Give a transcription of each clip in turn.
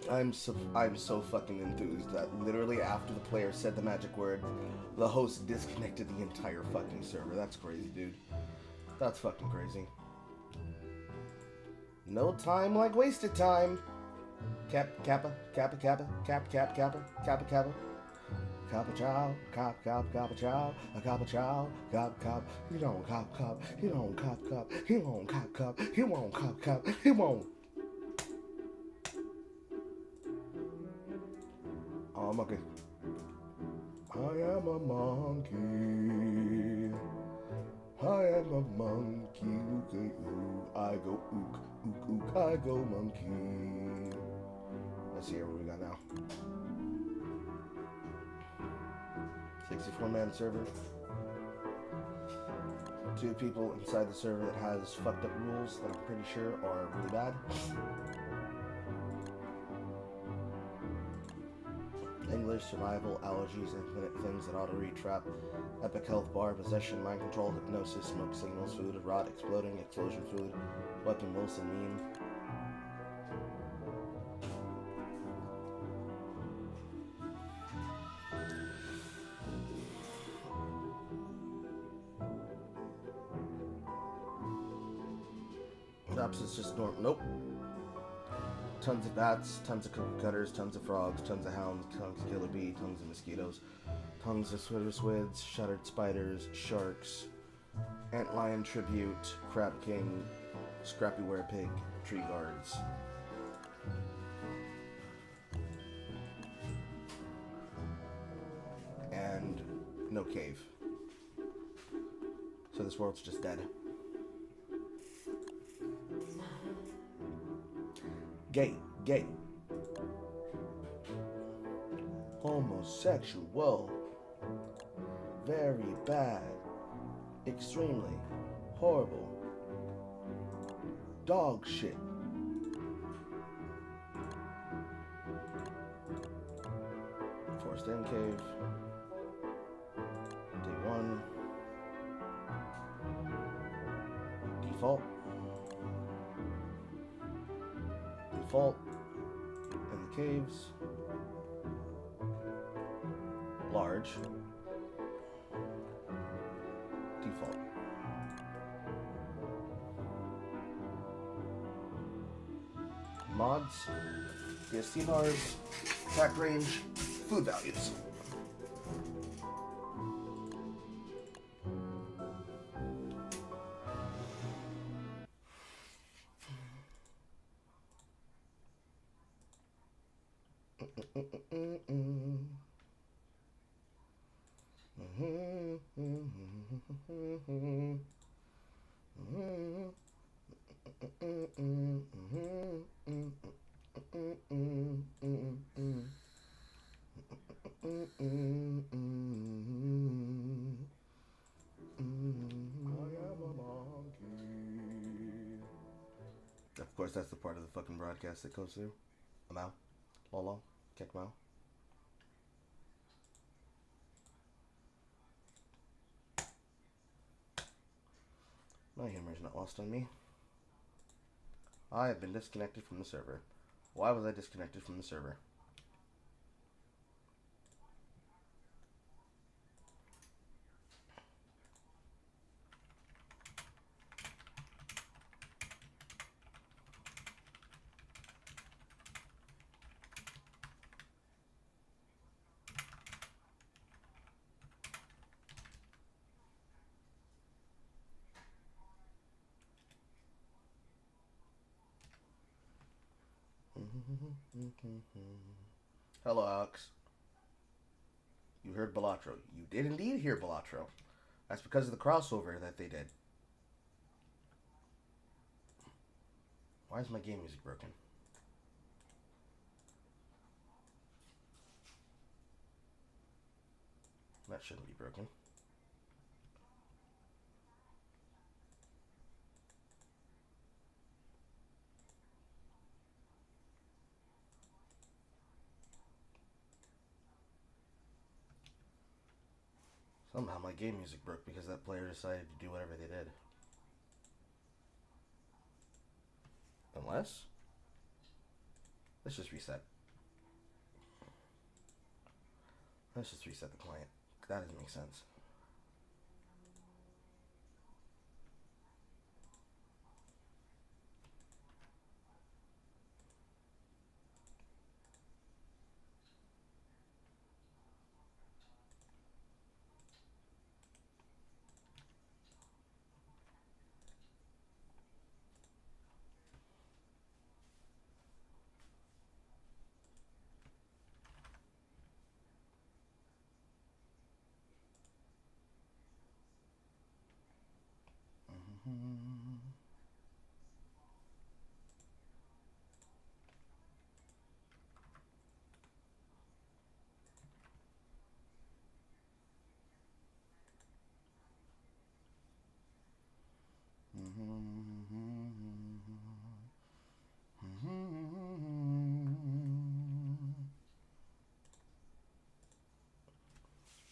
I'm so fucking enthused that literally after the player said the magic word, the host disconnected the entire fucking server. That's crazy, dude. That's fucking crazy. No time like wasted time. Kappa, kappa, kappa, kappa, kappa, kappa, kappa, kappa. Kappa chow, cop, cop, kappa chow, a kappa chow, cop, cop. He don't cop, cop. He don't cop, cop. He won't cop, cop. He won't cop, cop. He won't. Oh, monkey. I am a monkey. I am a monkey. Okay, ooh. I go ook, ook, ook. I go monkey. Let's see here what we got now. 64-man server. 2 people inside the server that has fucked up rules that I'm pretty sure are really bad. English, survival, allergies, infinite things that auto-read, trap, epic health bar, possession, mind control, hypnosis, smoke signals, food, rot, exploding, explosion food, weapon, Wilson, meme. Perhaps it's just normal. Nope. Tons of bats, tons of cookie cutters, tons of frogs, tons of hounds, tons of killer bee, tons of mosquitoes, tons of swids, shuttered spiders, sharks, antlion tribute, crab king, scrappy werepig, tree guards. And no cave. So this world's just dead. Gay, gay. Homosexual. Very bad. Extremely horrible. Dog shit. Forest End Cave. Day 1. Default. Default. And the caves. Large. Default. Mods. DST bars. Attack range. Food values. Of course, that's the part of the fucking broadcast that goes through. I'm out. Lolo. Kick Mao. My humor is not lost on me. I have been disconnected from the server. Why was I disconnected from the server? Hello, Alex. You heard Balatro. You did indeed hear Balatro. That's because of the crossover that they did. Why is my game music broken? That shouldn't be broken. Somehow my game music broke because that player decided to do whatever they did. Unless... let's just reset. Let's just reset the client. That doesn't make sense.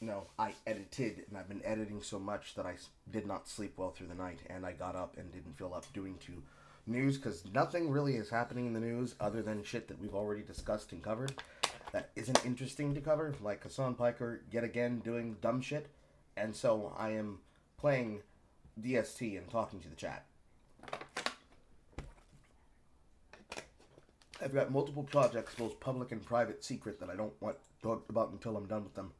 No, I edited, and I've been editing so much that I did not sleep well through the night, and I got up and didn't feel up doing to news, because nothing really is happening in the news other than shit that we've already discussed and covered that isn't interesting to cover, like Hassan Piker yet again doing dumb shit, and so I am playing DST and talking to the chat. I've got multiple projects, both public and private, secret, that I don't want talked about until I'm done with them.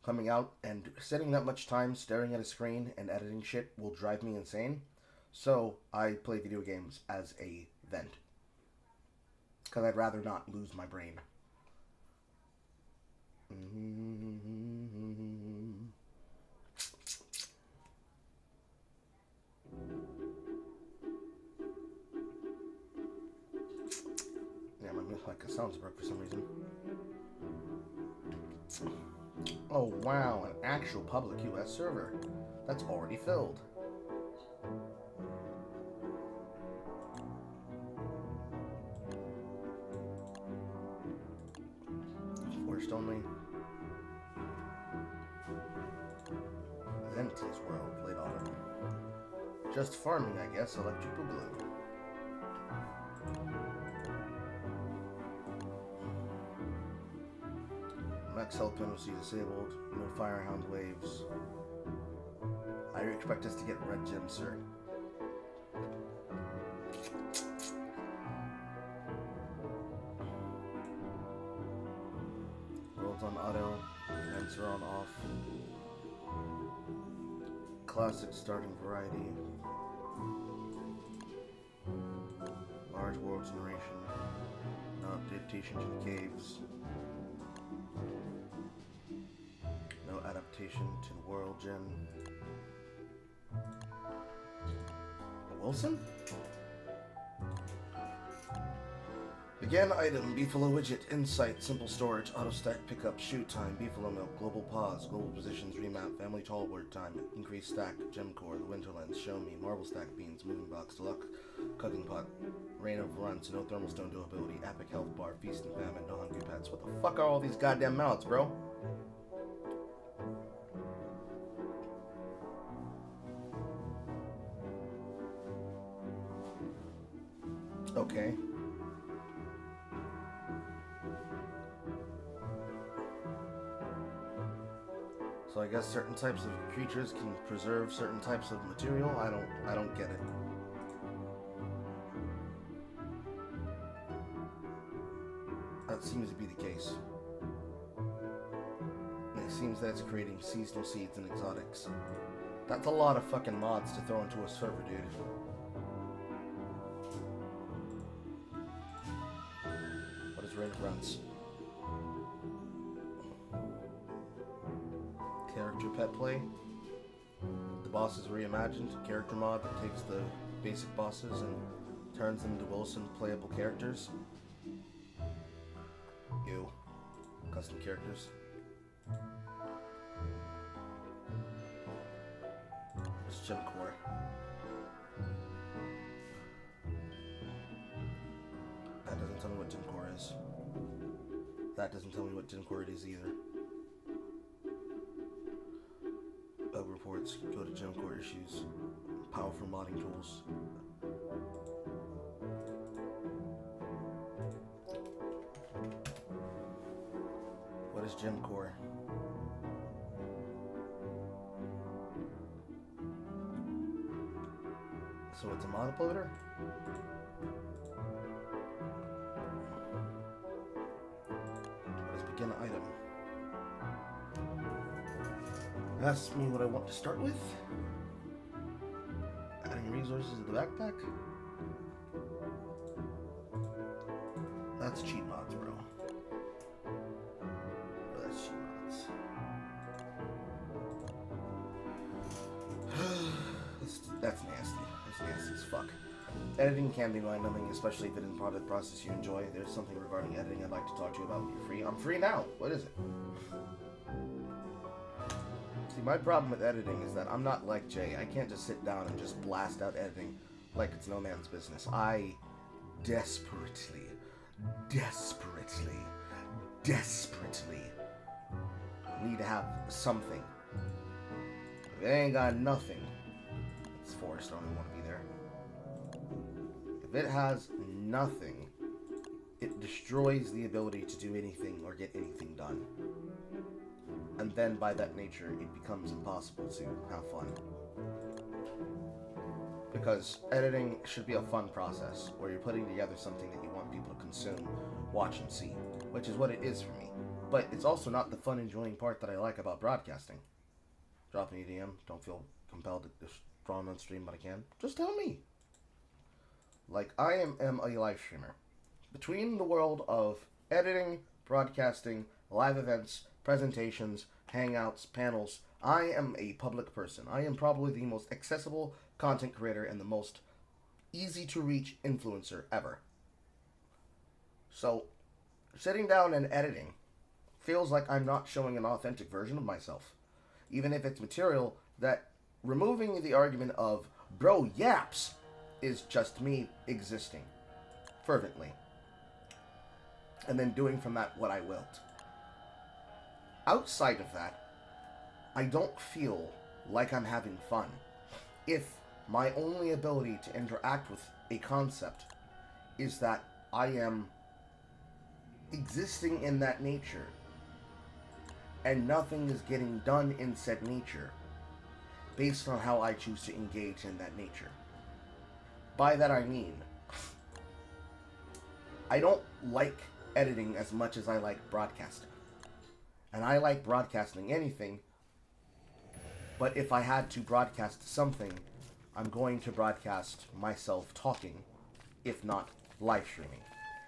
Coming out, and sitting that much time staring at a screen and editing shit will drive me insane. So I play video games as a vent. Because I'd rather not lose my brain. Yeah, my like sounds broke for some reason. Oh wow, an actual public US server. That's already filled. Forced only. Zenti's world, late autumn. Just farming, I guess. Electric Boogaloo. Max health penalty disabled. No firehound waves. I expect us to get red gem, sir. World's on auto. Events are on off. Classic starting variety. Large world generation. No adaptation to the caves. No adaptation to the world gem. Wilson? Again, item, Beefalo widget, insight, simple storage, auto stack pickup, shoot time, Beefalo milk, global pause, global positions, remap, family tall word time, increased stack, gem core, the winterlands, show me, marble stack beans, moving box, deluxe, cooking pot, rain of runs, no thermal stone durability, epic health bar, feast and famine, no hungry pets. What the fuck are all these goddamn mouths, bro? Okay. So I guess certain types of creatures can preserve certain types of material. I don't get it. That seems to be the case. It seems that it's creating seasonal seeds and exotics. That's a lot of fucking mods to throw into a server, dude. What is Rain of Runs? Character pet play. The boss is reimagined. Character mod that takes the basic bosses and turns them into Wilson playable characters. Ew. Custom characters. It's Gem Core. That doesn't tell me what Gem Core is. That doesn't tell me what Gem Core it is either. Bug reports, go to Gem Core issues. Powerful modding tools. What is Gem Core? So it's a mod uploader? Let's begin item. Ask me what I want to start with. Adding resources to the backpack. That's cheat mods, bro. That's cheat mods. That's nasty. That's nasty as fuck. Editing can be mind-numbing, especially if it is part of the process you enjoy. There's something regarding editing I'd like to talk to you about when you're free. I'm free now. What is it? See, my problem with editing is that I'm not like Jay. I can't just sit down and just blast out editing like it's no man's business. I desperately need to have something. If it ain't got nothing, it's forced. I don't even want to be there. If it has nothing, it destroys the ability to do anything or get anything done. And then by that nature, it becomes impossible to have fun. Because editing should be a fun process, where you're putting together something that you want people to consume, watch, and see, which is what it is for me. But it's also not the fun, enjoying part that I like about broadcasting. Drop me a DM. Don't feel compelled to just draw on stream, but I can. Just tell me. Like, I am a live streamer. Between the world of editing, broadcasting, live events, presentations, hangouts, panels, I am a public person. I am probably the most accessible content creator and the most easy to reach influencer ever. So, sitting down and editing feels like I'm not showing an authentic version of myself. Even if it's material that, removing the argument of bro yaps, is just me existing fervently. And then doing from that what I willed. Outside of that, I don't feel like I'm having fun if my only ability to interact with a concept is that I am existing in that nature and nothing is getting done in said nature based on how I choose to engage in that nature. By that I mean, I don't like editing as much as I like broadcasting. And I like broadcasting anything, but if I had to broadcast something, I'm going to broadcast myself talking, if not live streaming.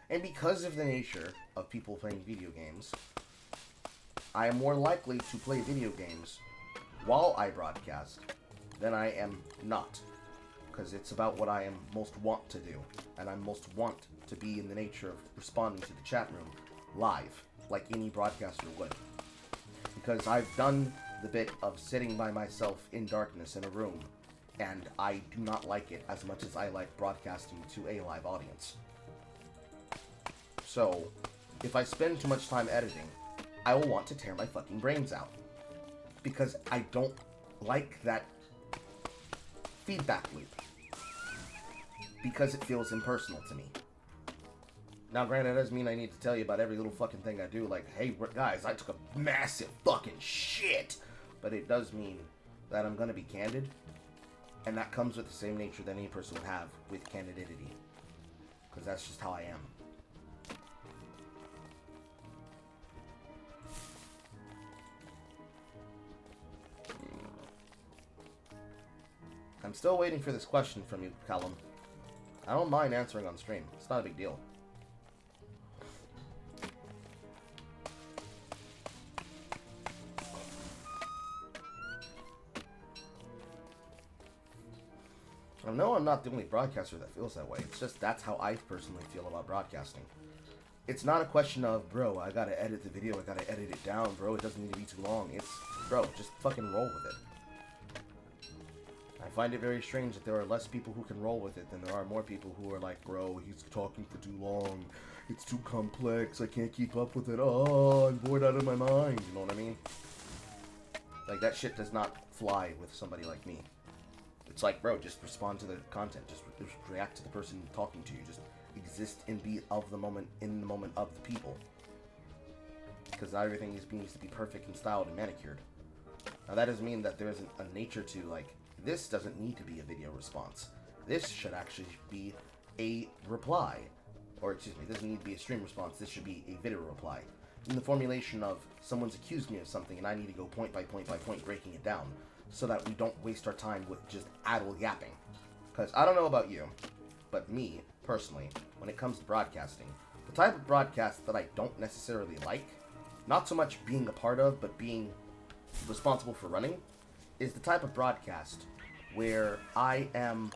And because of the nature of people playing video games, I am more likely to play video games while I broadcast than I am not. Because it's about what I am most want to do. And I most want to be in the nature of responding to the chat room live, like any broadcaster would. Because I've done the bit of sitting by myself in darkness in a room, and I do not like it as much as I like broadcasting to a live audience. So, if I spend too much time editing, I will want to tear my fucking brains out. Because I don't like that feedback loop. Because it feels impersonal to me. Now, granted, that doesn't mean I need to tell you about every little fucking thing I do, like, hey, guys, I took a massive fucking shit! But it does mean that I'm gonna be candid, and that comes with the same nature that any person would have with candidity. Because that's just how I am. I'm still waiting for this question from you, Callum. I don't mind answering on stream. It's not a big deal. I know I'm not the only broadcaster that feels that way. It's just that's how I personally feel about broadcasting. It's not a question of, bro, I gotta edit the video, I gotta edit it down, bro, it doesn't need to be too long. It's, bro, just fucking roll with it. I find it very strange that there are less people who can roll with it than there are more people who are like, bro, he's talking for too long, it's too complex, I can't keep up with it, oh, I'm bored out of my mind, you know what I mean? Like, that shit does not fly with somebody like me. It's like, bro, just respond to the content, just react to the person talking to you, just exist and be of the moment, in the moment of the people. Because not everything needs to be perfect and styled and manicured. Now that doesn't mean that there isn't a nature to, like, this doesn't need to be a video response. This should actually be a reply. Or, excuse me, it doesn't need to be a stream response. This should be a video reply. In the formulation of someone's accused me of something and I need to go point by point by point breaking it down so that we don't waste our time with just idle yapping. Because I don't know about you, but me, personally, when it comes to broadcasting, the type of broadcast that I don't necessarily like, not so much being a part of, but being responsible for running, is the type of broadcast where I am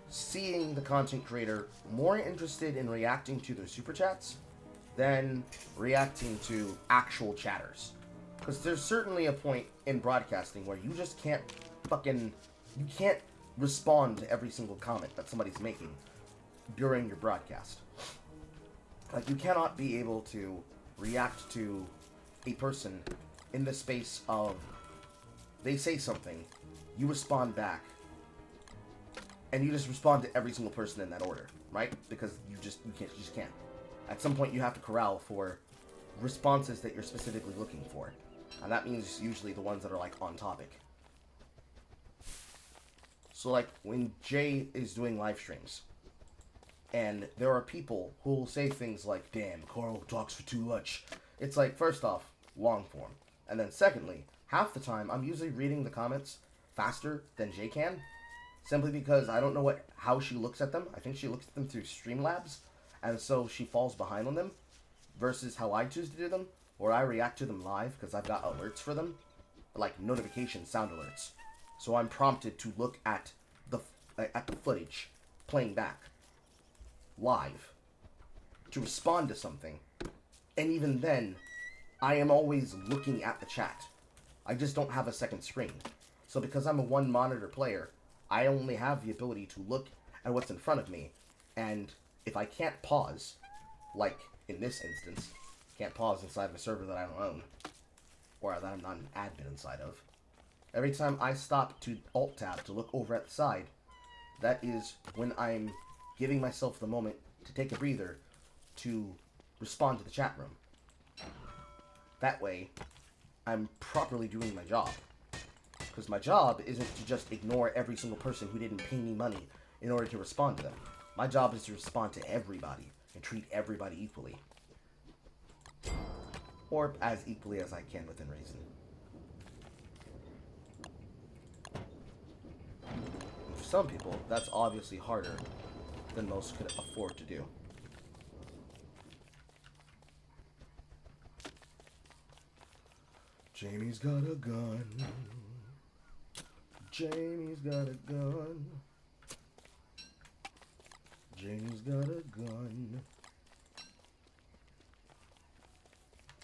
seeing the content creator more interested in reacting to their super chats than reacting to actual chatters. Because there's certainly a point in broadcasting where you just can't you can't respond to every single comment that somebody's making during your broadcast. Like, you cannot be able to react to a person in the space of they say something, you respond back, and you just respond to every single person in that order, right? Because you just can't. At some point, you have to corral for responses that you're specifically looking for, and that means usually the ones that are like on topic. So like when Jay is doing live streams, and there are people who will say things like, "Damn, Carl talks for too much." It's like, first off, long form, and then secondly, half the time I'm usually reading the comments faster than Jay can. Simply because I don't know how she looks at them. I think she looks at them through Streamlabs, and so she falls behind on them, versus how I choose to do them, or I react to them live because I've got alerts for them, like notification sound alerts. So I'm prompted to look at the footage playing back live to respond to something, and even then, I am always looking at the chat. I just don't have a second screen. So because I'm a one monitor player, I only have the ability to look at what's in front of me, and if I can't pause, like in this instance, can't pause inside of a server that I don't own, or that I'm not an admin inside of, every time I stop to Alt-Tab to look over at the side, that is when I'm giving myself the moment to take a breather to respond to the chat room. That way, I'm properly doing my job. Because my job isn't to just ignore every single person who didn't pay me money in order to respond to them. My job is to respond to everybody and treat everybody equally. Or as equally as I can within reason. And for some people, that's obviously harder than most could afford to do. Jamie's got a gun. Jamie's got a gun. Jamie's got a gun.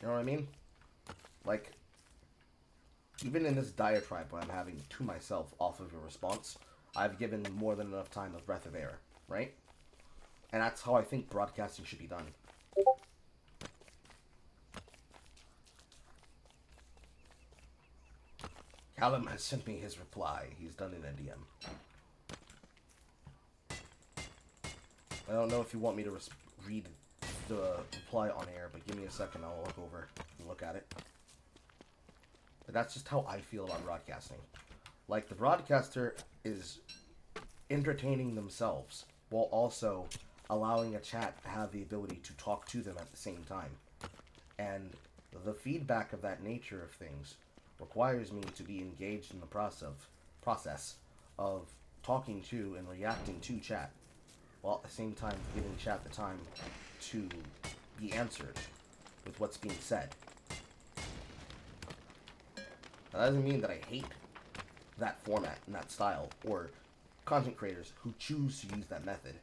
You know what I mean? Like, even in this diatribe I'm having to myself off of a response, I've given more than enough time of breath of air, right? And that's how I think broadcasting should be done. Callum has sent me his reply. He's done it in a DM. I don't know if you want me to read the reply on air, but give me a second. I'll look over and look at it. But that's just how I feel about broadcasting. Like, the broadcaster is entertaining themselves while also allowing a chat to have the ability to talk to them at the same time. And the feedback of that nature of things requires me to be engaged in the process of talking to and reacting to chat, while at the same time giving chat the time to be answered with what's being said. That doesn't mean that I hate that format and that style, or content creators who choose to use that method.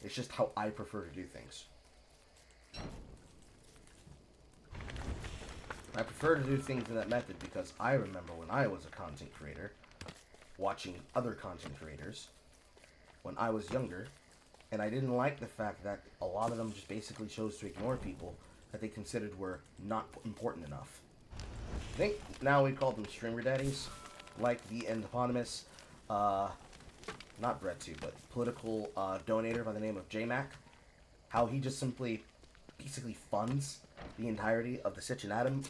It's just how I prefer to do things. I prefer to do things in that method because I remember when I was a content creator, watching other content creators when I was younger, and I didn't like the fact that a lot of them just basically chose to ignore people that they considered were not important enough. I think now we call them streamer daddies, like the eponymous, not Bretsu, but political donator by the name of JMac. How he just simply basically funds the entirety of the Sitch and Adam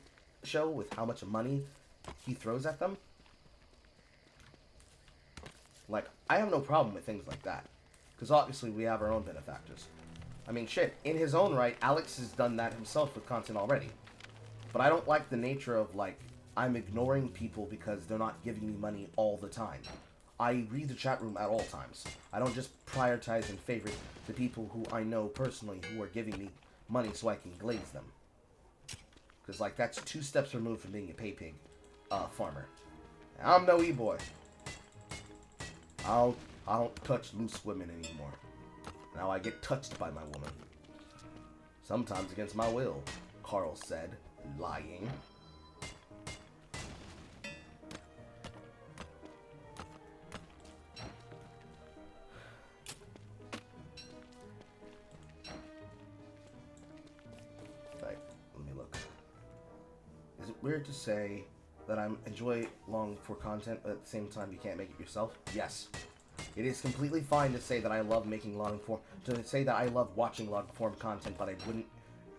show with how much money he throws at them. Like, I have no problem with things like that. Because obviously we have our own benefactors. I mean, shit, in his own right, Alex has done that himself with content already. But I don't like the nature of, like, I'm ignoring people because they're not giving me money all the time. I read the chat room at all times. I don't just prioritize and favorite the people who I know personally who are giving me money so I can glaze them. Because, like, that's 2 steps removed from being a pay pig farmer. And I'm no e-boy. I don't touch loose women anymore. Now I get touched by my woman. Sometimes against my will, Carl said, lying. Right, let me look. Is it weird to say that I enjoy long form content, but at the same time you can't make it yourself? Yes. It is completely fine to say that I love making long form, to say that I love watching long form content, but I wouldn't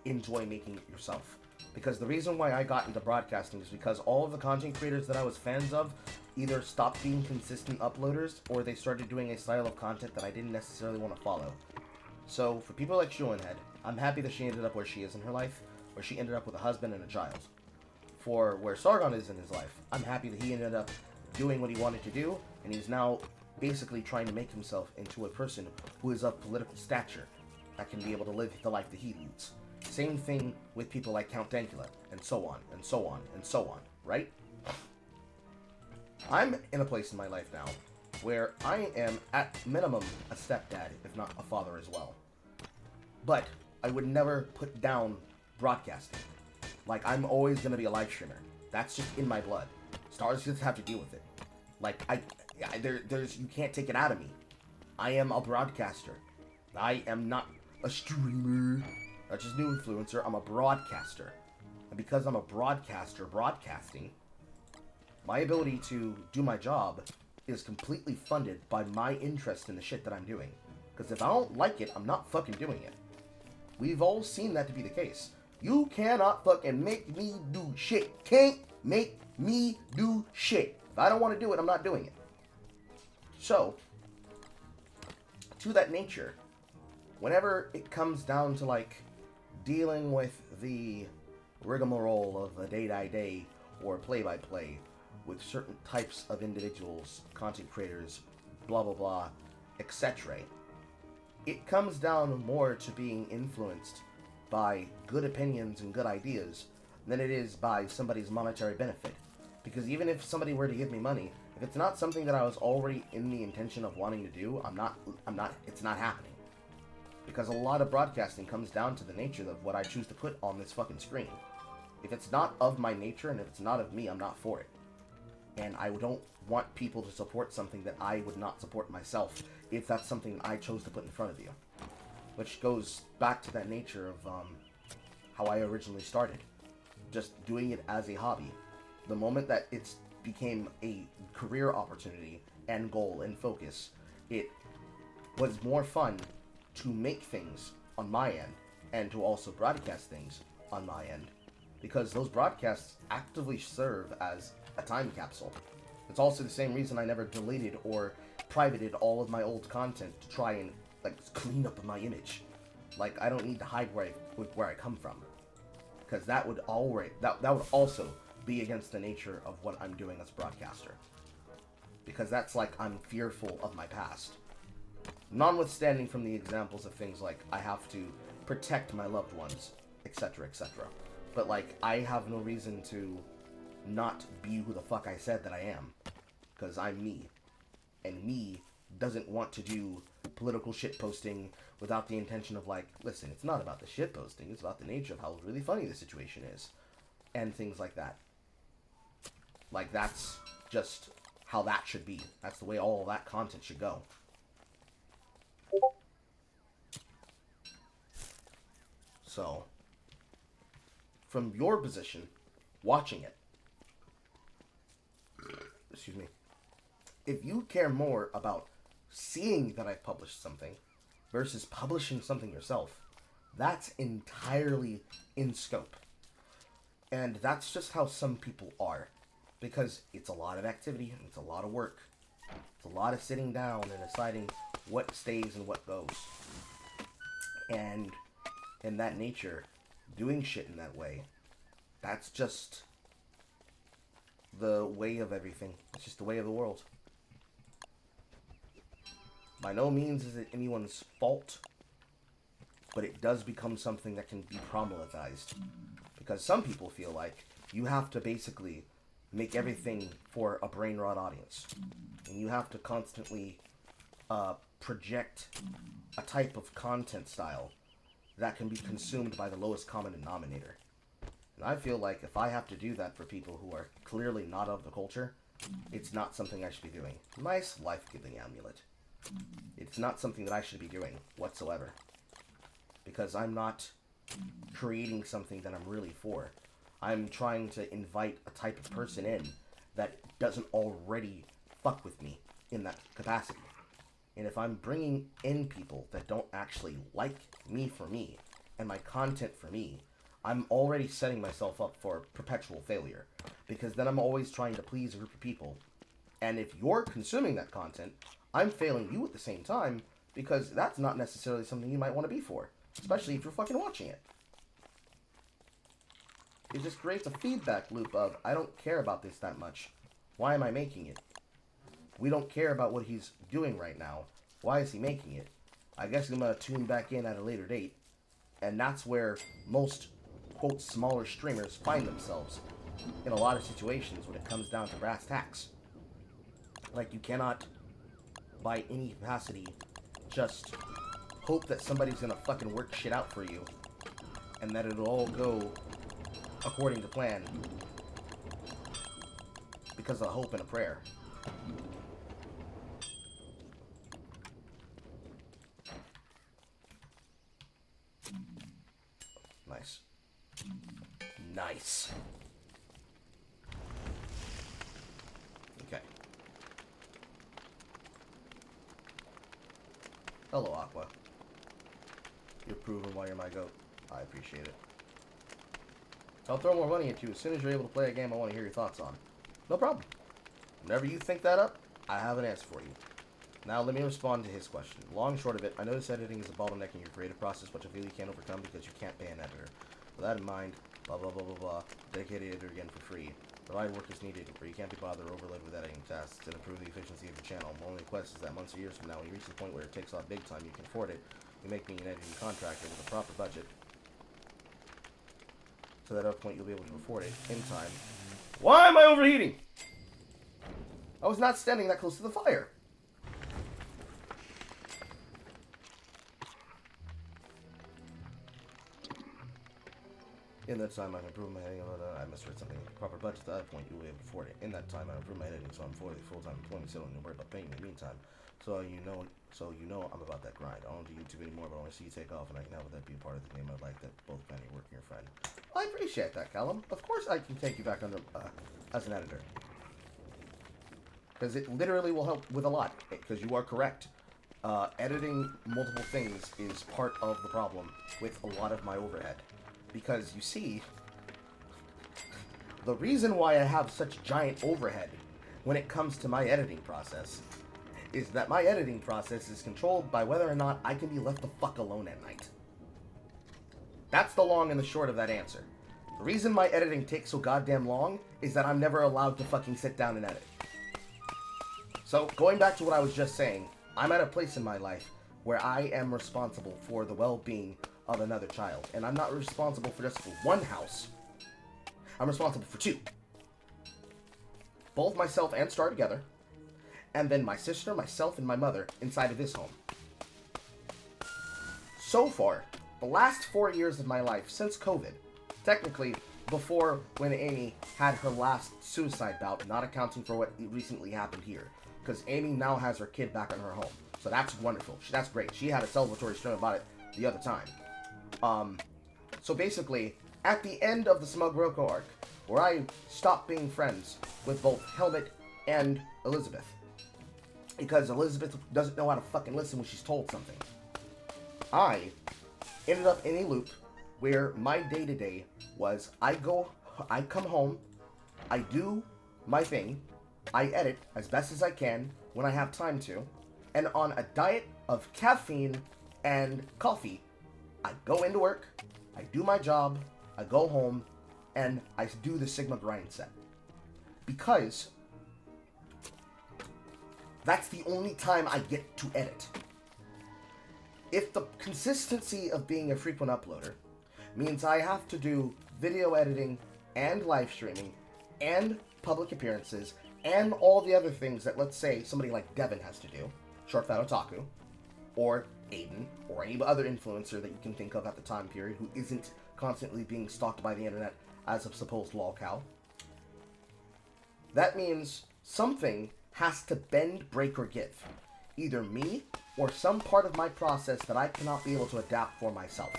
enjoy making it yourself. Because the reason why I got into broadcasting is because all of the content creators that I was fans of either stopped being consistent uploaders or they started doing a style of content that I didn't necessarily want to follow. So for people like Shuanhead, I'm happy that she ended up where she is in her life, where she ended up with a husband and a child. For where Sargon is in his life, I'm happy that he ended up doing what he wanted to do, and he's now basically trying to make himself into a person who is of political stature that can be able to live the life that he leads. Same thing with people like Count Dankula, and so on, and so on, and so on, right? I'm in a place in my life now where I am, at minimum, a stepdad, if not a father as well. But I would never put down broadcasting. Like, I'm always going to be a live streamer. That's just in my blood. Stars just have to deal with it. Like, you can't take it out of me. I am a broadcaster. I am not a streamer. That's just new influencer. I'm a broadcaster. And because I'm a broadcaster broadcasting, my ability to do my job is completely funded by my interest in the shit that I'm doing. Because if I don't like it, I'm not fucking doing it. We've all seen that to be the case. You cannot fucking make me do shit. Can't make me do shit. If I don't want to do it, I'm not doing it. So, to that nature, whenever it comes down to, like, dealing with the rigmarole of a day-by-day or play-by-play with certain types of individuals, content creators, blah blah blah, etc., it comes down more to being influenced by good opinions and good ideas than it is by somebody's monetary benefit. Because even if somebody were to give me money, if it's not something that I was already in the intention of wanting to do, it's not happening. Because a lot of broadcasting comes down to the nature of what I choose to put on this fucking screen. If it's not of my nature and if it's not of me, I'm not for it. And I don't want people to support something that I would not support myself if that's something I chose to put in front of you. Which goes back to that nature of how I originally started. Just doing it as a hobby. The moment that it became a career opportunity and goal and focus, it was more fun to make things on my end and to also broadcast things on my end. Because those broadcasts actively serve as a time capsule. It's also the same reason I never deleted or privated all of my old content to try and, like, clean up my image. Like, I don't need to hide where I come from, because that would also be against the nature of what I'm doing as a broadcaster. Because that's like I'm fearful of my past. Notwithstanding from the examples of things like I have to protect my loved ones, etc., etc. But, like, I have no reason to not be who the fuck I said that I am. Because I'm me. And me doesn't want to do political shit posting without the intention of, like, listen, it's not about the shit posting, it's about the nature of how really funny the situation is. And things like that. Like, that's just how that should be. That's the way all of that content should go. So, from your position, watching it, excuse me, if you care more about seeing that I've published something versus publishing something yourself, that's entirely in scope. And that's just how some people are. Because it's a lot of activity, and it's a lot of work. It's a lot of sitting down and deciding what stays and what goes. And in that nature, doing shit in that way, that's just the way of everything. It's just the way of the world. By no means is it anyone's fault, but it does become something that can be problematized. Because some people feel like you have to basically make everything for a brain rot audience. And you have to constantly project a type of content style that can be consumed by the lowest common denominator. And I feel like if I have to do that for people who are clearly not of the culture, it's not something I should be doing. Nice life-giving amulet. It's not something that I should be doing whatsoever. Because I'm not creating something that I'm really for. I'm trying to invite a type of person in that doesn't already fuck with me in that capacity. And if I'm bringing in people that don't actually like me for me and my content for me, I'm already setting myself up for perpetual failure. Because then I'm always trying to please a group of people. And if you're consuming that content, I'm failing you at the same time, because that's not necessarily something you might want to be for. Especially if you're fucking watching it. It just creates a feedback loop of, I don't care about this that much. Why am I making it? We don't care about what he's doing right now. Why is he making it? I guess I'm going to tune back in at a later date. And that's where most, quote, smaller streamers find themselves in a lot of situations when it comes down to brass tacks. Like, you cannot, by any capacity, just hope that somebody's going to fucking work shit out for you and that it'll all go according to plan because of hope and a prayer. Nice. Nice. Okay. Hello, Aqua. You're proving why you're my goat. I appreciate it. I'll throw more money at you as soon as you're able to play a game I want to hear your thoughts on. No problem. Whenever you think that up, I have an answer for you. Now let me respond to his question. Long and short of it, I notice editing is a bottleneck in your creative process, which I feel you can't overcome because you can't pay an editor. With that in mind, blah blah blah blah blah, dedicated editor again for free. Provide work as needed, where you can't be bothered or overloaded with editing tasks, and improve the efficiency of your channel. My only request is that months or years from now, when you reach the point where it takes off big time, you can afford it, you make me an editing contractor with a proper budget. So that at that point you'll be able to afford it in time. Why am I overheating? I was not standing that close to the fire. In that time, I can improve my editing. I misread something. Proper budget. At that point, you will be able to afford it. In that time, I improve my editing, so I'm fully full-time employment. Still don't worry about paying me in the meantime. So you know I'm about that grind. I don't do YouTube anymore, but I want to see you take off, and I can help with that be a part of the game. I'd like that both planning and working your friend. I appreciate that, Callum. Of course, I can take you back under as an editor, because it literally will help with a lot. Because you are correct. Editing multiple things is part of the problem with a lot of my overhead. Because, you see, the reason why I have such giant overhead when it comes to my editing process is that my editing process is controlled by whether or not I can be left the fuck alone at night. That's the long and the short of that answer. The reason my editing takes so goddamn long is that I'm never allowed to fucking sit down and edit. So, going back to what I was just saying, I'm at a place in my life where I am responsible for the well-being of another child. And I'm not responsible for just for one house. I'm responsible for two. Both myself and Star together. And then my sister, myself, and my mother inside of this home. So far, the last 4 years of my life, since COVID, technically before when Amy had her last suicide bout, not accounting for what recently happened here. Because Amy now has her kid back in her home. So that's wonderful. That's great. She had a celebratory stream about it the other time. So basically, at the end of the Smug Roko arc, where I stopped being friends with both Helmet and Elizabeth, because Elizabeth doesn't know how to fucking listen when she's told something, I ended up in a loop where my day-to-day was I come home, I do my thing, I edit as best as I can, when I have time to, and on a diet of caffeine and coffee. I go into work, I do my job, I go home, and I do the Sigma grind set. Because that's the only time I get to edit. If the consistency of being a frequent uploader means I have to do video editing and live streaming and public appearances and all the other things that, let's say, somebody like Devin has to do, Short Fat Otaku, or Aiden, or any other influencer that you can think of at the time period who isn't constantly being stalked by the internet as a supposed lolcow, that means something has to bend, break, or give. Either me or some part of my process that I cannot be able to adapt for myself.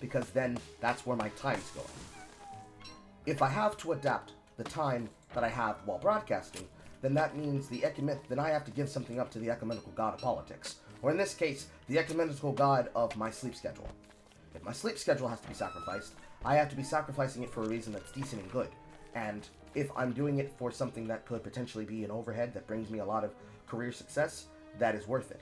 Because then that's where my time's going. If I have to adapt the time that I have while broadcasting, then that means then I have to give something up to the ecumenical god of politics. Or in this case, the ecumenical god of my sleep schedule. If my sleep schedule has to be sacrificed, I have to be sacrificing it for a reason that's decent and good. And if I'm doing it for something that could potentially be an overhead that brings me a lot of career success, that is worth it.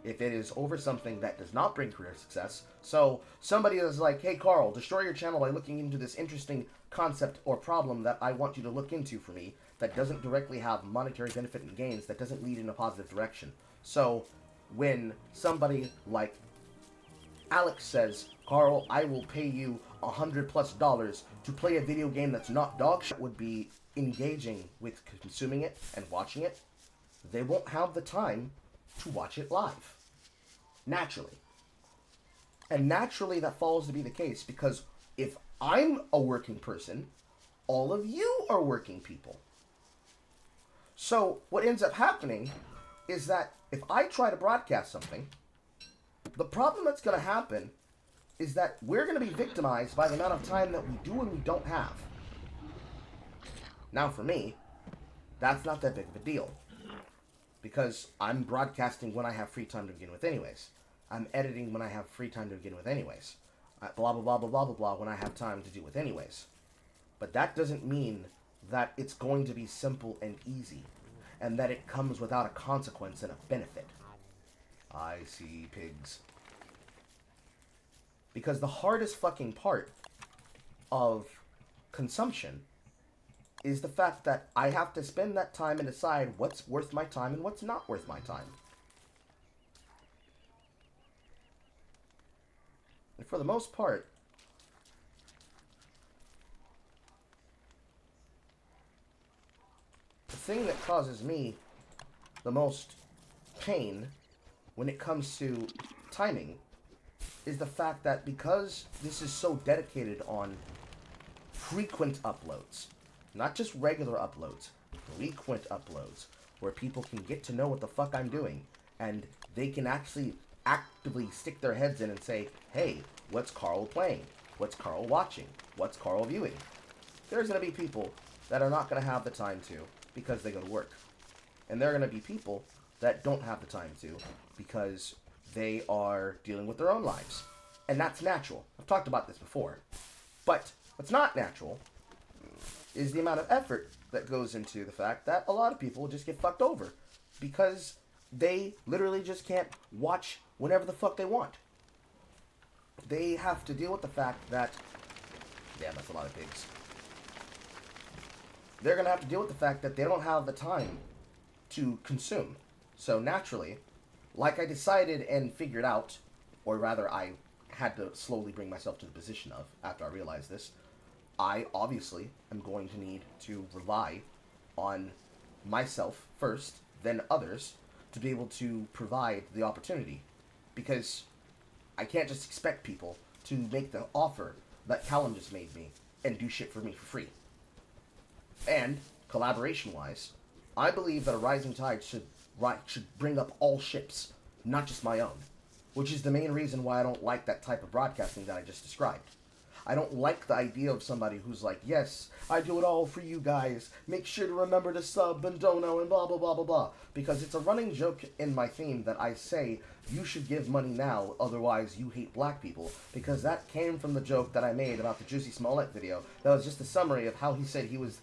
If it is over something that does not bring career success, so somebody is like, hey Carl, destroy your channel by looking into this interesting concept or problem that I want you to look into for me, that doesn't directly have monetary benefit and gains, that doesn't lead in a positive direction. So when somebody like Alex says, Carl, I will pay you $100+ to play a video game that's not dog shit, would be engaging with consuming it and watching it, they won't have the time to watch it live. Naturally. And naturally that falls to be the case, because if I'm a working person, all of you are working people. So what ends up happening is that if I try to broadcast something, the problem that's going to happen is that we're going to be victimized by the amount of time that we do and we don't have. Now for me, that's not that big of a deal, because I'm broadcasting when I have free time to begin with anyways. I'm editing when I have free time to begin with anyways. Blah, blah, blah, blah, blah, blah, blah, when I have time to do with anyways. But that doesn't mean that it's going to be simple and easy, and that it comes without a consequence and a benefit. I see pigs. Because the hardest fucking part of consumption is the fact that I have to spend that time and decide what's worth my time and what's not worth my time. And for the most part, the thing that causes me the most pain when it comes to timing is the fact that because this is so dedicated on frequent uploads, not just regular uploads, frequent uploads, where people can get to know what the fuck I'm doing, and they can actually actively stick their heads in and say, hey, what's Carl playing? What's Carl watching? What's Carl viewing? There's going to be people that are not going to have the time to because they go to work. And there are going to be people that don't have the time to because they are dealing with their own lives. And that's natural. I've talked about this before. But what's not natural is the amount of effort that goes into the fact that a lot of people just get fucked over because they literally just can't watch whenever the fuck they want. They have to deal with the fact that... Damn, that's a lot of pigs. They're going to have to deal with the fact that they don't have the time to consume. So naturally, like I decided and figured out, or rather I had to slowly bring myself to the position of after I realized this, I obviously am going to need to rely on myself first, then others, to be able to provide the opportunity. Because I can't just expect people to make the offer that Callum just made me and do shit for me for free. And, collaboration-wise, I believe that a rising tide should bring up all ships, not just my own. Which is the main reason why I don't like that type of broadcasting that I just described. I don't like the idea of somebody who's like, yes, I do it all for you guys. Make sure to remember to sub and dono and blah, blah, blah, blah, blah. Because it's a running joke in my theme that I say, you should give money now, otherwise you hate black people. Because that came from the joke that I made about the Juicy Smollett video. That was just a summary of how he said he was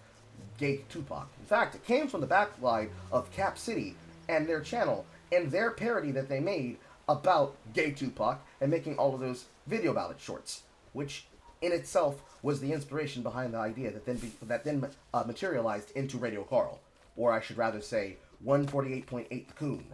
gay Tupac. In fact, it came from the backline of Cap City and their channel and their parody that they made about gay Tupac and making all of those video ballad shorts, which in itself was the inspiration behind the idea that then materialized into Radio Carl, or I should rather say 148.8 Coon.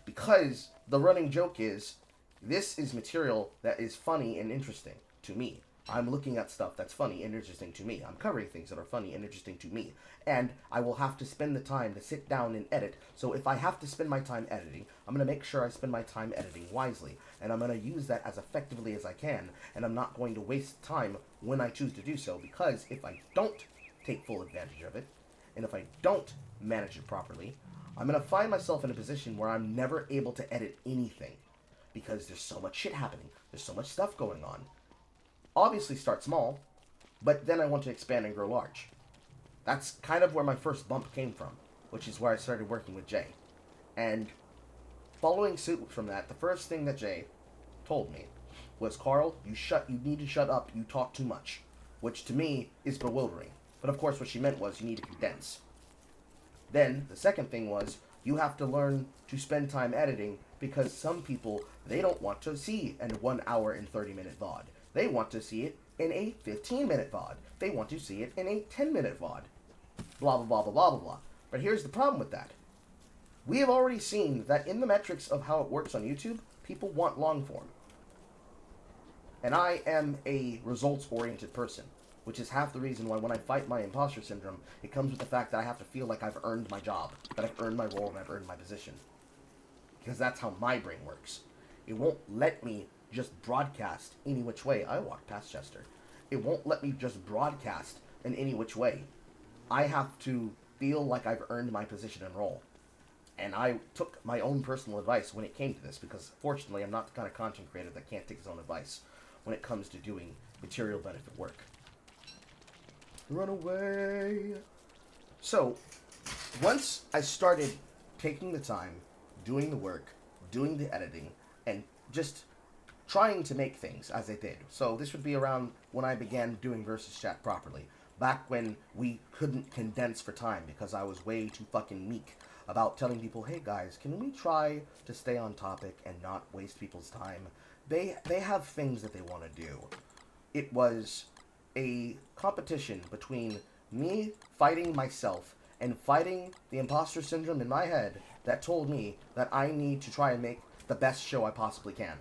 Because the running joke is, this is material that is funny and interesting to me. I'm looking at stuff that's funny and interesting to me. I'm covering things that are funny and interesting to me. And I will have to spend the time to sit down and edit. So if I have to spend my time editing, I'm going to make sure I spend my time editing wisely. And I'm going to use that as effectively as I can. And I'm not going to waste time when I choose to do so. Because if I don't take full advantage of it, and if I don't manage it properly, I'm going to find myself in a position where I'm never able to edit anything. Because there's so much shit happening. There's so much stuff going on. Obviously start small, but then I want to expand and grow large. That's kind of where my first bump came from, which is where I started working with Jay. And following suit from that, the first thing that Jay told me was, Carl, you need to shut up, you talk too much, which to me is bewildering. But of course what she meant was you need to condense. Then the second thing was, you have to learn to spend time editing, because some people, they don't want to see a 1 hour and 30-minute VOD. They want to see it in a 15-minute VOD. They want to see it in a 10-minute VOD. Blah, blah, blah, blah, blah, blah, blah. But here's the problem with that. We have already seen that in the metrics of how it works on YouTube, people want long form. And I am a results-oriented person, which is half the reason why when I fight my imposter syndrome, it comes with the fact that I have to feel like I've earned my job, that I've earned my role, and I've earned my position. Because that's how my brain works. It won't let me just broadcast any which way. I walked past Chester. It won't let me just broadcast in any which way. I have to feel like I've earned my position and role. And I took my own personal advice when it came to this, because fortunately I'm not the kind of content creator that can't take his own advice when it comes to doing material benefit work. Run away! So, once I started taking the time, doing the work, doing the editing, and just trying to make things as I did. So this would be around when I began doing Versus Chat properly. Back when we couldn't condense for time because I was way too fucking meek about telling people, hey guys, can we try to stay on topic and not waste people's time? They have things that they want to do. It was a competition between me fighting myself and fighting the imposter syndrome in my head that told me that I need to try and make the best show I possibly can.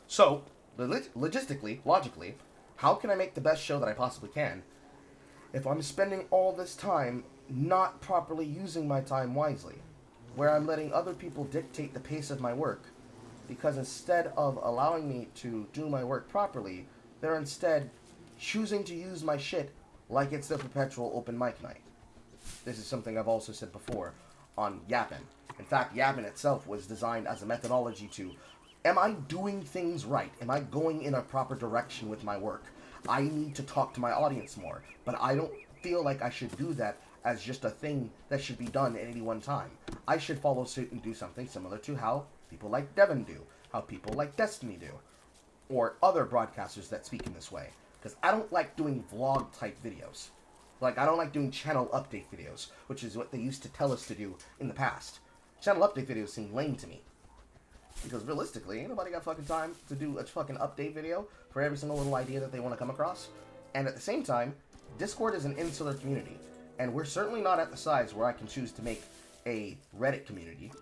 So, logistically, logically, how can I make the best show that I possibly can if I'm spending all this time not properly using my time wisely, where I'm letting other people dictate the pace of my work, because instead of allowing me to do my work properly, they're instead choosing to use my shit like it's the perpetual open mic night. This is something I've also said before on Yappin'. In fact, Yappin' itself was designed as a methodology to, am I doing things right? Am I going in a proper direction with my work? I need to talk to my audience more, but I don't feel like I should do that as just a thing that should be done at any one time. I should follow suit and do something similar to how people like Devin do, how people like Destiny do, or other broadcasters that speak in this way. Because I don't like doing vlog-type videos. Like, I don't like doing channel update videos, which is what they used to tell us to do in the past. Channel update videos seem lame to me. Because realistically, ain't nobody got fucking time to do a fucking update video for every single little idea that they want to come across. And at the same time, Discord is an insular community. And we're certainly not at the size where I can choose to make a Reddit community.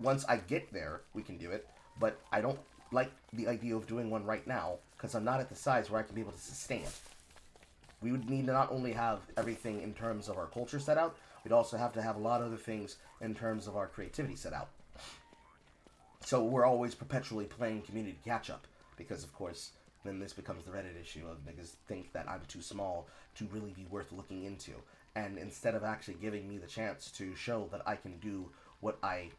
Once I get there, we can do it. But I don't like the idea of doing one right now, because I'm not at the size where I can be able to sustain it. We would need to not only have everything in terms of our culture set out, we'd also have to have a lot of other things in terms of our creativity set out. So we're always perpetually playing community catch-up, because of course, then this becomes the Reddit issue of niggas think that I'm too small to really be worth looking into. And instead of actually giving me the chance to show that I can do what I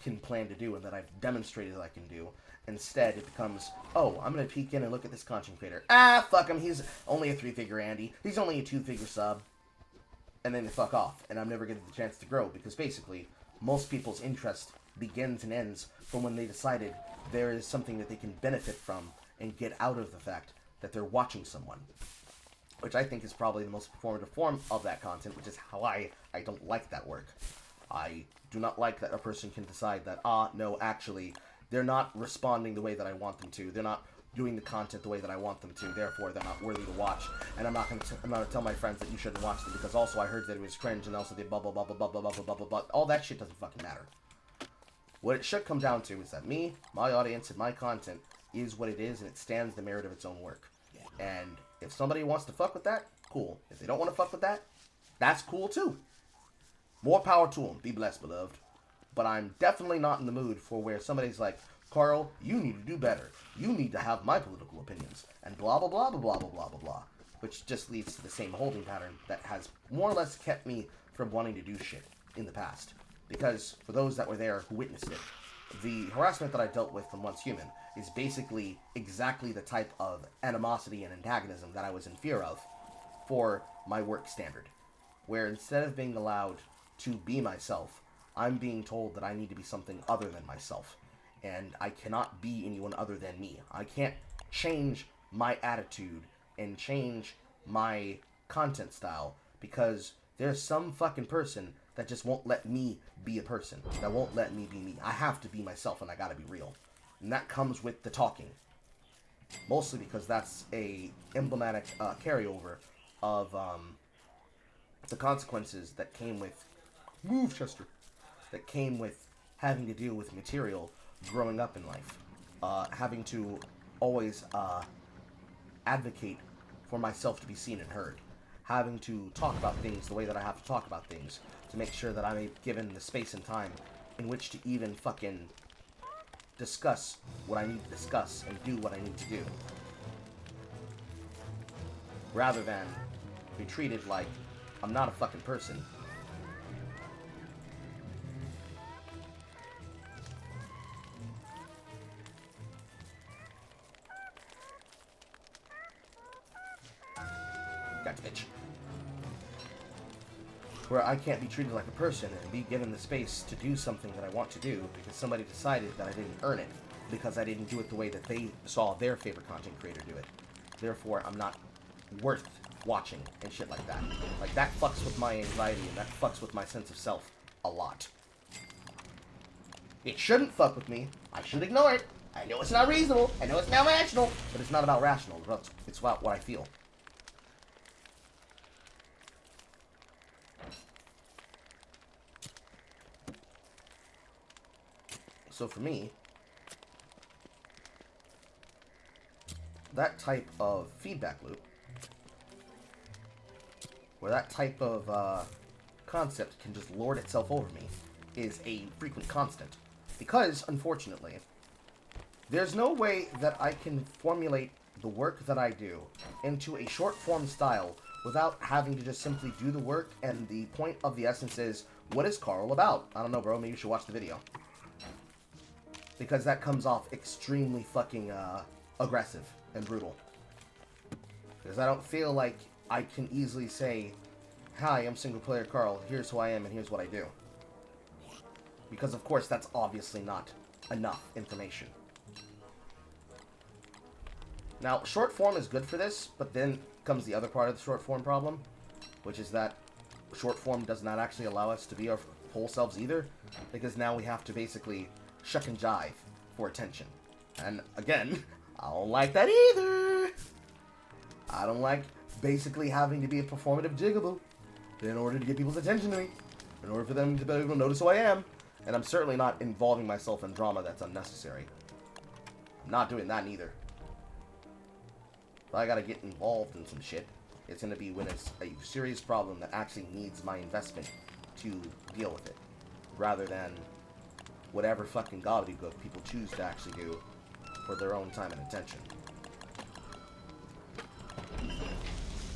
can plan to do and that I've demonstrated that I can do, instead it becomes, oh, I'm going to peek in and look at this content creator. Ah, fuck him, he's only a 3-figure Andy. He's only a 2-figure sub. And then they fuck off, and I'm never getting the chance to grow, because basically, most people's interest begins and ends from when they decided there is something that they can benefit from and get out of the fact that they're watching someone. Which I think is probably the most performative form of that content, which is how I don't like that work. I do not like that a person can decide that, no, actually, they're not responding the way that I want them to. They're not doing the content the way that I want them to. Therefore, they're not worthy to watch. And I'm not gonna tell my friends that you shouldn't watch them because also I heard that it was cringe and also they blah blah blah blah blah blah blah blah blah blah. All that shit doesn't fucking matter. What it should come down to is that me, my audience, and my content is what it is, and it stands the merit of its own work. And if somebody wants to fuck with that, cool. If they don't want to fuck with that, that's cool too. More power to them. Be blessed, beloved. But I'm definitely not in the mood for where somebody's like, Carl, you need to do better. You need to have my political opinions. And blah, blah, blah, blah, blah, blah, blah, blah, blah. Which just leads to the same holding pattern that has more or less kept me from wanting to do shit in the past. Because for those that were there who witnessed it, the harassment that I dealt with from Once Human is basically exactly the type of animosity and antagonism that I was in fear of for my work standard. Where instead of being allowed to be myself, I'm being told that I need to be something other than myself. And I cannot be anyone other than me. I can't change my attitude and change my content style because there's some fucking person that just won't let me be a person. That won't let me be me. I have to be myself and I gotta be real. And that comes with the talking. Mostly because that's a emblematic carryover of the consequences that came with... Move, Chester! That came with having to deal with material growing up in life. Having to always advocate for myself to be seen and heard. Having to talk about things the way that I have to talk about things. To make sure that I'm given the space and time in which to even fucking discuss what I need to discuss and do what I need to do. Rather than be treated like I'm not a fucking person. Gotcha, bitch. Where I can't be treated like a person and be given the space to do something that I want to do because somebody decided that I didn't earn it because I didn't do it the way that they saw their favorite content creator do it. Therefore, I'm not worth watching and shit like that. Like, that fucks with my anxiety and that fucks with my sense of self a lot. It shouldn't fuck with me. I should ignore it. I know it's not reasonable. I know it's not rational. But it's not about rational. It's about what I feel. So for me, that type of feedback loop, where that type of concept can just lord itself over me, is a frequent constant. Because, unfortunately, there's no way that I can formulate the work that I do into a short-form style without having to just simply do the work, and the point of the essence is, what is Carl about? I don't know, bro, maybe you should watch the video. Because that comes off extremely fucking aggressive and brutal. Because I don't feel like I can easily say, hi, I'm single player Carl, here's who I am and here's what I do. Because of course that's obviously not enough information. Now, short form is good for this, but then comes the other part of the short form problem, which is that short form does not actually allow us to be our whole selves either, because now we have to basically shuck and jive for attention. And again, I don't like that either. I don't like basically having to be a performative jigaboo in order to get people's attention to me, in order for them to be able to notice who I am. And I'm certainly not involving myself in drama that's unnecessary. I'm not doing that neither. If I gotta get involved in some shit, it's gonna be when it's a serious problem that actually needs my investment to deal with it, rather than whatever fucking gobbledygook people choose to actually do for their own time and attention.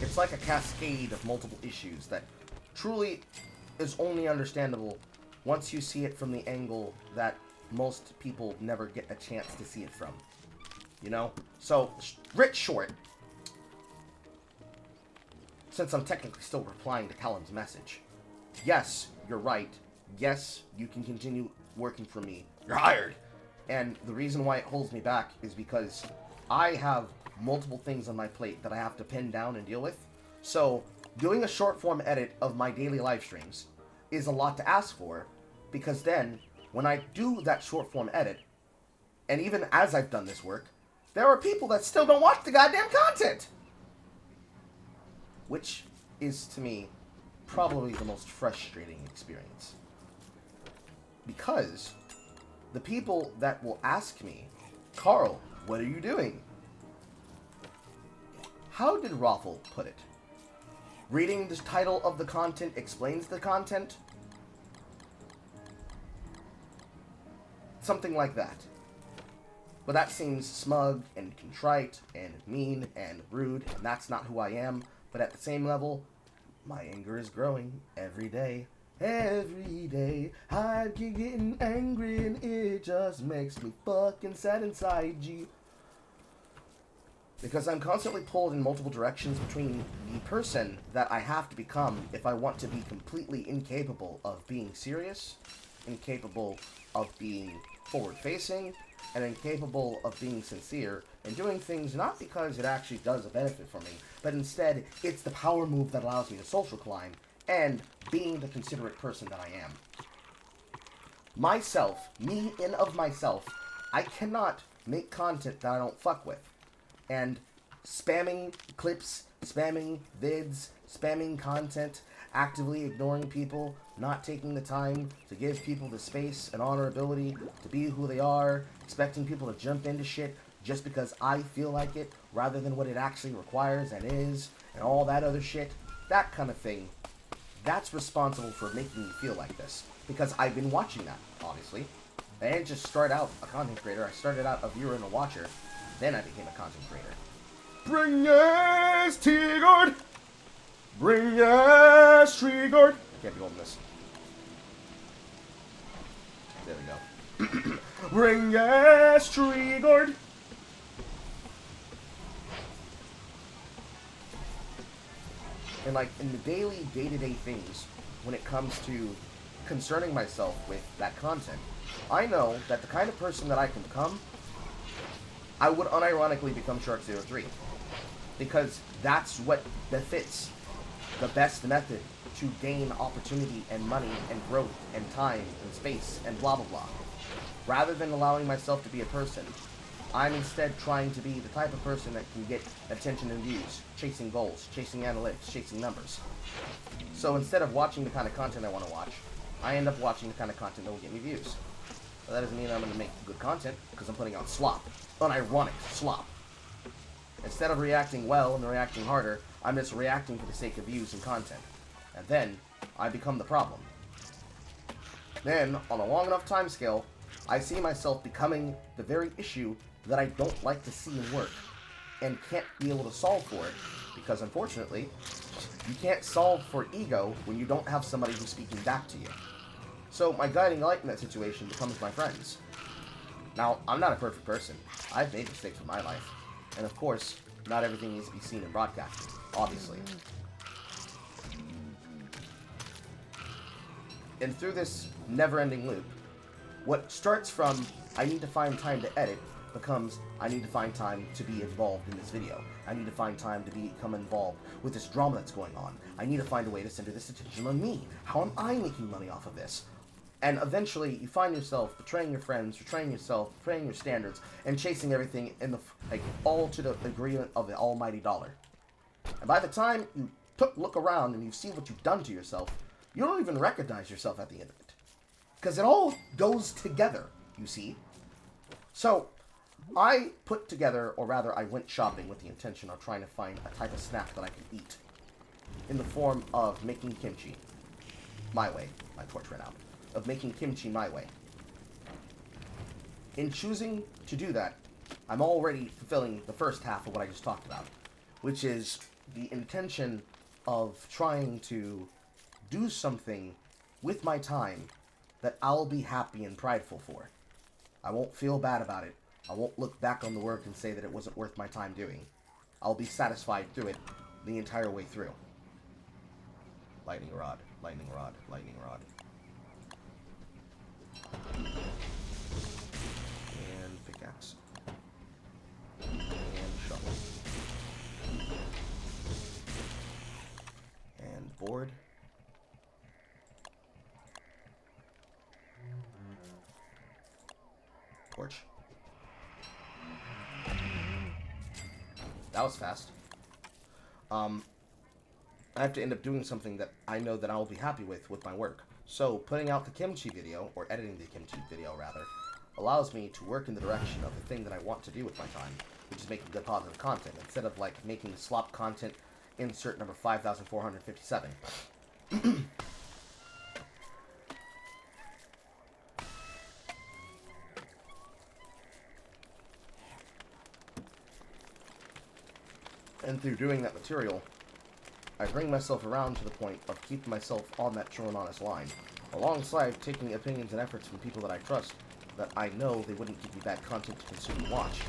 It's like a cascade of multiple issues that truly is only understandable once you see it from the angle that most people never get a chance to see it from. You know? So, Rich Short, since I'm technically still replying to Callum's message, yes, you're right. Yes, you can continue working for me. You're hired! And the reason why it holds me back is because I have multiple things on my plate that I have to pin down and deal with. So, doing a short form edit of my daily live streams, is a lot to ask for, because then, when I do that short form edit, and even as I've done this work, there are people that still don't watch the goddamn content! Which is, to me, probably the most frustrating experience. Because the people that will ask me, Carl, what are you doing? How did Raffle put it? Reading the title of the content explains the content? Something like that. But that seems smug and contrite and mean and rude, and that's not who I am. But at the same level, my anger is growing every day. Every day, I keep getting angry and it just makes me fucking sad inside, G. Because I'm constantly pulled in multiple directions between the person that I have to become if I want to be completely incapable of being serious, incapable of being forward-facing, and incapable of being sincere, and doing things not because it actually does a benefit for me, but instead, it's the power move that allows me to social climb, and being the considerate person that I am. Myself, me in of myself, I cannot make content that I don't fuck with. And spamming clips, spamming vids, spamming content, actively ignoring people, not taking the time to give people the space and honorability to be who they are, expecting people to jump into shit just because I feel like it, rather than what it actually requires and is, and all that other shit, that kind of thing, that's responsible for making me feel like this. Because I've been watching that, obviously. I didn't just start out a content creator, I started out a viewer and a watcher, then I became a content creator. Bring yes, Tigard! Bring yes, Trigard! I can't be holding this. There we go. Bring yes, Trigard! And like, in the daily, day-to-day things, when it comes to concerning myself with that content, I know that the kind of person that I can become, I would unironically become Shark03. Because that's what befits the best method to gain opportunity and money and growth and time and space and blah blah blah. Rather than allowing myself to be a person, I'm instead trying to be the type of person that can get attention and views, chasing goals, chasing analytics, chasing numbers. So instead of watching the kind of content I want to watch, I end up watching the kind of content that will get me views. But that doesn't mean I'm going to make good content, because I'm putting out slop. Unironic slop. Instead of reacting well and reacting harder, I'm just reacting for the sake of views and content. And then, I become the problem. Then, on a long enough time scale, I see myself becoming the very issue that I don't like to see in work, and can't be able to solve for it, because unfortunately, you can't solve for ego when you don't have somebody who's speaking back to you. So my guiding light in that situation becomes my friends. Now, I'm not a perfect person. I've made mistakes in my life. And of course, not everything needs to be seen in broadcasting, obviously. And through this never-ending loop, what starts from, I need to find time to edit, becomes, I need to find time to be involved in this video. I need to find time to become involved with this drama that's going on. I need to find a way to center this attention on me. How am I making money off of this? And eventually, you find yourself betraying your friends, betraying yourself, betraying your standards, and chasing everything in the all to the agreement of the almighty dollar. And by the time you look around and you see what you've done to yourself, you don't even recognize yourself at the end of it. Because it all goes together, you see. So, I put together, or rather I went shopping with the intention of trying to find a type of snack that I could eat. In the form of making kimchi. My way. My torch ran out. Of making kimchi my way. In choosing to do that, I'm already fulfilling the first half of what I just talked about, which is the intention of trying to do something with my time that I'll be happy and prideful for. I won't feel bad about it. I won't look back on the work and say that it wasn't worth my time doing. I'll be satisfied through it the entire way through. Lightning rod, lightning rod, lightning rod. And pickaxe. And shovel. And board. That was fast. I have to end up doing something that I know that I'll be happy with my work. So, putting out the kimchi video, or editing the kimchi video, rather, allows me to work in the direction of the thing that I want to do with my time, which is making good positive content, instead of, like, making slop content, insert number 5,457. And through doing that material, I bring myself around to the point of keeping myself on that true and honest line, alongside taking opinions and efforts from people that I trust, that I know they wouldn't give me bad content to consume and watch,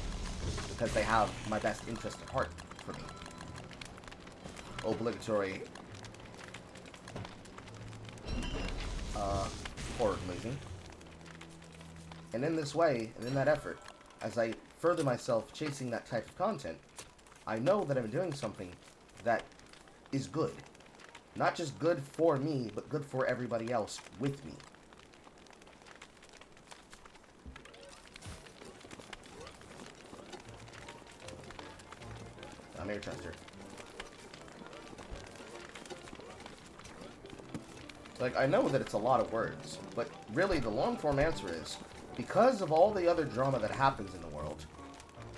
because they have my best interest at heart for me. Obligatory horror glazing. And in this way, and in that effort, as I further myself chasing that type of content, I know that I'm doing something that is good. Not just good for me, but good for everybody else with me. I'm air tester. Like, I know that it's a lot of words, but really the long-form answer is, because of all the other drama that happens in the world,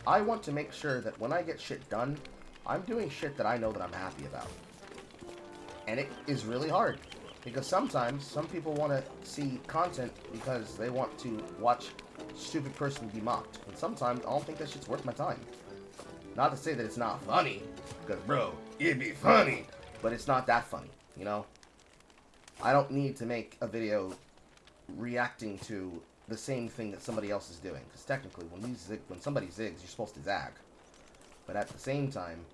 I want to make sure that when I get shit done, I'm doing shit that I know that I'm happy about. And it is really hard, because sometimes some people want to see content because they want to watch a stupid person be mocked, and sometimes I don't think that shit's worth my time. Not to say that it's not funny, because bro, it'd be funny, but it's not that funny, you know? I don't need to make a video reacting to the same thing that somebody else is doing, because technically when somebody zigs, you're supposed to zag. But at the same time,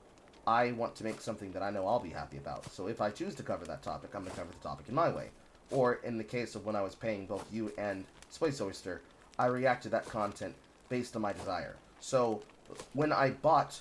I want to make something that I know I'll be happy about. So if I choose to cover that topic, I'm going to cover the topic in my way. Or in the case of when I was paying both you and Spice Oyster, I react to that content based on my desire. So when I bought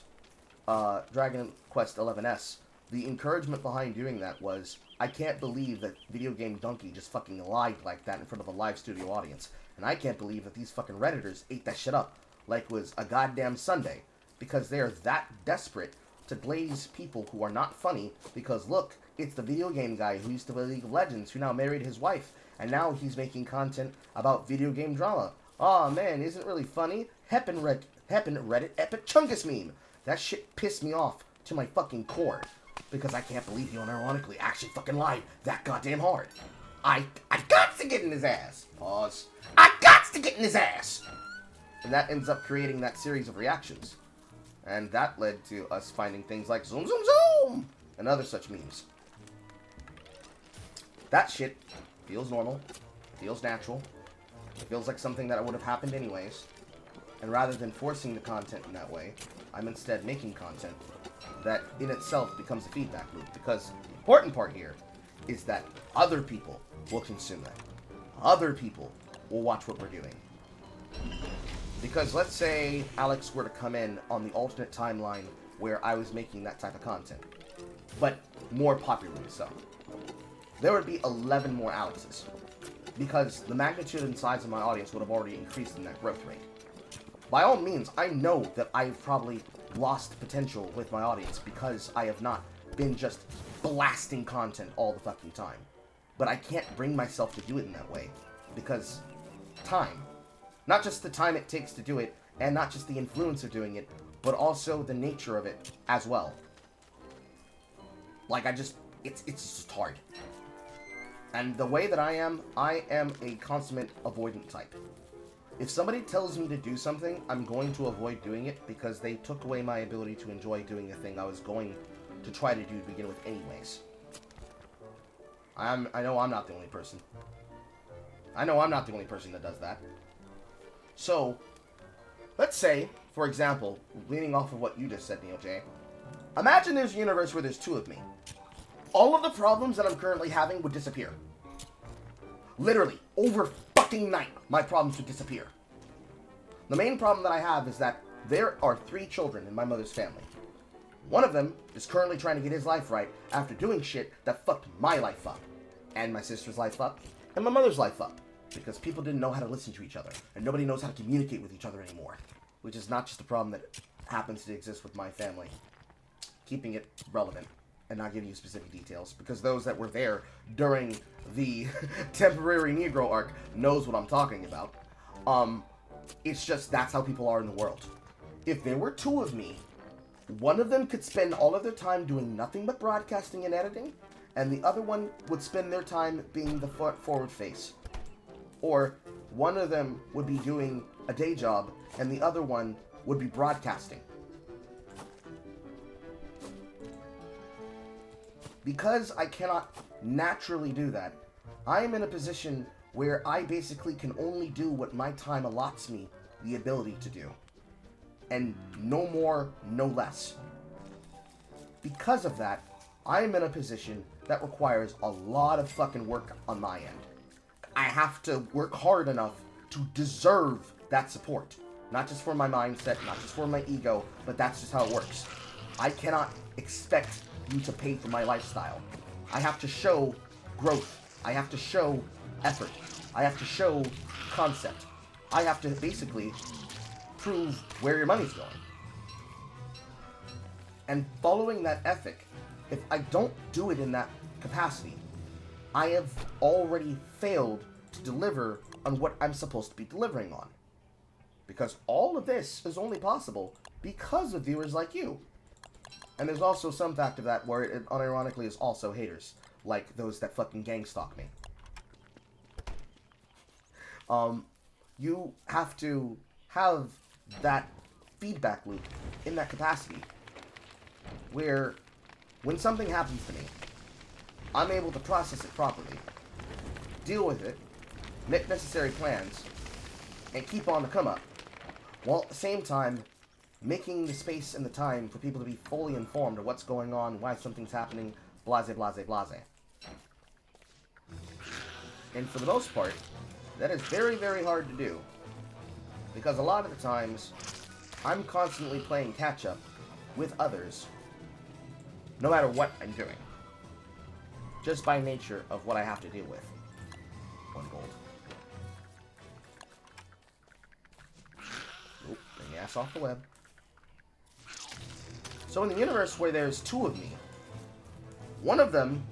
Dragon Quest XI's, the encouragement behind doing that was, I can't believe that Video Game Donkey just fucking lied like that in front of a live studio audience. And I can't believe that these fucking Redditors ate that shit up like it was a goddamn Sunday. Because they're that desperate to glaze people who are not funny, because look, it's the video game guy who used to play League of Legends, who now married his wife, and now he's making content about video game drama. Aw, man, isn't it really funny? Heppin' Reddit Epic Chungus meme. That shit pissed me off to my fucking core, because I can't believe he unironically actually fucking lied that goddamn hard. I got to get in his ass. Pause. I got to get in his ass. And that ends up creating that series of reactions. And that led to us finding things like Zoom Zoom Zoom and other such memes. That shit feels normal, feels natural, it feels like something that would have happened anyways. And rather than forcing the content in that way, I'm instead making content that in itself becomes a feedback loop. Because the important part here is that other people will consume that. Other people will watch what we're doing. Because let's say Alex were to come in on the alternate timeline where I was making that type of content, but more popularly so. There would be 11 more Alexes, because the magnitude and size of my audience would have already increased in that growth rate. By all means, I know that I've probably lost potential with my audience because I have not been just blasting content all the fucking time. But I can't bring myself to do it in that way, because time. Not just the time it takes to do it, and not just the influence of doing it, but also the nature of it as well. Like, it's just hard. And the way that I am a consummate avoidant type. If somebody tells me to do something, I'm going to avoid doing it because they took away my ability to enjoy doing the thing I was going to try to do to begin with anyways. I know I'm not the only person. I know I'm not the only person that does that. So, let's say, for example, leaning off of what you just said, Neo J, imagine there's a universe where there's two of me. All of the problems that I'm currently having would disappear. Literally, over fucking night, my problems would disappear. The main problem that I have is that there are 3 children in my mother's family. One of them is currently trying to get his life right after doing shit that fucked my life up, and my sister's life up, and my mother's life up. Because people didn't know how to listen to each other, and nobody knows how to communicate with each other anymore. Which is not just a problem that happens to exist with my family. Keeping it relevant and not giving you specific details, because those that were there during the temporary Negro arc knows what I'm talking about. It's just that's how people are in the world. If there were two of me, one of them could spend all of their time doing nothing but broadcasting and editing, and the other one would spend their time being the forward face. Or one of them would be doing a day job, and the other one would be broadcasting. Because I cannot naturally do that, I am in a position where I basically can only do what my time allots me the ability to do. And no more, no less. Because of that, I am in a position that requires a lot of fucking work on my end. I have to work hard enough to deserve that support. Not just for my mindset, not just for my ego, but that's just how it works. I cannot expect you to pay for my lifestyle. I have to show growth. I have to show effort. I have to show concept. I have to basically prove where your money's going. And following that ethic, if I don't do it in that capacity, I have already failed to deliver on what I'm supposed to be delivering on. Because all of this is only possible because of viewers like you. And there's also some fact of that where it unironically is also haters, like those that fucking gang stalk me. You have to have that feedback loop in that capacity where when something happens to me, I'm able to process it properly, deal with it, make necessary plans, and keep on the come up, while at the same time making the space and the time for people to be fully informed of what's going on, why something's happening, blase, blase, blase. And for the most part, that is very, very hard to do. Because a lot of the times, I'm constantly playing catch-up with others, no matter what I'm doing. Just by nature of what I have to deal with. 1 gold. Oop, bring the ass off the web. So in the universe where there's 2 of me, one of them,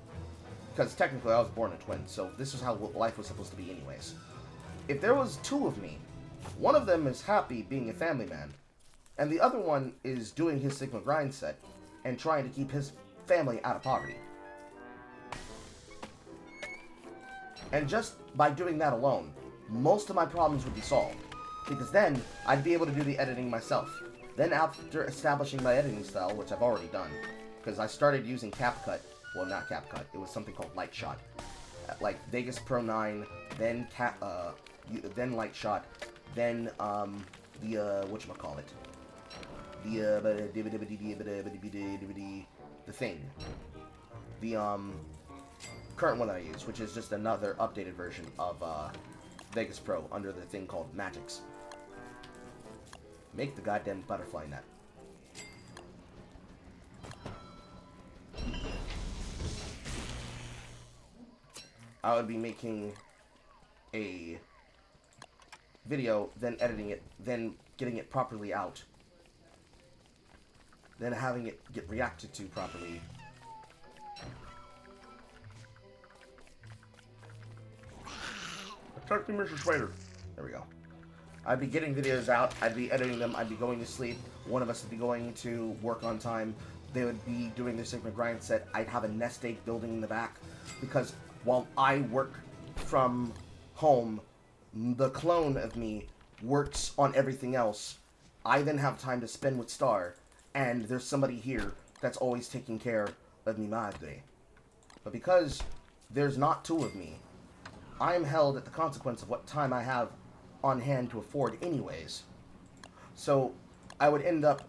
because technically I was born a twin, so this is how life was supposed to be anyways. If there was 2 of me, one of them is happy being a family man, and the other one is doing his Sigma grind set and trying to keep his family out of poverty. And just by doing that alone, most of my problems would be solved, because then I'd be able to do the editing myself. Then after establishing my editing style, which I've already done, because I started using CapCut, well not CapCut, it was something called Lightshot, like Vegas Pro 9, then then Lightshot, then the whatchamacallit, the thing, the current one that I use, which is just another updated version of Vegas Pro under the thing called Magix. Make the goddamn butterfly net. I would be making a video, then editing it, then getting it properly out, then having it get reacted to properly. Attack me, Mr. Spider. There we go. I'd be getting videos out, I'd be editing them, I'd be going to sleep, one of us would be going to work on time, they would be doing their Sigma grind set, I'd have a nest egg building in the back, because while I work from home, the clone of me works on everything else. I then have time to spend with Star, and there's somebody here that's always taking care of mi madre. But because there's not 2 of me, I am held at the consequence of what time I have on hand to afford anyways. So I would end up,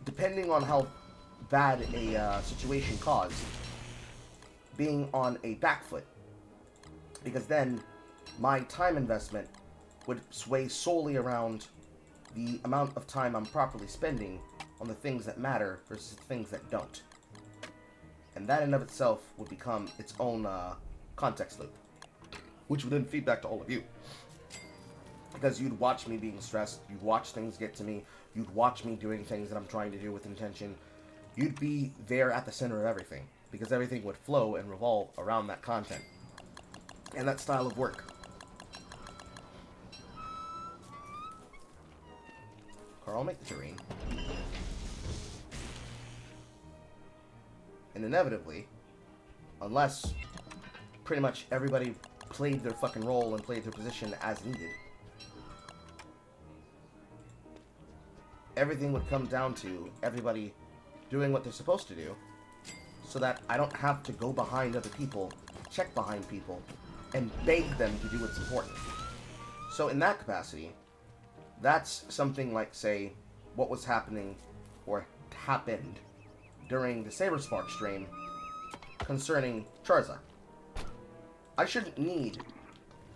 depending on how bad a situation caused, being on a back foot. Because then my time investment would sway solely around the amount of time I'm properly spending on the things that matter versus the things that don't. And that in of itself would become its own context loop, which would then feed back to all of you. Because you'd watch me being stressed, you'd watch things get to me, you'd watch me doing things that I'm trying to do with intention. You'd be there at the center of everything, because everything would flow and revolve around that content and that style of work. Carl, make the terrain. And inevitably, unless pretty much everybody played their fucking role and played their position as needed, everything would come down to everybody doing what they're supposed to do, so that I don't have to go behind other people, check behind people, and beg them to do what's important. So in that capacity, that's something like, say, what was happening, or happened, during the Saberspark stream concerning Charza. I shouldn't need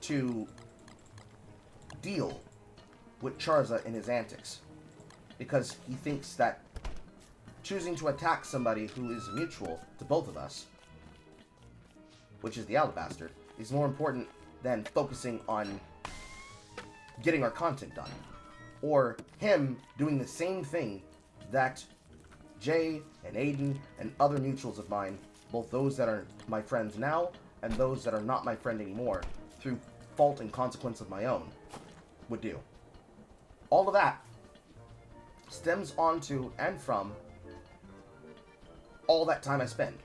to deal with Charza and his antics, because he thinks that choosing to attack somebody who is mutual to both of us, which is the Alabastard, is more important than focusing on getting our content done. Or him doing the same thing that Jay and Aiden and other mutuals of mine, both those that are my friends now and those that are not my friend anymore, through fault and consequence of my own, would do. All of that stems onto and from all that time I spend.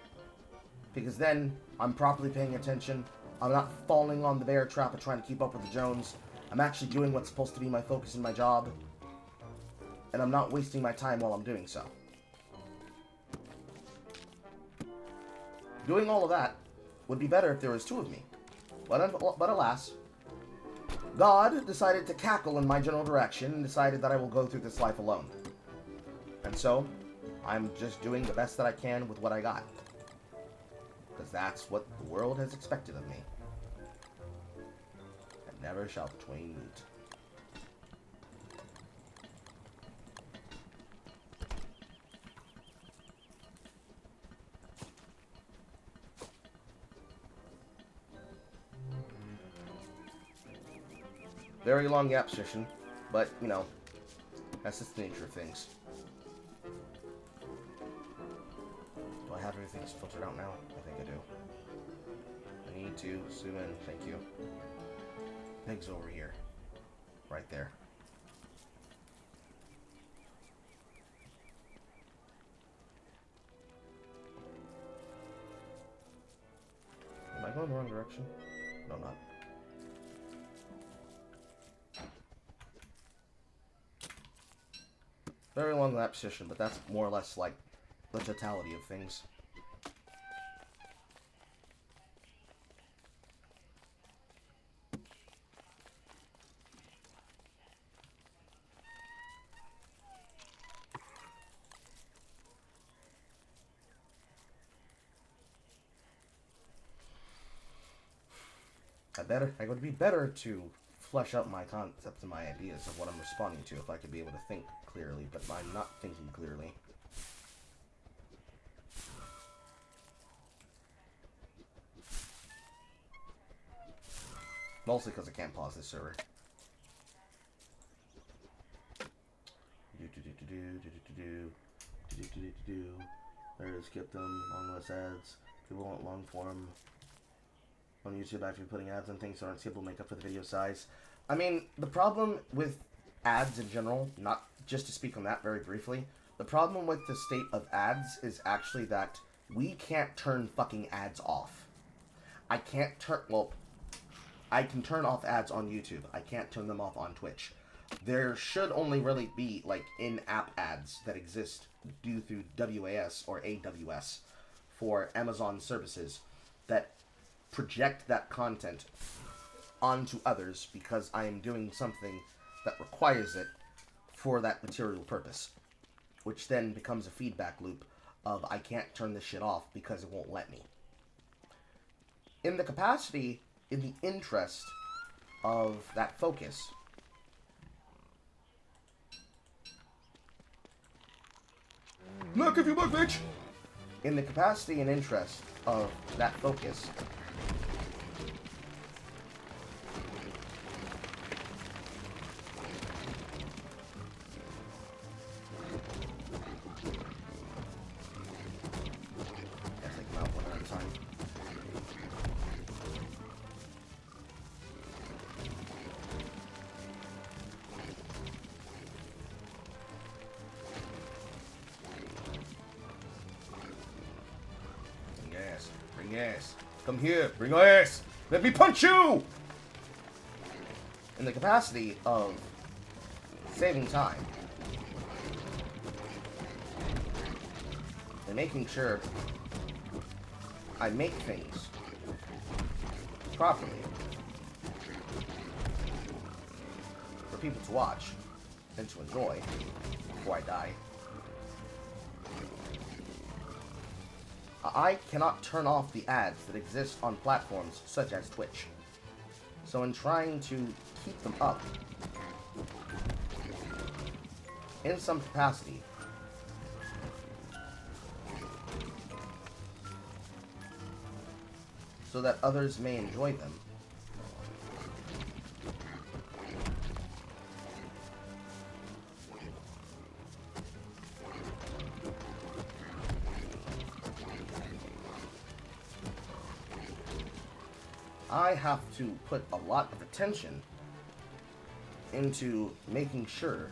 Because then I'm properly paying attention, I'm not falling on the bear trap of trying to keep up with the Jones, I'm actually doing what's supposed to be my focus in my job, and I'm not wasting my time while I'm doing so. Doing all of that would be better if there was two of me. But alas, God decided to cackle in my general direction and decided that I will go through this life alone. And so, I'm just doing the best that I can with what I got. Because that's what the world has expected of me. And never shall the twain meet. Very long gap session, but, you know, that's just the nature of things. Do I have everything filtered out now? I think I do. I need to zoom in. Thank you. Pig's over here. Right there. Am I going the wrong direction? No, I'm not. Very long lap session, but that's more or less like the totality of things. It would be better to flesh out my concepts and my ideas of what I'm responding to if I could be able to think clearly, but I'm not thinking clearly. Mostly because I can't pause this server. There, skip them. Long less ads. People want long form. On YouTube, actually putting ads on things that aren't skippable make up for the video size. I mean, the problem with ads in general, not just to speak on that very briefly, the problem with the state of ads is actually that we can't turn fucking ads off. I can't turn, well, I can turn off ads on YouTube. I can't turn them off on Twitch. There should only really be, like, in-app ads that exist due through WAS or AWS for Amazon services that project that content onto others because I am doing something that requires it for that material purpose, which then becomes a feedback loop of I can't turn this shit off because it won't let me. In the capacity, in the interest of that focus, look if you look, bitch! In the capacity and interest of that focus, Yes. Come here. Bring your ass. Let me punch you! In the capacity of saving time and making sure I make things properly for people to watch and to enjoy before I die. I cannot turn off the ads that exist on platforms such as Twitch. So in trying to keep them up in some capacity, so that others may enjoy them, I have to put a lot of attention into making sure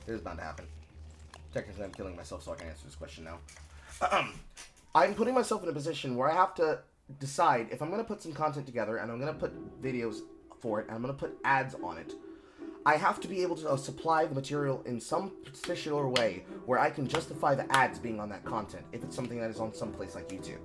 it is bound to happen. Technically, I'm killing myself so I can answer this question now. I'm putting myself in a position where I have to decide if I'm going to put some content together and I'm going to put videos for it and I'm going to put ads on it. I have to be able to supply the material in some particular way where I can justify the ads being on that content if it's something that is on some place like YouTube.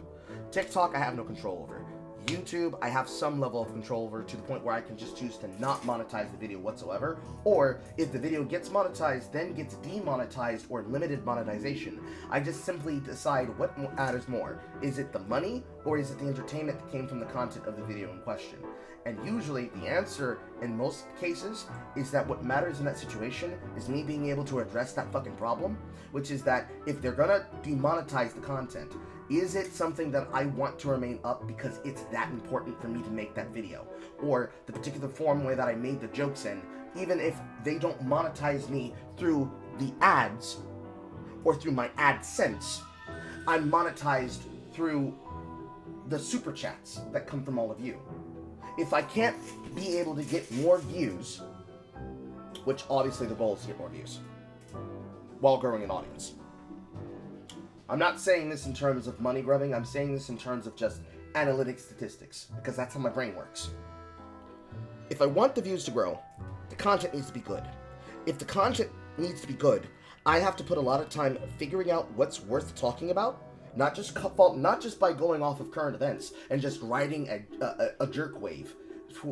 TikTok, I have no control over. YouTube, I have some level of control over to the point where I can just choose to not monetize the video whatsoever, or if the video gets monetized, then gets demonetized or limited monetization. I just simply decide what matters more. Is it the money, or is it the entertainment that came from the content of the video in question? And usually, the answer, in most cases, is that what matters in that situation is me being able to address that fucking problem, which is that if they're gonna demonetize the content, is it something that I want to remain up because it's that important for me to make that video? Or the particular form way that I made the jokes in, even if they don't monetize me through the ads or through my AdSense, I'm monetized through the super chats that come from all of you. If I can't be able to get more views, which obviously the goal is to get more views, while growing an audience. I'm not saying this in terms of money grubbing, I'm saying this in terms of just analytic statistics, because that's how my brain works. If I want the views to grow, the content needs to be good. If the content needs to be good, I have to put a lot of time figuring out what's worth talking about, not just by going off of current events and just riding a jerk wave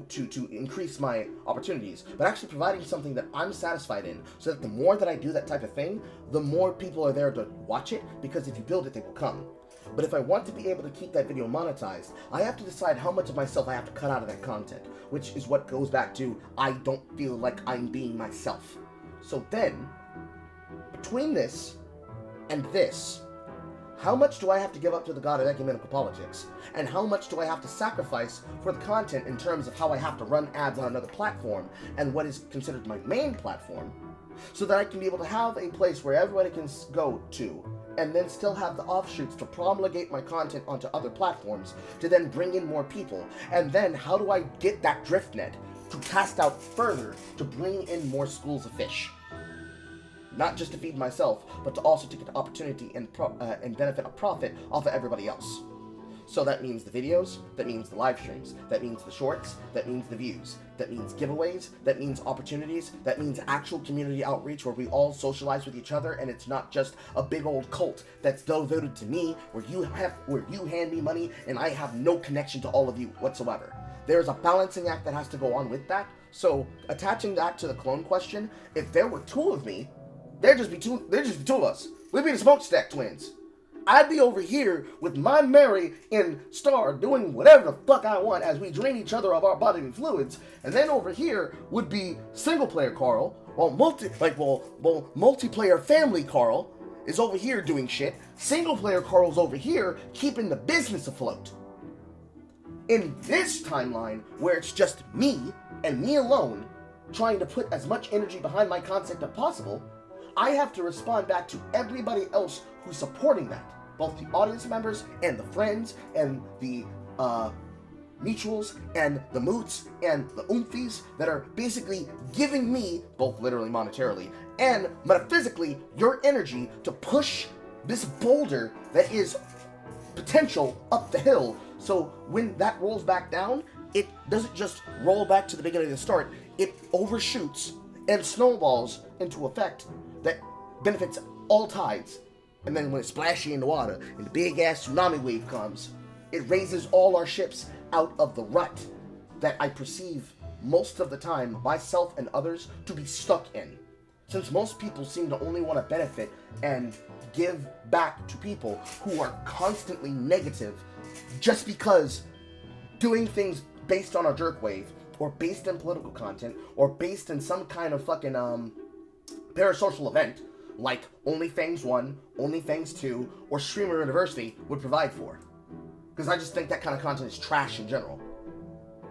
to increase my opportunities, but actually providing something that I'm satisfied in, so that the more that I do that type of thing, the more people are there to watch it, because if you build it, they will come. But if I want to be able to keep that video monetized, I have to decide how much of myself I have to cut out of that content, which is what goes back to, I don't feel like I'm being myself. So then, between this and this, how much do I have to give up to the god of ecumenical politics? And how much do I have to sacrifice for the content in terms of how I have to run ads on another platform and what is considered my main platform, so that I can be able to have a place where everybody can go to, and then still have the offshoots to promulgate my content onto other platforms to then bring in more people? And then how do I get that drift net to cast out further to bring in more schools of fish? Not just to feed myself, but to also to get the opportunity and benefit a profit off of everybody else. So that means the videos, that means the live streams, that means the shorts, that means the views, that means giveaways, that means opportunities, that means actual community outreach where we all socialize with each other and it's not just a big old cult that's devoted to me, where you hand me money and I have no connection to all of you whatsoever. There's a balancing act that has to go on with that. So attaching that to the clone question, if there were two of me, there'd just be two of us. We'd be the Smokestack Twins. I'd be over here with my Mary and Star doing whatever the fuck I want as we drain each other of our bodily fluids, and then over here would be single player Carl, while multiplayer family Carl is over here doing shit. Single player Carl's over here keeping the business afloat. In this timeline, where it's just me and me alone, trying to put as much energy behind my concept as possible, I have to respond back to everybody else who's supporting that. Both the audience members and the friends and the mutuals and the moots and the oomphies that are basically giving me, both literally monetarily and metaphysically, your energy to push this boulder that is potential up the hill. So when that rolls back down, it doesn't just roll back to the beginning of the start. It overshoots and snowballs into effect that benefits all tides. And then when it's splashy in the water and the big ass tsunami wave comes, it raises all our ships out of the rut that I perceive most of the time myself and others to be stuck in. Since most people seem to only want to benefit and give back to people who are constantly negative just because doing things based on a jerk wave or based in political content or based in some kind of fucking parasocial event like OnlyFans 1, OnlyFans 2, or Streamer University would provide for. Because I just think that kind of content is trash in general.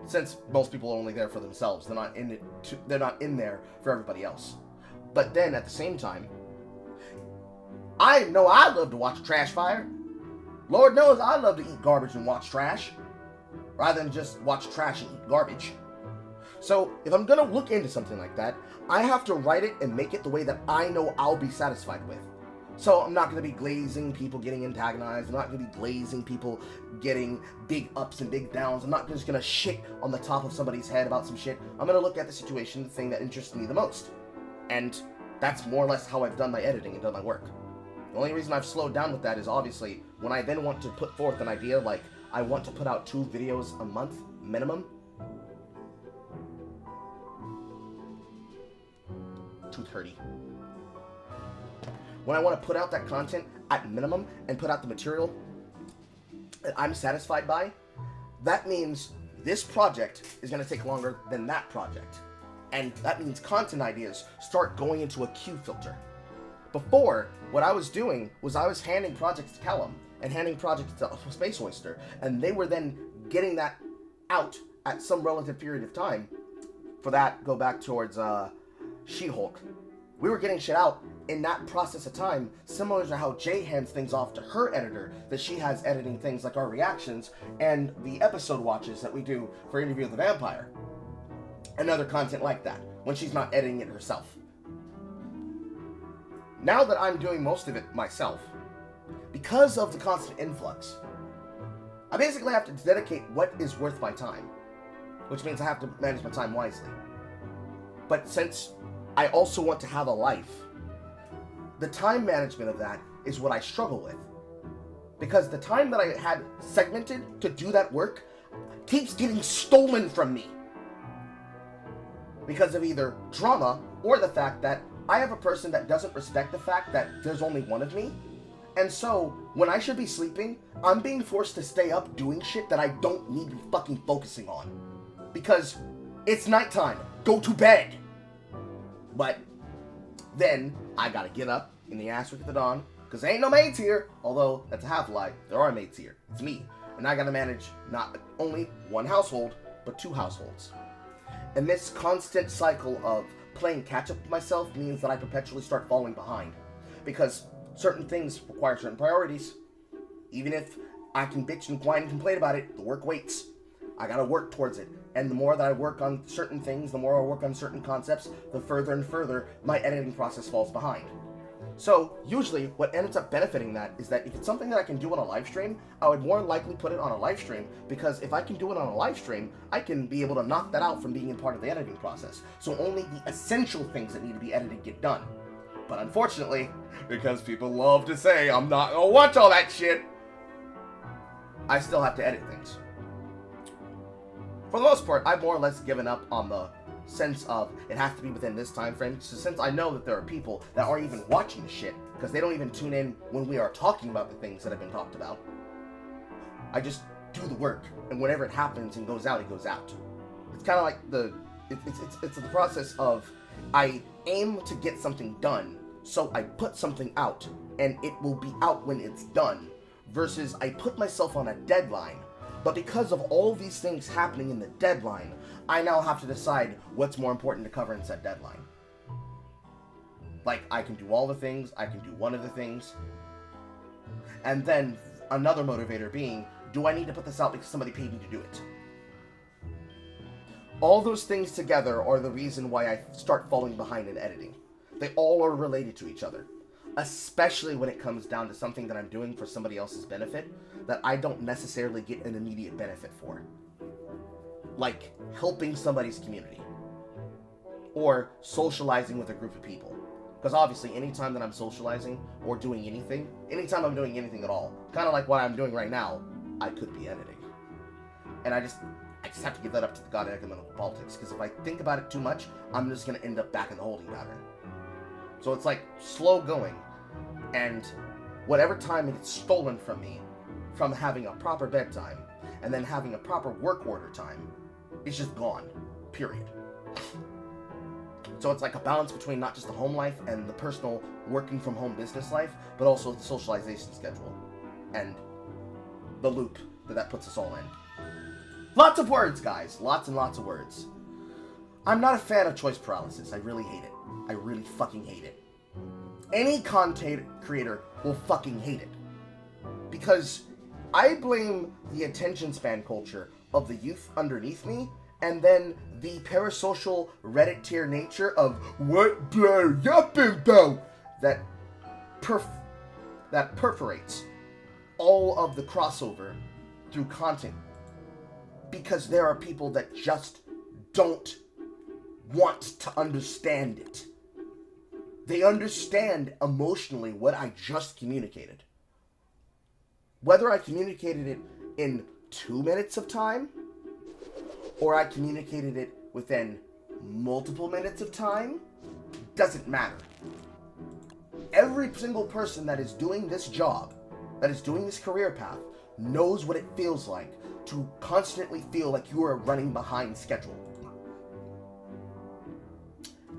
Since most people are only there for themselves, they're not in it. They're not in there for everybody else. But then at the same time, I know I love to watch trash fire. Lord knows I love to eat garbage and watch trash, rather than just watch trash and eat garbage. So if I'm gonna look into something like that, I have to write it and make it the way that I know I'll be satisfied with. So I'm not going to be glazing people getting antagonized. I'm not going to be glazing people getting big ups and big downs. I'm not just going to shit on the top of somebody's head about some shit. I'm going to look at the situation, the thing that interests me the most. And that's more or less how I've done my editing and done my work. The only reason I've slowed down with that is obviously when I then want to put forth an idea like I want to put out 2 videos a month minimum. 2:30. When I want to put out that content at minimum and put out the material that I'm satisfied by, that means this project is going to take longer than that project. And that means content ideas start going into a queue filter. Before, what I was doing was I was handing projects to Callum and handing projects to Space Oyster, and they were then getting that out at some relative period of time. For that, go back towards She-Hulk. We were getting shit out in that process of time, similar to how Jay hands things off to her editor, that she has editing things like our reactions and the episode watches that we do for Interview with the Vampire. And other content like that, when she's not editing it herself. Now that I'm doing most of it myself, because of the constant influx, I basically have to dedicate what is worth my time, which means I have to manage my time wisely. But since I also want to have a life, the time management of that is what I struggle with. Because the time that I had segmented to do that work keeps getting stolen from me. Because of either drama or the fact that I have a person that doesn't respect the fact that there's only one of me. And so, when I should be sleeping, I'm being forced to stay up doing shit that I don't need to be fucking focusing on. Because it's nighttime. Go to bed. But then I gotta get up in the ass at the dawn, because there ain't no maids here. Although that's a half lie, there are maids here. It's me, and I gotta manage not only one household but 2 households. And this constant cycle of playing catch up with myself means that I perpetually start falling behind, because certain things require certain priorities. Even if I can bitch and whine and complain about it, the work waits. I gotta work towards it. And the more that I work on certain things, the more I work on certain concepts, the further and further my editing process falls behind. So, usually, what ends up benefiting that is that if it's something that I can do on a live stream, I would more likely put it on a live stream, because if I can do it on a live stream, I can be able to knock that out from being a part of the editing process. So only the essential things that need to be edited get done. But unfortunately, because people love to say I'm not gonna watch all that shit, I still have to edit things. For the most part, I've more or less given up on the sense of it has to be within this time frame. So since I know that there are people that aren't even watching the shit, because they don't even tune in when we are talking about the things that have been talked about, I just do the work, and whenever it happens and goes out, it goes out. It's kind of like it's the process of I aim to get something done, so I put something out, and it will be out when it's done, versus I put myself on a deadline. But because of all these things happening in the deadline, I now have to decide what's more important to cover in said deadline. Like, I can do all the things, I can do one of the things. And then another motivator being, do I need to put this out because somebody paid me to do it? All those things together are the reason why I start falling behind in editing. They all are related to each other. especially when it comes down to something that I'm doing for somebody else's benefit that I don't necessarily get an immediate benefit for. Like helping somebody's community or socializing with a group of people. Because obviously anytime that I'm socializing or doing anything, anytime I'm doing anything at all, kind of like what I'm doing right now, I could be editing. And I just have to give that up to the god economical politics, because if I think about it too much, I'm just going to end up back in the holding pattern. So it's like slow going, and whatever time it gets stolen from me, from having a proper bedtime, and then having a proper work order time, it's just gone, period. So it's like a balance between not just the home life and the personal working from home business life, but also the socialization schedule, and the loop that puts us all in. Lots of words, guys. Lots and lots of words. I'm not a fan of choice paralysis. I really hate it. I really fucking hate it. Any content creator will fucking hate it. Because I blame the attention span culture of the youth underneath me, and then the parasocial Reddit tier nature of what they're yapping about that perforates all of the crossover through content. Because there are people that just don't want to understand it. They understand emotionally what I just communicated. Whether I communicated it in 2 minutes of time, or I communicated it within multiple minutes of time, doesn't matter. Every single person that is doing this job, that is doing this career path, knows what it feels like to constantly feel like you are running behind schedule.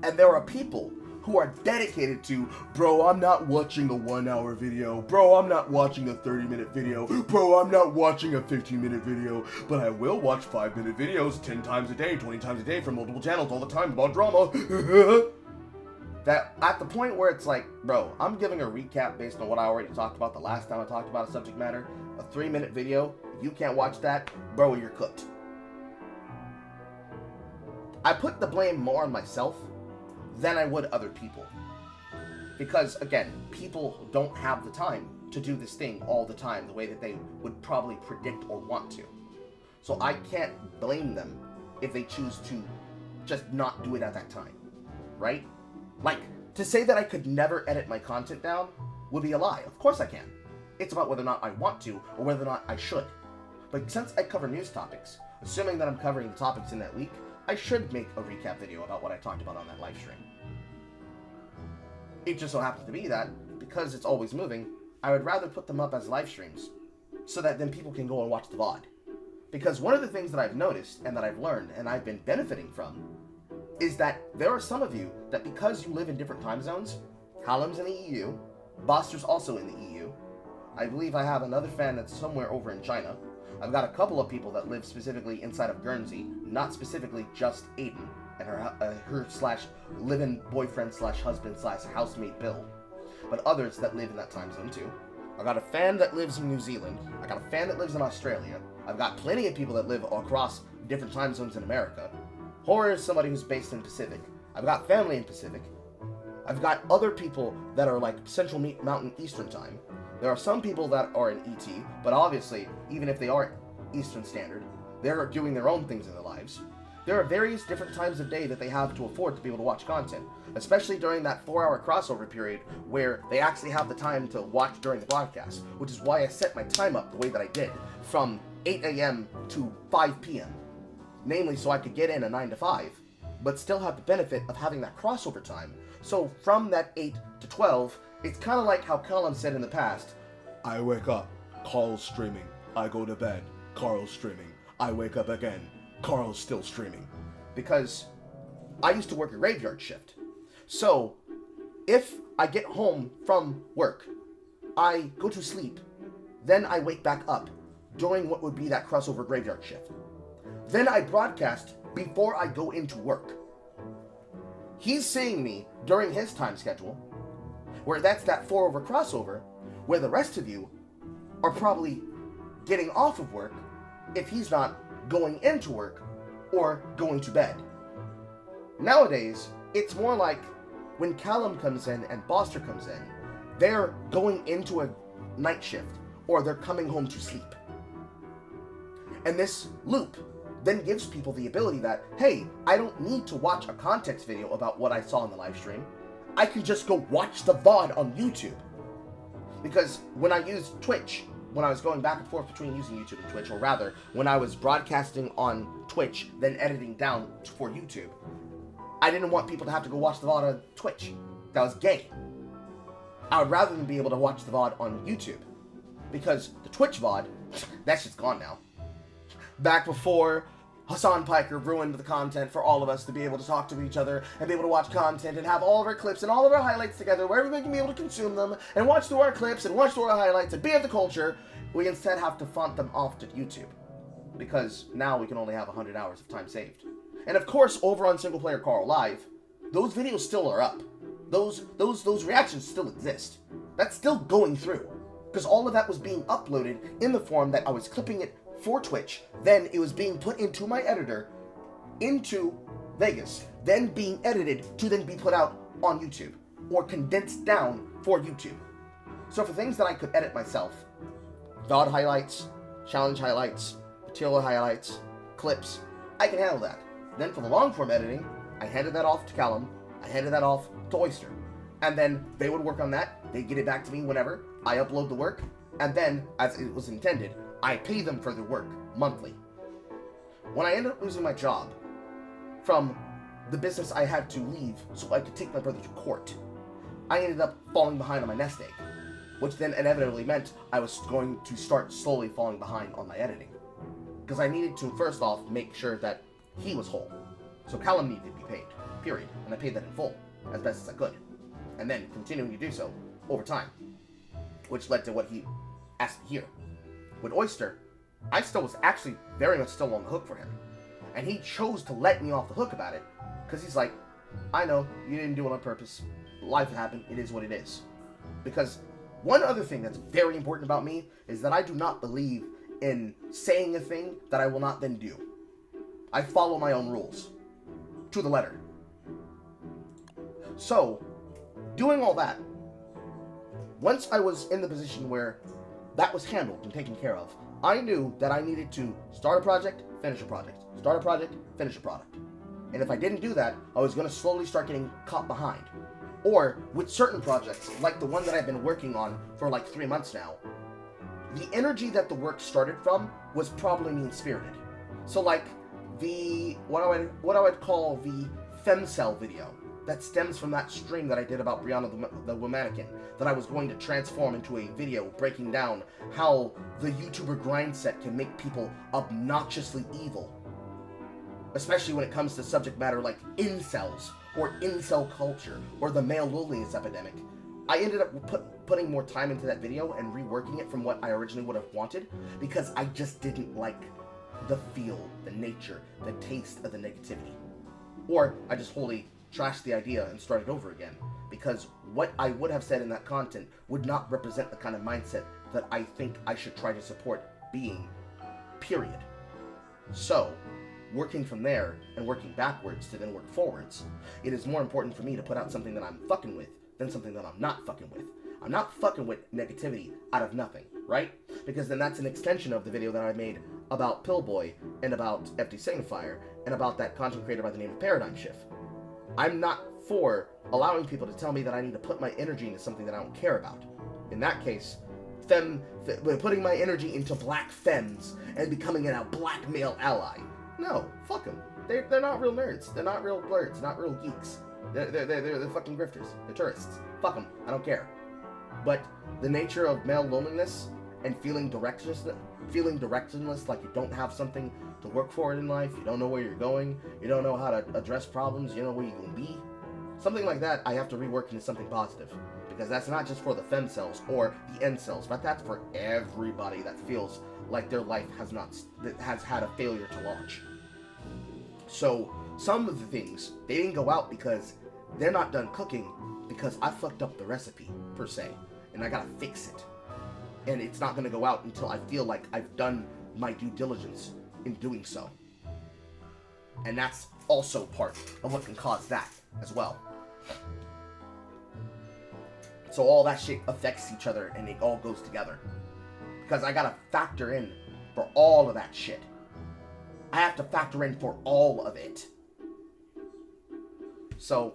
And there are people who are dedicated to, bro, I'm not watching a 1 hour video, bro, I'm not watching a 30-minute video, bro, I'm not watching a 15-minute video, but I will watch 5-minute videos 10 times a day, 20 times a day from multiple channels all the time about drama. That at the point where it's like, bro, I'm giving a recap based on what I already talked about the last time I talked about a subject matter, a 3-minute video, you can't watch that, bro, you're cooked. I put the blame more on myself than I would other people. Because, again, people don't have the time to do this thing all the time the way that they would probably predict or want to. So I can't blame them if they choose to just not do it at that time, right? Like, to say that I could never edit my content down would be a lie. Of course I can. It's about whether or not I want to or whether or not I should. But since I cover news topics, assuming that I'm covering the topics in that week, I should make a recap video about what I talked about on that live stream. It just so happens to be that, because it's always moving, I would rather put them up as live streams, so that then people can go and watch the VOD. Because one of the things that I've noticed, and that I've learned, and I've been benefiting from, is that there are some of you that because you live in different time zones, Callum's in the EU, Boster's also in the EU, I believe I have another fan that's somewhere over in China, I've got a couple of people that live specifically inside of Guernsey, not specifically just Aiden and her slash live-in boyfriend slash husband slash housemate Bill, but others that live in that time zone too. I've got a fan that lives in New Zealand. I got a fan that lives in Australia. I've got plenty of people that live across different time zones in America. Horror is somebody who's based in Pacific. I've got family in Pacific. I've got other people that are like Central Mountain Eastern Time. There are some people that are in ET, but obviously, even if they are Eastern Standard, they're doing their own things in their lives. There are various different times of day that they have to afford to be able to watch content, especially during that 4-hour crossover period where they actually have the time to watch during the broadcast, which is why I set my time up the way that I did, from 8 a.m. to 5 p.m. Namely, so I could get in a 9 to 5, but still have the benefit of having that crossover time. So from that 8 to 12, it's kind of like how Callum said in the past, I wake up, Carl's streaming. I go to bed, Carl's streaming. I wake up again, Carl's still streaming. Because I used to work a graveyard shift. So if I get home from work, I go to sleep, then I wake back up during what would be that crossover graveyard shift. Then I broadcast before I go into work. He's seeing me during his time schedule, where that's that 4-hour crossover, where the rest of you are probably getting off of work if he's not going into work or going to bed. Nowadays, it's more like when Callum comes in and Boster comes in, they're going into a night shift or they're coming home to sleep. And this loop then gives people the ability that, hey, I don't need to watch a context video about what I saw in the live stream. I can just go watch the VOD on YouTube. Because when I used Twitch, when I was going back and forth between using YouTube and Twitch, or rather, when I was broadcasting on Twitch, then editing down for YouTube, I didn't want people to have to go watch the VOD on Twitch. That was gay. I would rather than be able to watch the VOD on YouTube. Because the Twitch VOD, that shit's gone now. Back before Hassan Piker ruined the content for all of us to be able to talk to each other and be able to watch content and have all of our clips and all of our highlights together where everybody can be able to consume them and watch through our clips and watch through our highlights and be of the culture, we instead have to font them off to YouTube. Because now we can only have 100 hours of time saved. And of course, over on Single Player Carl Live, those videos still are up. Those reactions still exist. That's still going through. Because all of that was being uploaded in the form that I was clipping it for Twitch, then it was being put into my editor, into Vegas, then being edited to then be put out on YouTube, or condensed down for YouTube. So for things that I could edit myself, VOD highlights, challenge highlights, material highlights, clips, I can handle that. Then for the long form editing, I handed that off to Callum, I handed that off to Oyster. And then they would work on that, they'd get it back to me whenever, I upload the work, and then, as it was intended, I pay them for their work monthly. When I ended up losing my job from the business I had to leave so I could take my brother to court, I ended up falling behind on my nest egg, which then inevitably meant I was going to start slowly falling behind on my editing. Because I needed to, first off, make sure that he was whole. So Callum needed to be paid, period. And I paid that in full, as best as I could. And then continuing to do so over time, which led to what he asked me here. With Oyster, I still was actually very much still on the hook for him. And he chose to let me off the hook about it, because he's like, I know, you didn't do it on purpose. Life happened, it is what it is. Because one other thing that's very important about me is that I do not believe in saying a thing that I will not then do. I follow my own rules. To the letter. So, doing all that, once I was in the position where that was handled and taken care of, I knew that I needed to start a project, finish a project. Start a project, finish a product. And if I didn't do that, I was going to slowly start getting caught behind. Or, with certain projects, like the one that I've been working on for like 3 months now, the energy that the work started from was probably mean-spirited. So like, what I would call the femcel video, that stems from that stream that I did about Brianna the Womanican, that I was going to transform into a video breaking down how the YouTuber grind set can make people obnoxiously evil. Especially when it comes to subject matter like incels, or incel culture, or the male loneliness epidemic. I ended up putting more time into that video and reworking it from what I originally would have wanted, because I just didn't like the feel, the nature, the taste of the negativity. Or I just wholly trashed the idea and started over again, because what I would have said in that content would not represent the kind of mindset that I think I should try to support being, period. So, working from there and working backwards to then work forwards, it is more important for me to put out something that I'm fucking with than something that I'm not fucking with. I'm not fucking with negativity out of nothing, right? Because then that's an extension of the video that I made about Pillboy and about FD Signifier and about that content creator by the name of Paradigm Shift. I'm not for allowing people to tell me that I need to put my energy into something that I don't care about. In that case, putting my energy into black femmes and becoming a black male ally. No, fuck them. They're not real nerds. They're not real blurs. Not real geeks. They're fucking grifters. They're tourists. Fuck them. I don't care. But the nature of male loneliness and feeling directionless, like you don't have something to work for in life, you don't know where you're going, you don't know how to address problems, you don't know where you're going to be. Something like that, I have to rework into something positive. Because that's not just for the femcells or the incels, but that's for everybody that feels like their life has had a failure to launch. So, some of the things, they didn't go out because they're not done cooking, because I fucked up the recipe, per se. And I gotta fix it. And it's not gonna go out until I feel like I've done my due diligence in doing so. And that's also part of what can cause that as well. So all that shit affects each other and it all goes together. Because I gotta factor in for all of that shit. I have to factor in for all of it. So,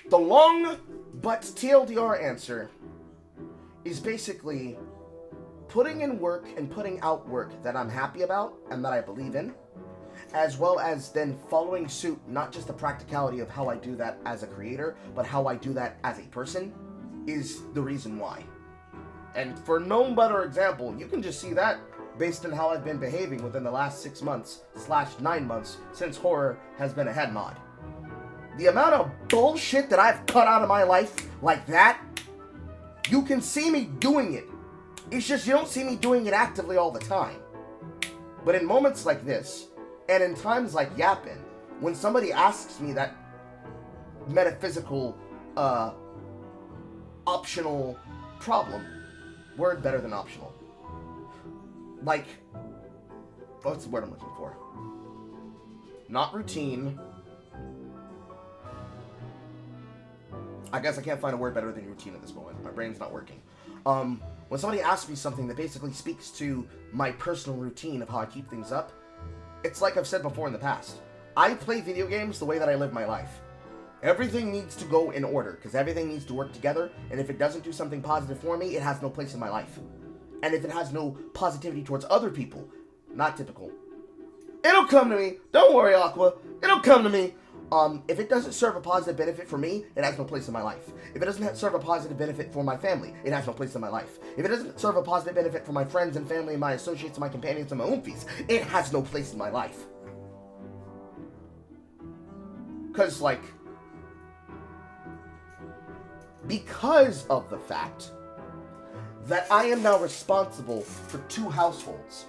the long but TLDR answer is basically putting in work and putting out work that I'm happy about and that I believe in, as well as then following suit, not just the practicality of how I do that as a creator, but how I do that as a person, is the reason why. And for no better example, you can just see that based on how I've been behaving within the last 6 months / 9 months since horror has been a head mod. The amount of bullshit that I've cut out of my life like that, you can see me doing it. It's just you don't see me doing it actively all the time. But in moments like this, and in times like yapping, when somebody asks me that metaphysical, optional problem, word better than optional. Like, what's the word I'm looking for? Not routine. I guess I can't find a word better than routine at this moment. My brain's not working. When somebody asks me something that basically speaks to my personal routine of how I keep things up, it's like I've said before in the past. I play video games the way that I live my life. Everything needs to go in order, because everything needs to work together, and if it doesn't do something positive for me, it has no place in my life. And if it has no positivity towards other people, not typical. It'll come to me. Don't worry, Aqua. It'll come to me. If it doesn't serve a positive benefit for me, it has no place in my life. If it doesn't serve a positive benefit for my family, it has no place in my life. If it doesn't serve a positive benefit for my friends and family and my associates and my companions and my oomfies, it has no place in my life. Because, like, because of the fact that I am now responsible for 2 households.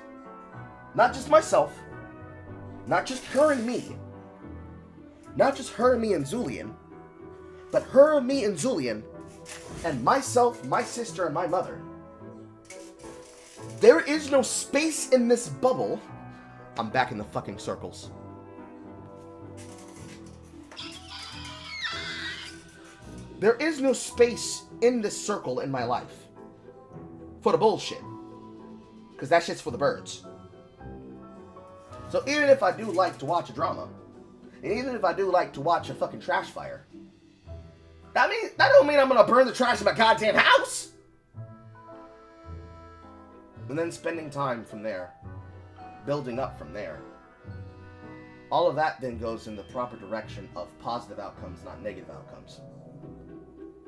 Not just myself, not just her and me, not just her, me, and Zulian, but her, me, and Zulian, and myself, my sister, and my mother. There is no space in this bubble. I'm back in the fucking circles. There is no space in this circle in my life for the bullshit. Because that shit's for the birds. So even if I do like to watch a drama, and even if I do like to watch a fucking trash fire, that don't mean I'm gonna burn the trash in my goddamn house! And then spending time from there, building up from there. All of that then goes in the proper direction of positive outcomes, not negative outcomes.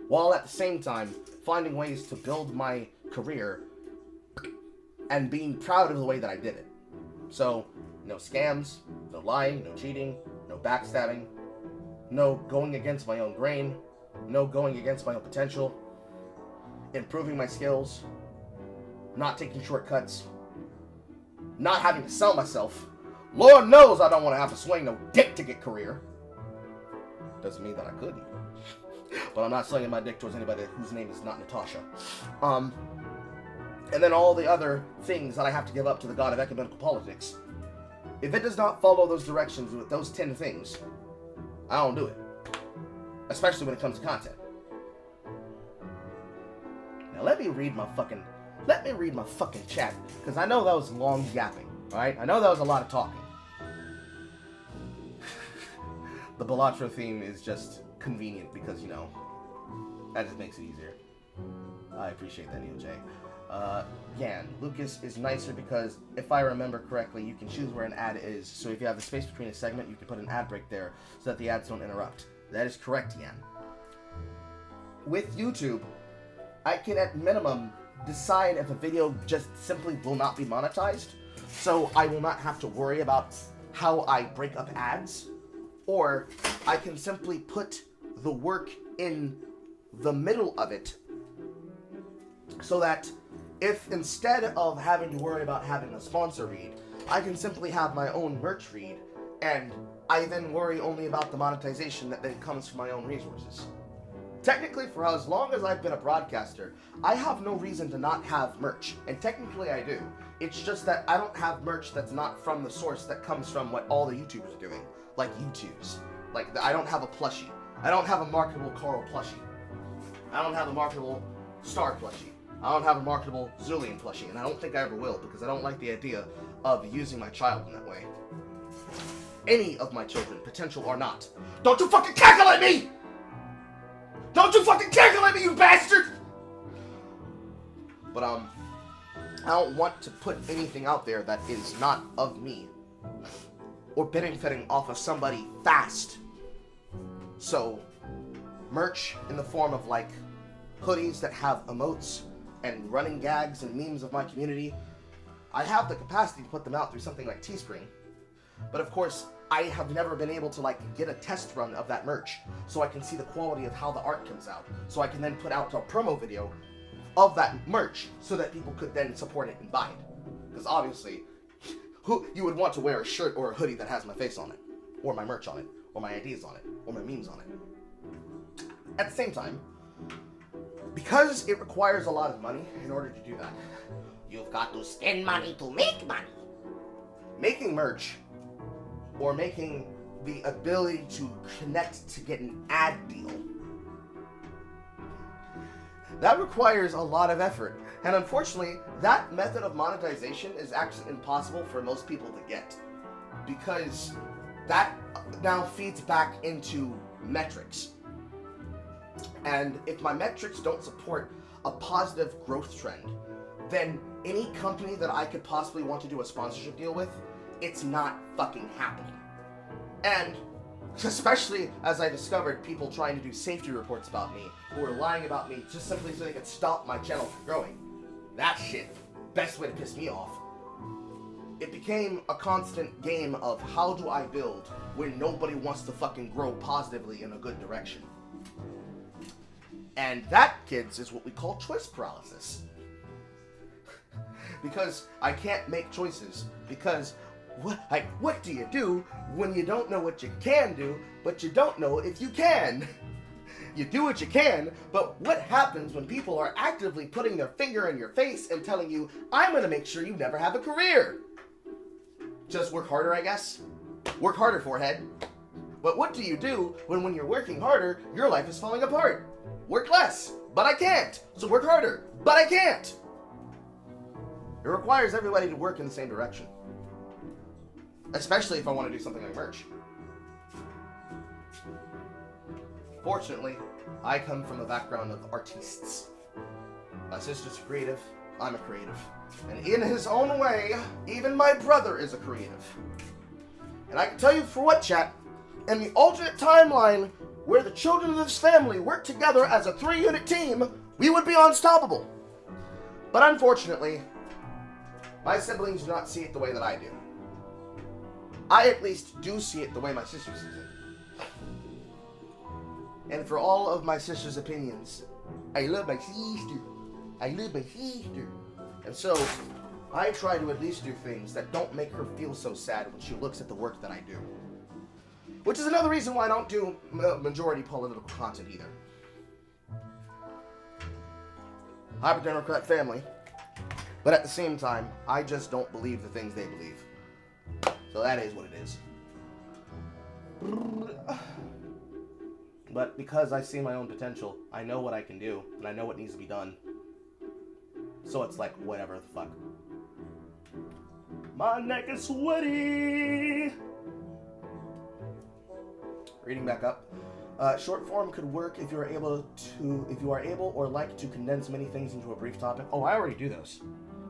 While at the same time, finding ways to build my career and being proud of the way that I did it. So, no scams, no lying, no cheating, no backstabbing, no going against my own grain, no going against my own potential, improving my skills, not taking shortcuts, not having to sell myself. Lord knows I don't want to have to swing no dick to get career. Doesn't mean that I couldn't. But I'm not slinging my dick towards anybody whose name is not Natasha. And then all the other things that I have to give up to the god of ecumenical politics. If it does not follow those directions with those 10 things, I don't do it. Especially when it comes to content. Now let me read my fucking chat, because I know that was long yapping, alright? I know that was a lot of talking. The Balatro theme is just convenient because, you know, that just makes it easier. I appreciate that, Neil J. Yan, Lucas is nicer because, if I remember correctly, you can choose where an ad is. So if you have the space between a segment, you can put an ad break there so that the ads don't interrupt. That is correct, Yan. With YouTube, I can at minimum decide if a video just simply will not be monetized. So I will not have to worry about how I break up ads. Or I can simply put the work in the middle of it so that if instead of having to worry about having a sponsor read, I can simply have my own merch read, and I then worry only about the monetization that then comes from my own resources. Technically, for as long as I've been a broadcaster, I have no reason to not have merch, and technically I do. It's just that I don't have merch that's not from the source that comes from what all the YouTubers are doing, like YouTubes. Like, I don't have a plushie. I don't have a marketable Carl plushie. I don't have a marketable Star plushie. I don't have a marketable Zulian plushie, and I don't think I ever will, because I don't like the idea of using my child in that way. Any of my children, potential or not. Don't you fucking cackle at me! Don't you fucking cackle at me, you bastard! But, I don't want to put anything out there that is not of me, or benefiting off of somebody fast. So, merch in the form of, like, hoodies that have emotes and running gags and memes of my community, I have the capacity to put them out through something like Teespring. But of course, I have never been able to like get a test run of that merch so I can see the quality of how the art comes out. So I can then put out a promo video of that merch so that people could then support it and buy it. Because obviously, who you would want to wear a shirt or a hoodie that has my face on it, or my merch on it, or my ideas on it, or my memes on it. At the same time, because it requires a lot of money in order to do that, you've got to spend money to make money. Making merch, or making the ability to connect to get an ad deal, that requires a lot of effort. And unfortunately, that method of monetization is actually impossible for most people to get, because that now feeds back into metrics. And if my metrics don't support a positive growth trend, then any company that I could possibly want to do a sponsorship deal with, it's not fucking happening. And especially as I discovered people trying to do safety reports about me, who were lying about me just simply so they could stop my channel from growing. That shit, best way to piss me off. It became a constant game of how do I build when nobody wants to fucking grow positively in a good direction. And that, kids, is what we call choice paralysis. Because I can't make choices. Because what do you do when you don't know what you can do, but you don't know if you can? You do what you can, but what happens when people are actively putting their finger in your face and telling you, I'm gonna make sure you never have a career? Just work harder, I guess? Work harder, forehead. But what do you do when you're working harder, your life is falling apart? Work less, but I can't. So work harder, but I can't. It requires everybody to work in the same direction. Especially if I want to do something like merch. Fortunately, I come from a background of artists. My sister's creative, I'm a creative. And in his own way, even my brother is a creative. And I can tell you for what, chat, in the alternate timeline where the children of this family work together as a 3-unit team, we would be unstoppable. But unfortunately, my siblings do not see it the way that I do. I at least do see it the way my sister sees it. And for all of my sister's opinions, I love my sister. I love my sister. And so, I try to at least do things that don't make her feel so sad when she looks at the work that I do. Which is another reason why I don't do majority political content either. Hyper Democrat family. But at the same time, I just don't believe the things they believe. So that is what it is. But because I see my own potential, I know what I can do, and I know what needs to be done. So it's like, whatever the fuck. My neck is sweaty! Reading back up. Short form could work if you are able or like to condense many things into a brief topic. Oh, I already do those.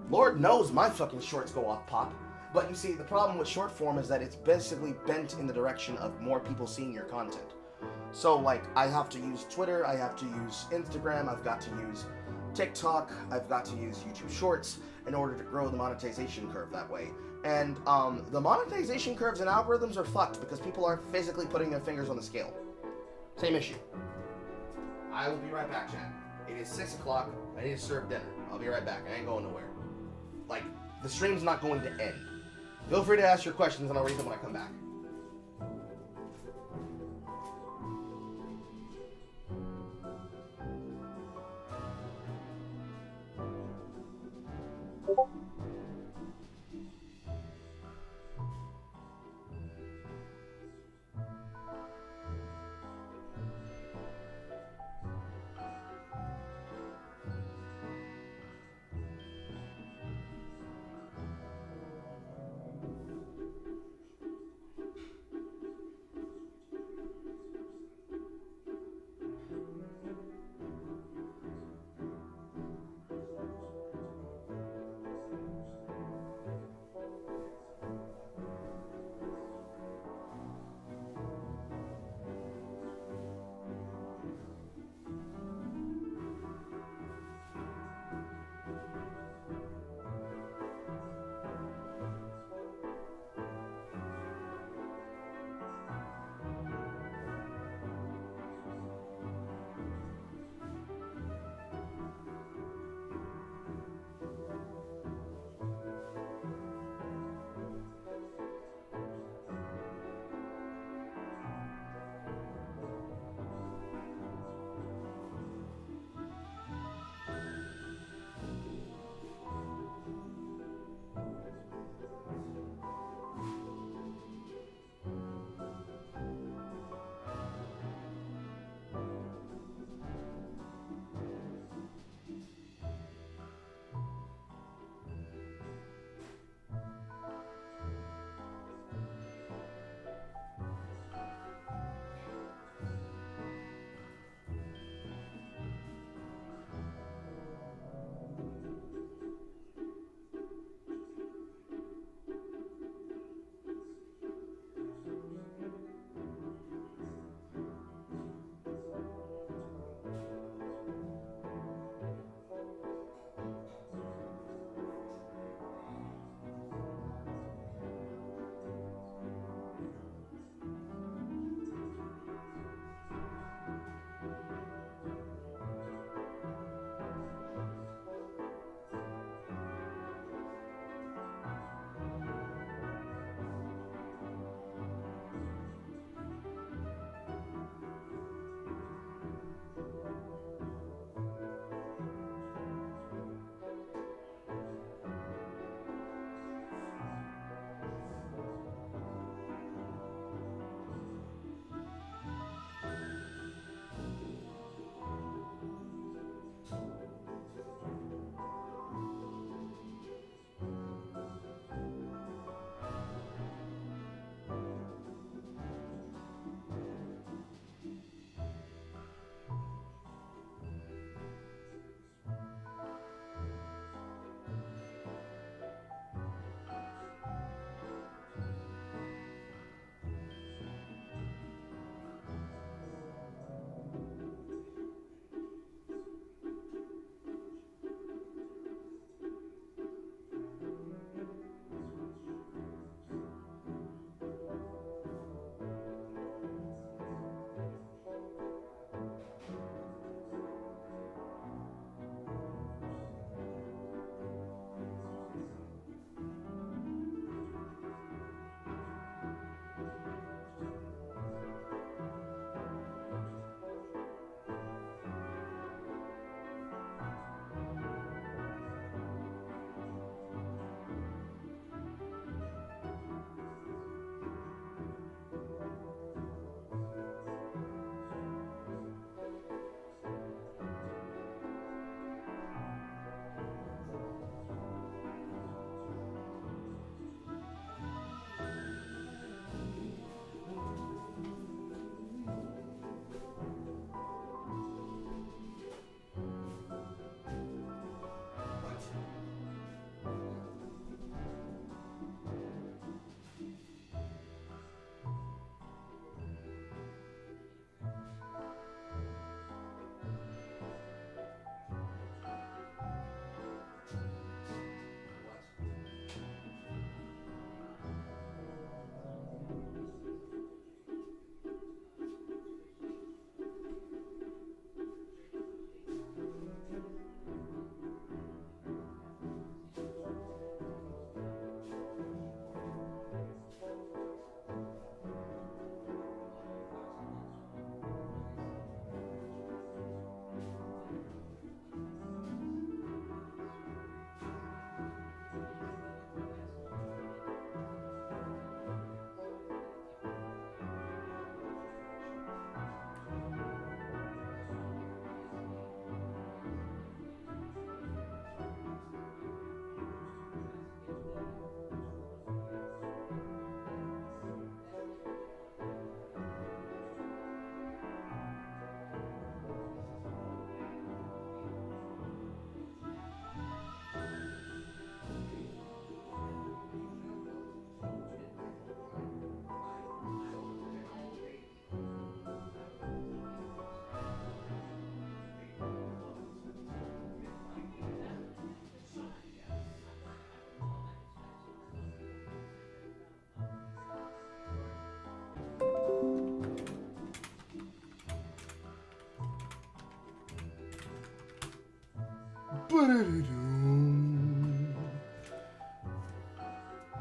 Lord knows my fucking shorts go off pop. But you see, the problem with short form is that it's basically bent in the direction of more people seeing your content. So, like, I have to use Twitter, I have to use Instagram, I've got to use TikTok, I've got to use YouTube Shorts in order to grow the monetization curve that way. And the monetization curves and algorithms are fucked because people are physically putting their fingers on the scale. Same issue. I will be right back, chat. It is 6 o'clock. I need to serve dinner. I'll be right back. I ain't going nowhere. Like, the stream's not going to end. Feel free to ask your questions and I'll read them when I come back.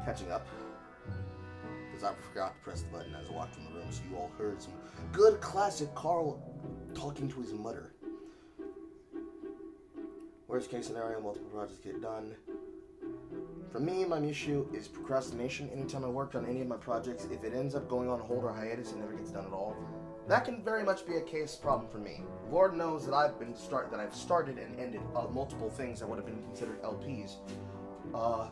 Catching up. Because I forgot to press the button as I walked from the room, so you all heard some good classic Carl talking to his mother. Worst case scenario, multiple projects get done. For me, my issue is procrastination. Anytime I worked on any of my projects, if it ends up going on hold or hiatus and never gets done at all, that can very much be a case problem for me. Lord knows that I've started and ended multiple things that would have been considered LPs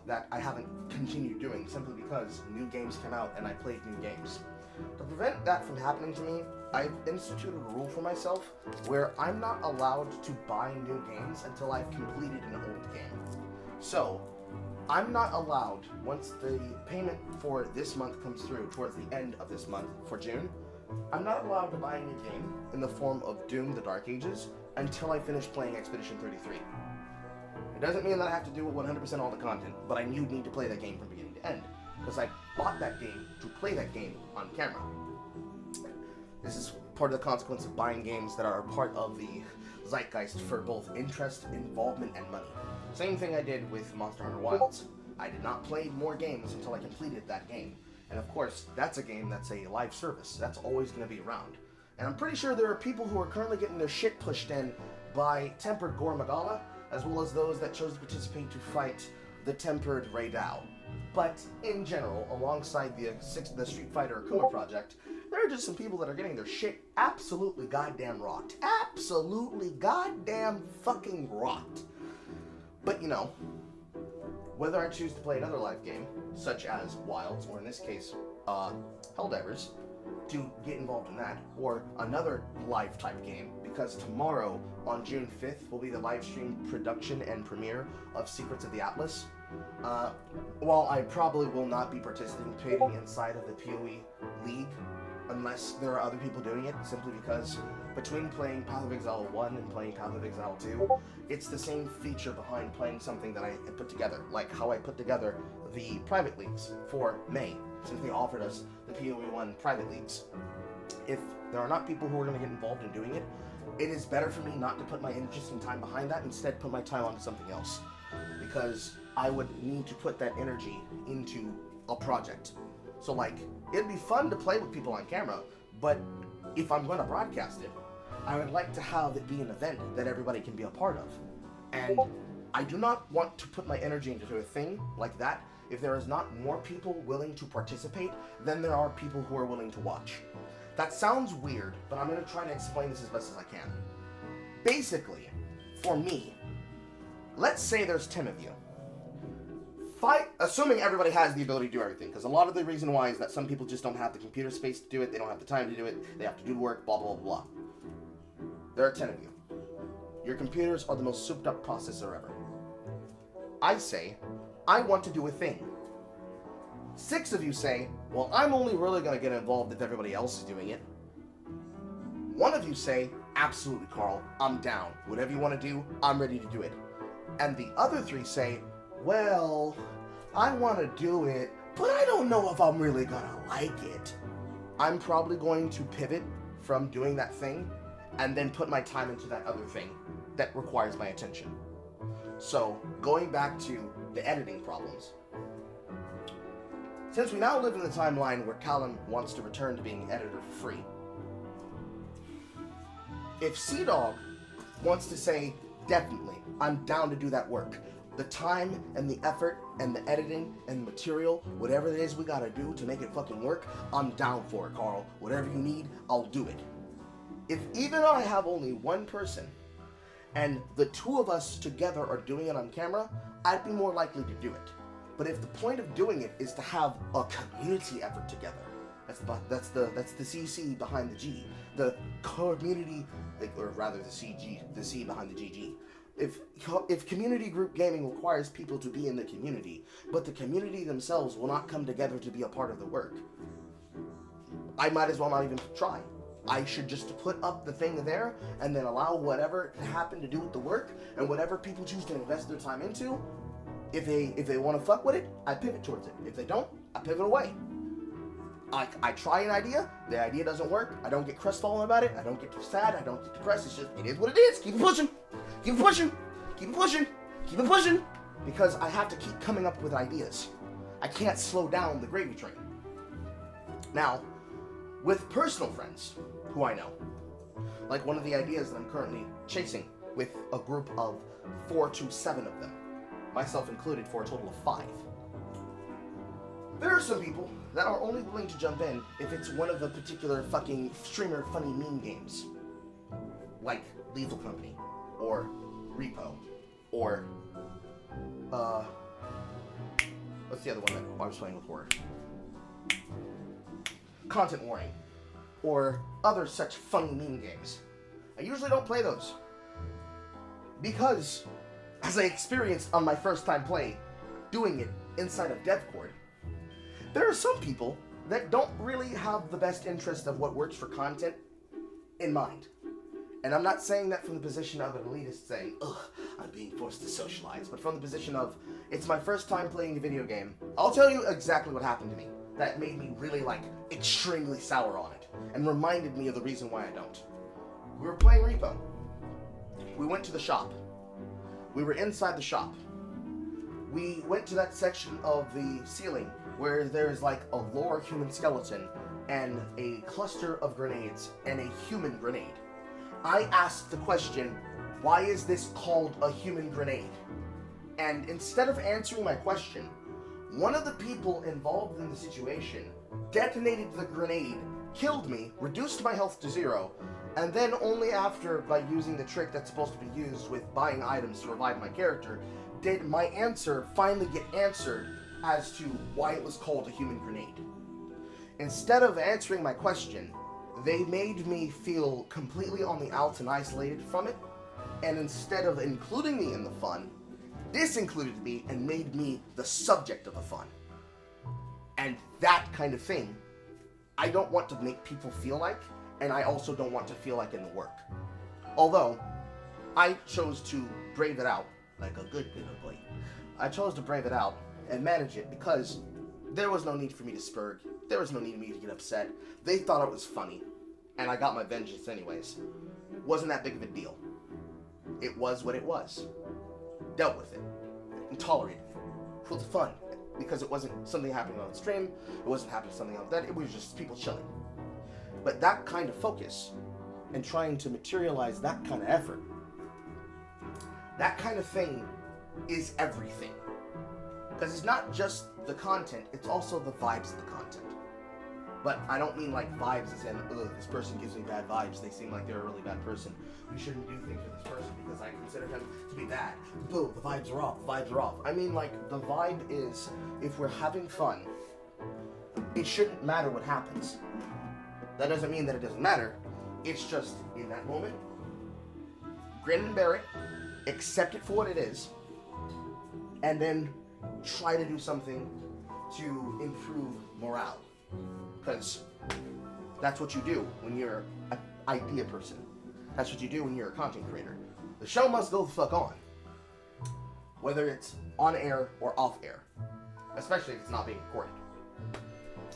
that I haven't continued doing simply because new games came out and I played new games. To prevent that from happening to me, I've instituted a rule for myself where I'm not allowed to buy new games until I've completed an old game. So, I'm not allowed, once the payment for this month comes through towards the end of this month for June, I'm not allowed to buy a new game in the form of Doom: The Dark Ages until I finish playing Expedition 33. It doesn't mean that I have to do 100% all the content, but I need to play that game from beginning to end, because I bought that game to play that game on camera. This is part of the consequence of buying games that are a part of the zeitgeist for both interest, involvement, and money. Same thing I did with Monster Hunter Wilds. I did not play more games until I completed that game. And of course, that's a game that's a live service. That's always going to be around. And I'm pretty sure there are people who are currently getting their shit pushed in by Tempered Gore Magala, as well as those that chose to participate to fight the Tempered Raidao. But in general, alongside the Street Fighter Akuma project, there are just some people that are getting their shit absolutely goddamn rocked. Absolutely goddamn fucking rocked. But you know, whether I choose to play another live game, such as Wilds, or in this case, Helldivers, to get involved in that, or another live type game, because tomorrow, on June 5th, will be the live stream production and premiere of Secrets of the Atlas. While I probably will not be participating inside of the PoE League, unless there are other people doing it, simply because between playing Path of Exile 1 and playing Path of Exile 2, it's the same feature behind playing something that I put together, like how I put together the private leagues for May, since they offered us the PoE 1 private leagues. If there are not people who are going to get involved in doing it, it is better for me not to put my interest and time behind that, instead put my time onto something else, because I would need to put that energy into a project. So like, it'd be fun to play with people on camera, but if I'm going to broadcast it, I would like to have it be an event that everybody can be a part of. And I do not want to put my energy into a thing like that if there is not more people willing to participate than there are people who are willing to watch. That sounds weird, but I'm going to try to explain this as best as I can. Basically, for me, let's say there's 10 of you. Assuming everybody has the ability to do everything, because a lot of the reason why is that some people just don't have the computer space to do it, they don't have the time to do it, they have to do work, blah, blah, blah, blah. There are 10 of you. Your computers are the most souped up processor ever. I say, I want to do a thing. 6 of you say, well, I'm only really going to get involved if everybody else is doing it. 1 of you say, absolutely, Carl, I'm down. Whatever you want to do, I'm ready to do it. And the other 3 say, well, I want to do it, but I don't know if I'm really going to like it. I'm probably going to pivot from doing that thing and then put my time into that other thing that requires my attention. So, going back to the editing problems. Since we now live in the timeline where Callum wants to return to being editor for free, if Sea-Dog wants to say, definitely, I'm down to do that work, the time and the effort and the editing and the material, whatever it is we gotta do to make it fucking work, I'm down for it, Carl. Whatever you need, I'll do it. If even I have only one person, and the 2 of us together are doing it on camera, I'd be more likely to do it. But if the point of doing it is to have a community effort together, that's the CC behind the G, the community, or rather the CG, the C behind the GG. If community group gaming requires people to be in the community, but the community themselves will not come together to be a part of the work, I might as well not even try. I should just put up the thing there and then allow whatever to happen to do with the work, and whatever people choose to invest their time into, if they want to fuck with it, I pivot towards it. If they don't, I pivot away. I try an idea, the idea doesn't work, I don't get crestfallen about it, I don't get sad, I don't get depressed, it's just, it is what it is, keep pushing, keep pushing. keep it pushing, because I have to keep coming up with ideas. I can't slow down the gravy train. Now, with personal friends who I know, like one of the ideas that I'm currently chasing with a group of 4 to 7 of them, myself included, for a total of 5. There are some people that are only willing to jump in if it's one of the particular fucking streamer funny meme games. Like Lethal Company, or Repo, or, what's the other one that I was playing with horror? Content Warning, or other such funny meme games. I usually don't play those, because, as I experienced on my first time play, doing it inside of DevCord, there are some people that don't really have the best interest of what works for content in mind. And I'm not saying that from the position of an elitist saying, ugh, I'm being forced to socialize, but from the position of, it's my first time playing a video game. I'll tell you exactly what happened to me that made me really, like, extremely sour on it, and reminded me of the reason why I don't. We were playing Repo. We went to the shop. We were inside the shop. We went to that section of the ceiling where there's like a lower human skeleton and a cluster of grenades and a human grenade. I asked the question, why is this called a human grenade? And instead of answering my question, one of the people involved in the situation detonated the grenade, killed me, reduced my health to 0, and then only after, by using the trick that's supposed to be used with buying items to revive my character, did my answer finally get answered as to why it was called a human grenade. Instead of answering my question, they made me feel completely on the outs and isolated from it, and instead of including me in the fun, disincluded me and made me the subject of the fun. And that kind of thing, I don't want to make people feel like, and I also don't want to feel like in the work. Although, I chose to brave it out, like a good little boy. I chose to brave it out and manage it because there was no need for me to spurg. There was no need for me to get upset. They thought it was funny, and I got my vengeance anyways. Wasn't that big of a deal. It was what it was. Dealt with it and tolerated it for the fun, because it wasn't something happening on the stream. It wasn't happening something like that. It was just people chilling. But that kind of focus and trying to materialize that kind of effort, that kind of thing is everything. Because it's not just the content, it's also the vibes of the content. But I don't mean like vibes as in, ugh, this person gives me bad vibes, they seem like they're a really bad person. We shouldn't do things with this person because I consider him to be bad. Boo, the vibes are off, the vibes are off. I mean, like, the vibe is, if we're having fun, it shouldn't matter what happens. That doesn't mean that it doesn't matter. It's just, in that moment, grin and bear it, accept it for what it is, and then try to do something to improve morale. Because that's what you do when you're an idea person. That's what you do when you're a content creator. The show must go the fuck on. Whether it's on air or off air. Especially if it's not being recorded.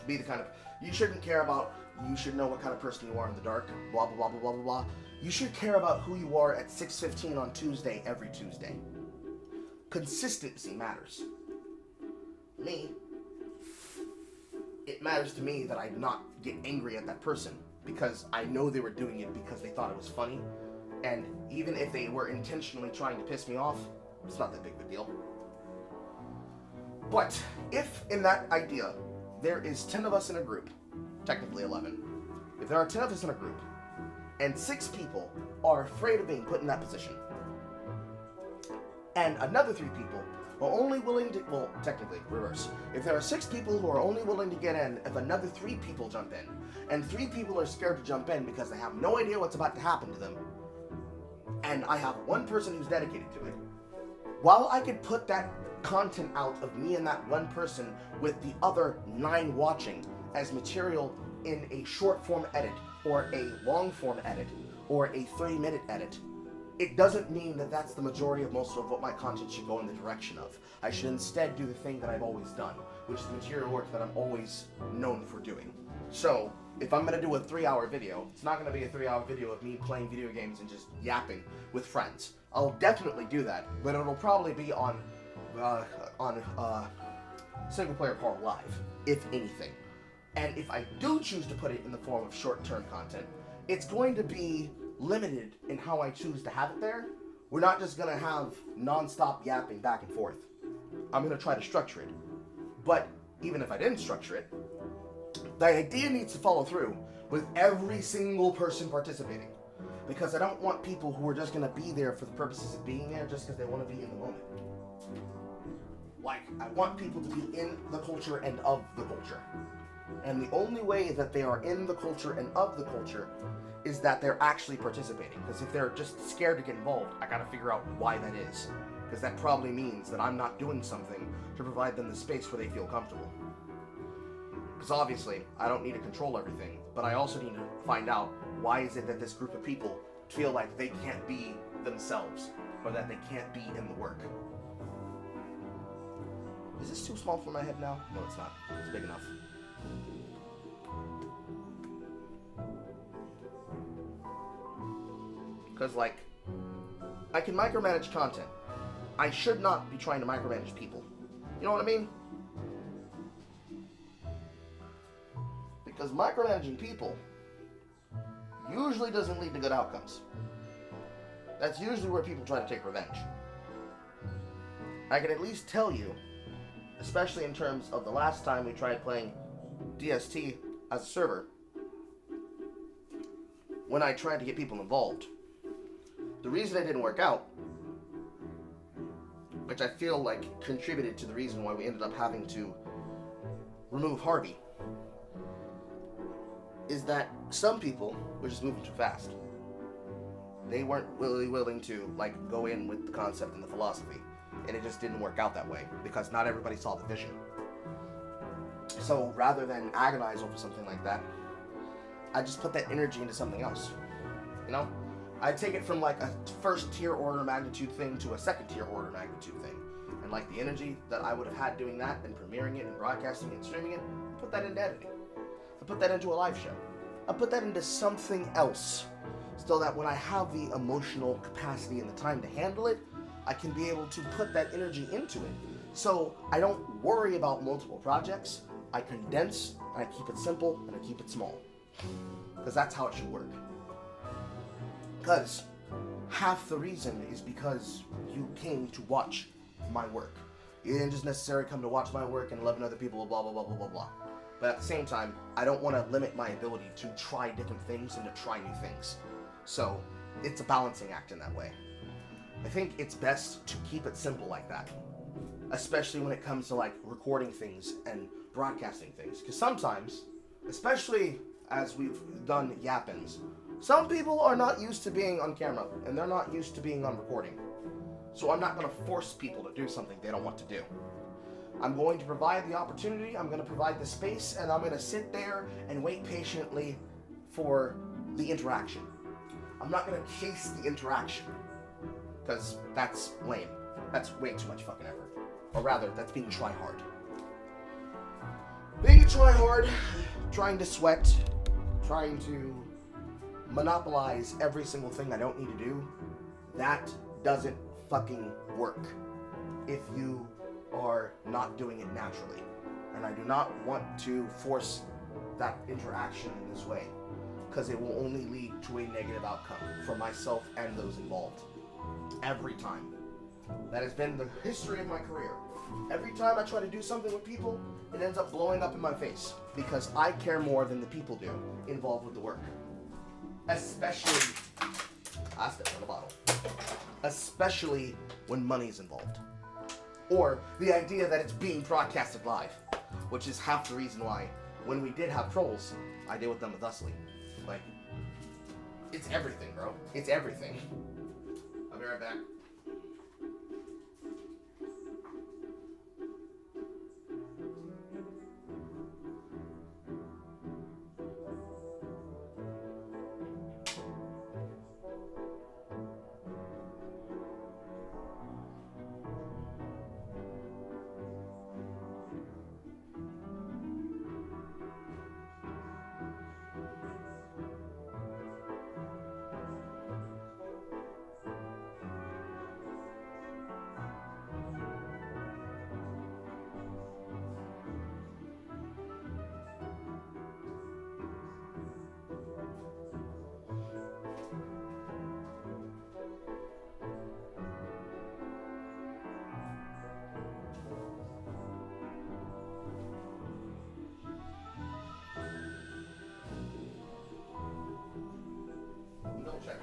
Be the kind of, you shouldn't care about, you should know what kind of person you are in the dark, blah, blah, blah, blah, blah, blah, blah. You should care about who you are at 6:15 on Tuesday, every Tuesday. Consistency matters. Me, it matters to me that I not get angry at that person because I know they were doing it because they thought it was funny, and even if they were intentionally trying to piss me off, it's not that big of a deal. But if in that idea there is 10 of us in a group, technically 11, if there are 10 of us in a group, and 6 people are afraid of being put in that position, and another 3 people are only willing to, well, technically, reverse. If there are 6 people who are only willing to get in, if another 3 people jump in, and 3 people are scared to jump in because they have no idea what's about to happen to them, and I have 1 person who's dedicated to it, while I could put that content out of me and that 1 person with the other 9 watching as material in a short form edit, or a long form edit, or a 3-minute edit, it doesn't mean that that's the majority of most of what my content should go in the direction of. I should instead do the thing that I've always done, which is the material work that I'm always known for doing. So, if I'm gonna do a 3-hour video, it's not gonna be a 3-hour video of me playing video games and just yapping with friends. I'll definitely do that, but it'll probably be on single player car live, if anything. And if I do choose to put it in the form of short-term content, it's going to be limited in how I choose to have it there. We're not just gonna have non-stop yapping back and forth. I'm gonna try to structure it. But even if I didn't structure it, the idea needs to follow through with every single person participating. Because I don't want people who are just gonna be there for the purposes of being there just because they want to be in the moment. Like, I want people to be in the culture and of the culture. And the only way that they are in the culture and of the culture is that they're actually participating. Because if they're just scared to get involved, I gotta figure out why that is. Because that probably means that I'm not doing something to provide them the space where they feel comfortable. Because obviously, I don't need to control everything, but I also need to find out why is it that this group of people feel like they can't be themselves, or that they can't be in the work. Is this too small for my head now? No, it's not. It's big enough. Because, like, I can micromanage content. I should not be trying to micromanage people. You know what I mean? Because micromanaging people usually doesn't lead to good outcomes. That's usually where people try to take revenge. I can at least tell you, especially in terms of the last time we tried playing DST as a server, when I tried to get people involved, the reason it didn't work out, which I feel like contributed to the reason why we ended up having to remove Harvey, is that some people were just moving too fast. They weren't really willing to like go in with the concept and the philosophy, and it just didn't work out that way because not everybody saw the vision. So rather than agonize over something like that, I just put that energy into something else. You know, I take it from like a first tier order magnitude thing to a second tier order magnitude thing, and like the energy that I would have had doing that and premiering it and broadcasting it and streaming it, put that into editing. I put that into a live show. I put that into something else so that when I have the emotional capacity and the time to handle it, I can be able to put that energy into it. So I don't worry about multiple projects. I condense, and I keep it simple, and I keep it small. Because that's how it should work. Because half the reason is because you came to watch my work. You didn't just necessarily come to watch my work and 11 other people, blah, blah, blah, blah, blah, blah. But at the same time, I don't want to limit my ability to try different things and to try new things. So, it's a balancing act in that way. I think it's best to keep it simple like that. Especially when it comes to like recording things and broadcasting things. Because sometimes, especially as we've done yappins, some people are not used to being on camera and they're not used to being on recording. So I'm not going to force people to do something they don't want to do. I'm going to provide the opportunity, I'm going to provide the space, and I'm going to sit there and wait patiently for the interaction. I'm not going to chase the interaction, because that's lame. That's way too much fucking effort. Or rather, that's being try-hard. Being a try-hard, trying to sweat, trying to monopolize every single thing I don't need to do, that doesn't fucking work if you are not doing it naturally. And I do not want to force that interaction in this way, because it will only lead to a negative outcome for myself and those involved. Every time. That has been the history of my career. Every time I try to do something with people, it ends up blowing up in my face, because I care more than the people do involved with the work. Especially, I stepped on the bottle. Especially when money's involved. Or the idea that it's being broadcasted live, which is half the reason why, when we did have trolls, I deal with them thusly. Like, it's everything, bro. It's everything. I'll be right back. double check.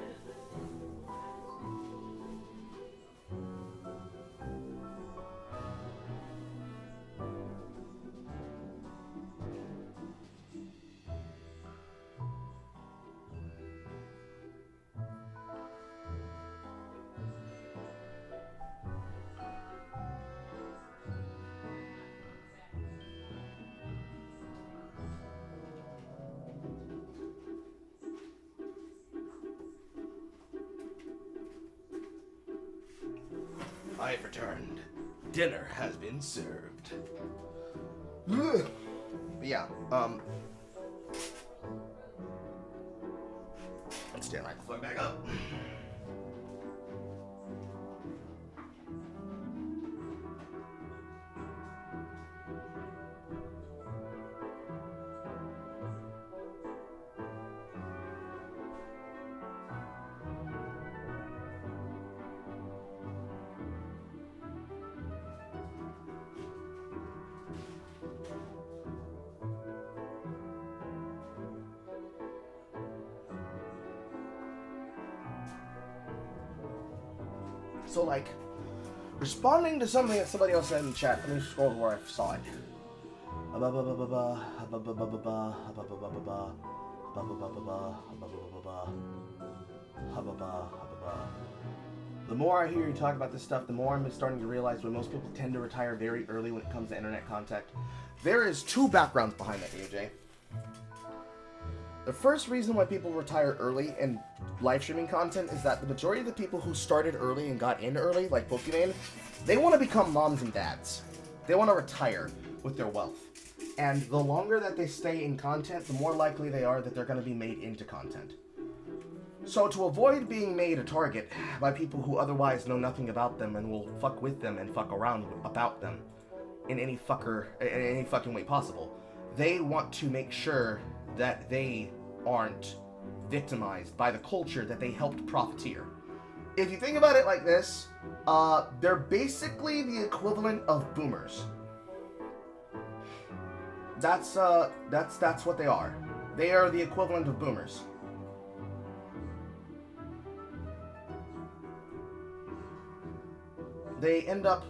I have returned. Dinner has been served. But yeah, let's stand right the fuck back up. So, like, responding to something that somebody else said in the chat, let me scroll to where I saw it. The more I hear you talk about this stuff, the more I'm starting to realize when most people tend to retire very early when it comes to internet contact. There is two backgrounds behind that, AJ. The first reason why people retire early in live streaming content is that the majority of the people who started early and got in early, like Pokimane, they want to become moms and dads. They want to retire with their wealth. And the longer that they stay in content, the more likely they are that they're going to be made into content. So to avoid being made a target by people who otherwise know nothing about them and will fuck with them and fuck around about them in any fucking way possible, they want to make sure that they aren't victimized by the culture that they helped profiteer. If you think about it like this, they're basically the equivalent of boomers. That's what they are. They are the equivalent of boomers. They end up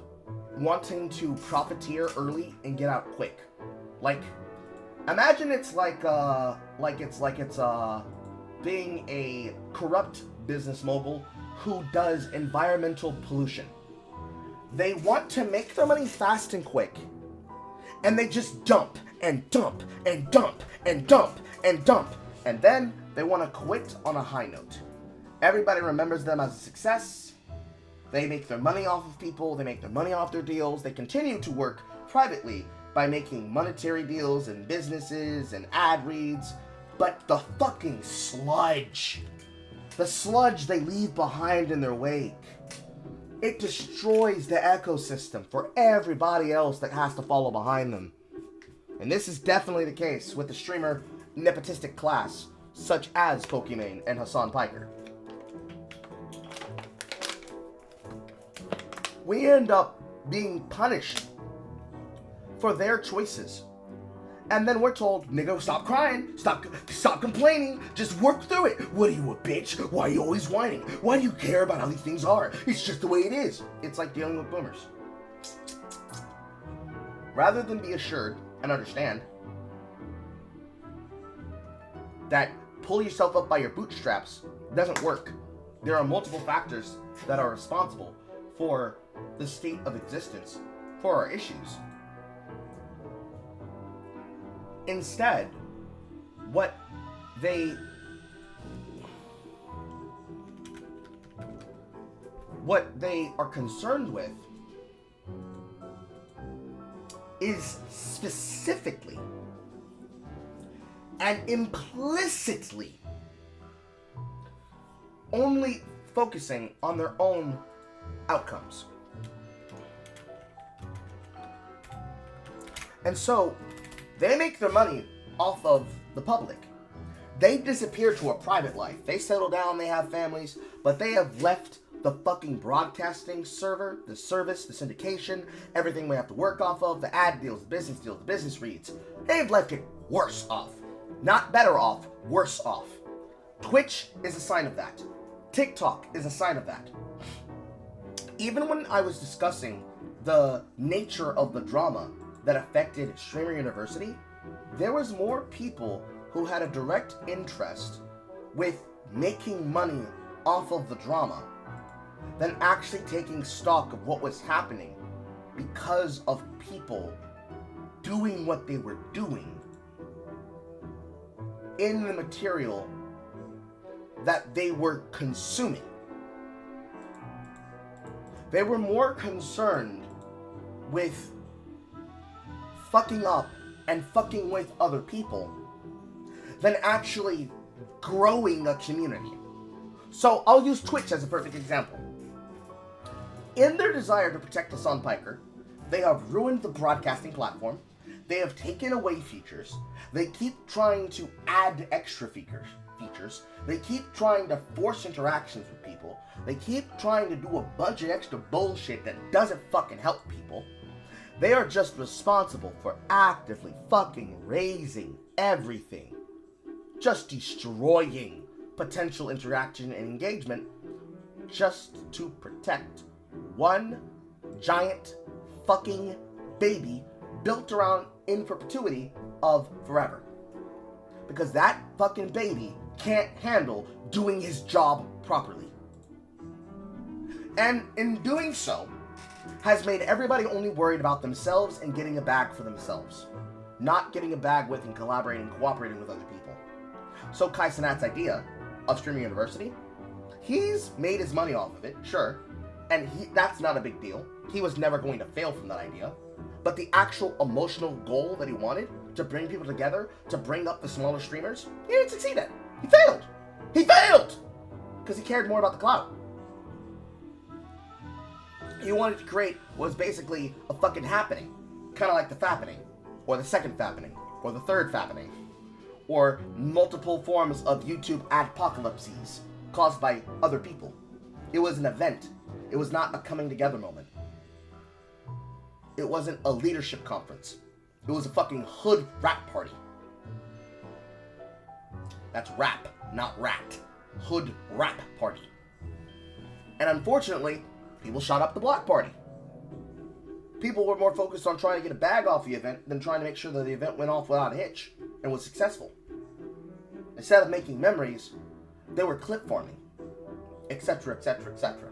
wanting to profiteer early and get out quick. Like, imagine it's like being a corrupt business mogul who does environmental pollution. They want to make their money fast and quick, and they just dump and dump and dump and dump and dump, and then they want to quit on a high note. Everybody remembers them as a success. They make their money off of people. They make their money off their deals. They continue to work privately by making monetary deals and businesses and ad reads. But the fucking sludge, the sludge they leave behind in their wake, it destroys the ecosystem for everybody else that has to follow behind them. And this is definitely the case with the streamer nepotistic class, such as Pokimane and Hassan Piker. We end up being punished for their choices. And then we're told, nigga, stop crying, stop complaining, just work through it. What are you, a bitch? Why are you always whining? Why do you care about how these things are? It's just the way it is. It's like dealing with boomers. Rather than be assured and understand that pull yourself up by your bootstraps doesn't work. There are multiple factors that are responsible for the state of existence, for our issues. Instead, what they are concerned with is specifically and implicitly only focusing on their own outcomes. And so, they make their money off of the public. They disappear to a private life. They settle down, they have families, but they have left the fucking broadcasting server, the service, the syndication, everything we have to work off of, the ad deals, the business reads. They've left it worse off. Not better off, worse off. Twitch is a sign of that. TikTok is a sign of that. Even when I was discussing the nature of the drama that affected Streamer University, there was more people who had a direct interest with making money off of the drama than actually taking stock of what was happening because of people doing what they were doing in the material that they were consuming. They were more concerned with fucking up and fucking with other people than actually growing a community. So I'll use Twitch as a perfect example. In their desire to protect the Son Piker, they have ruined the broadcasting platform. They have taken away features. They keep trying to add extra features. They keep trying to force interactions with people. They keep trying to do a bunch of extra bullshit that doesn't fucking help people. They are just responsible for actively fucking raising everything. Just destroying potential interaction and engagement just to protect one giant fucking baby built around in perpetuity of forever. Because that fucking baby can't handle doing his job properly. And in doing so, has made everybody only worried about themselves and getting a bag for themselves. Not getting a bag with and collaborating and cooperating with other people. So Kai Cenat's idea of Streaming University, he's made his money off of it, sure. And that's not a big deal. He was never going to fail from that idea. But the actual emotional goal that he wanted, to bring people together, to bring up the smaller streamers, he didn't succeed at. He failed! He failed! Because he cared more about the clout. He wanted to create what was basically a fucking happening. Kind of like the fappening, or the second fappening, or the third fappening, or multiple forms of YouTube adpocalypses caused by other people. It was an event. It was not a coming together moment. It wasn't a leadership conference. It was a fucking hood rap party. That's rap, not rat. Hood rap party. And unfortunately, people shot up the block party. People were more focused on trying to get a bag off the event than trying to make sure that the event went off without a hitch and was successful. Instead of making memories, they were clip forming, etc., etc., etc.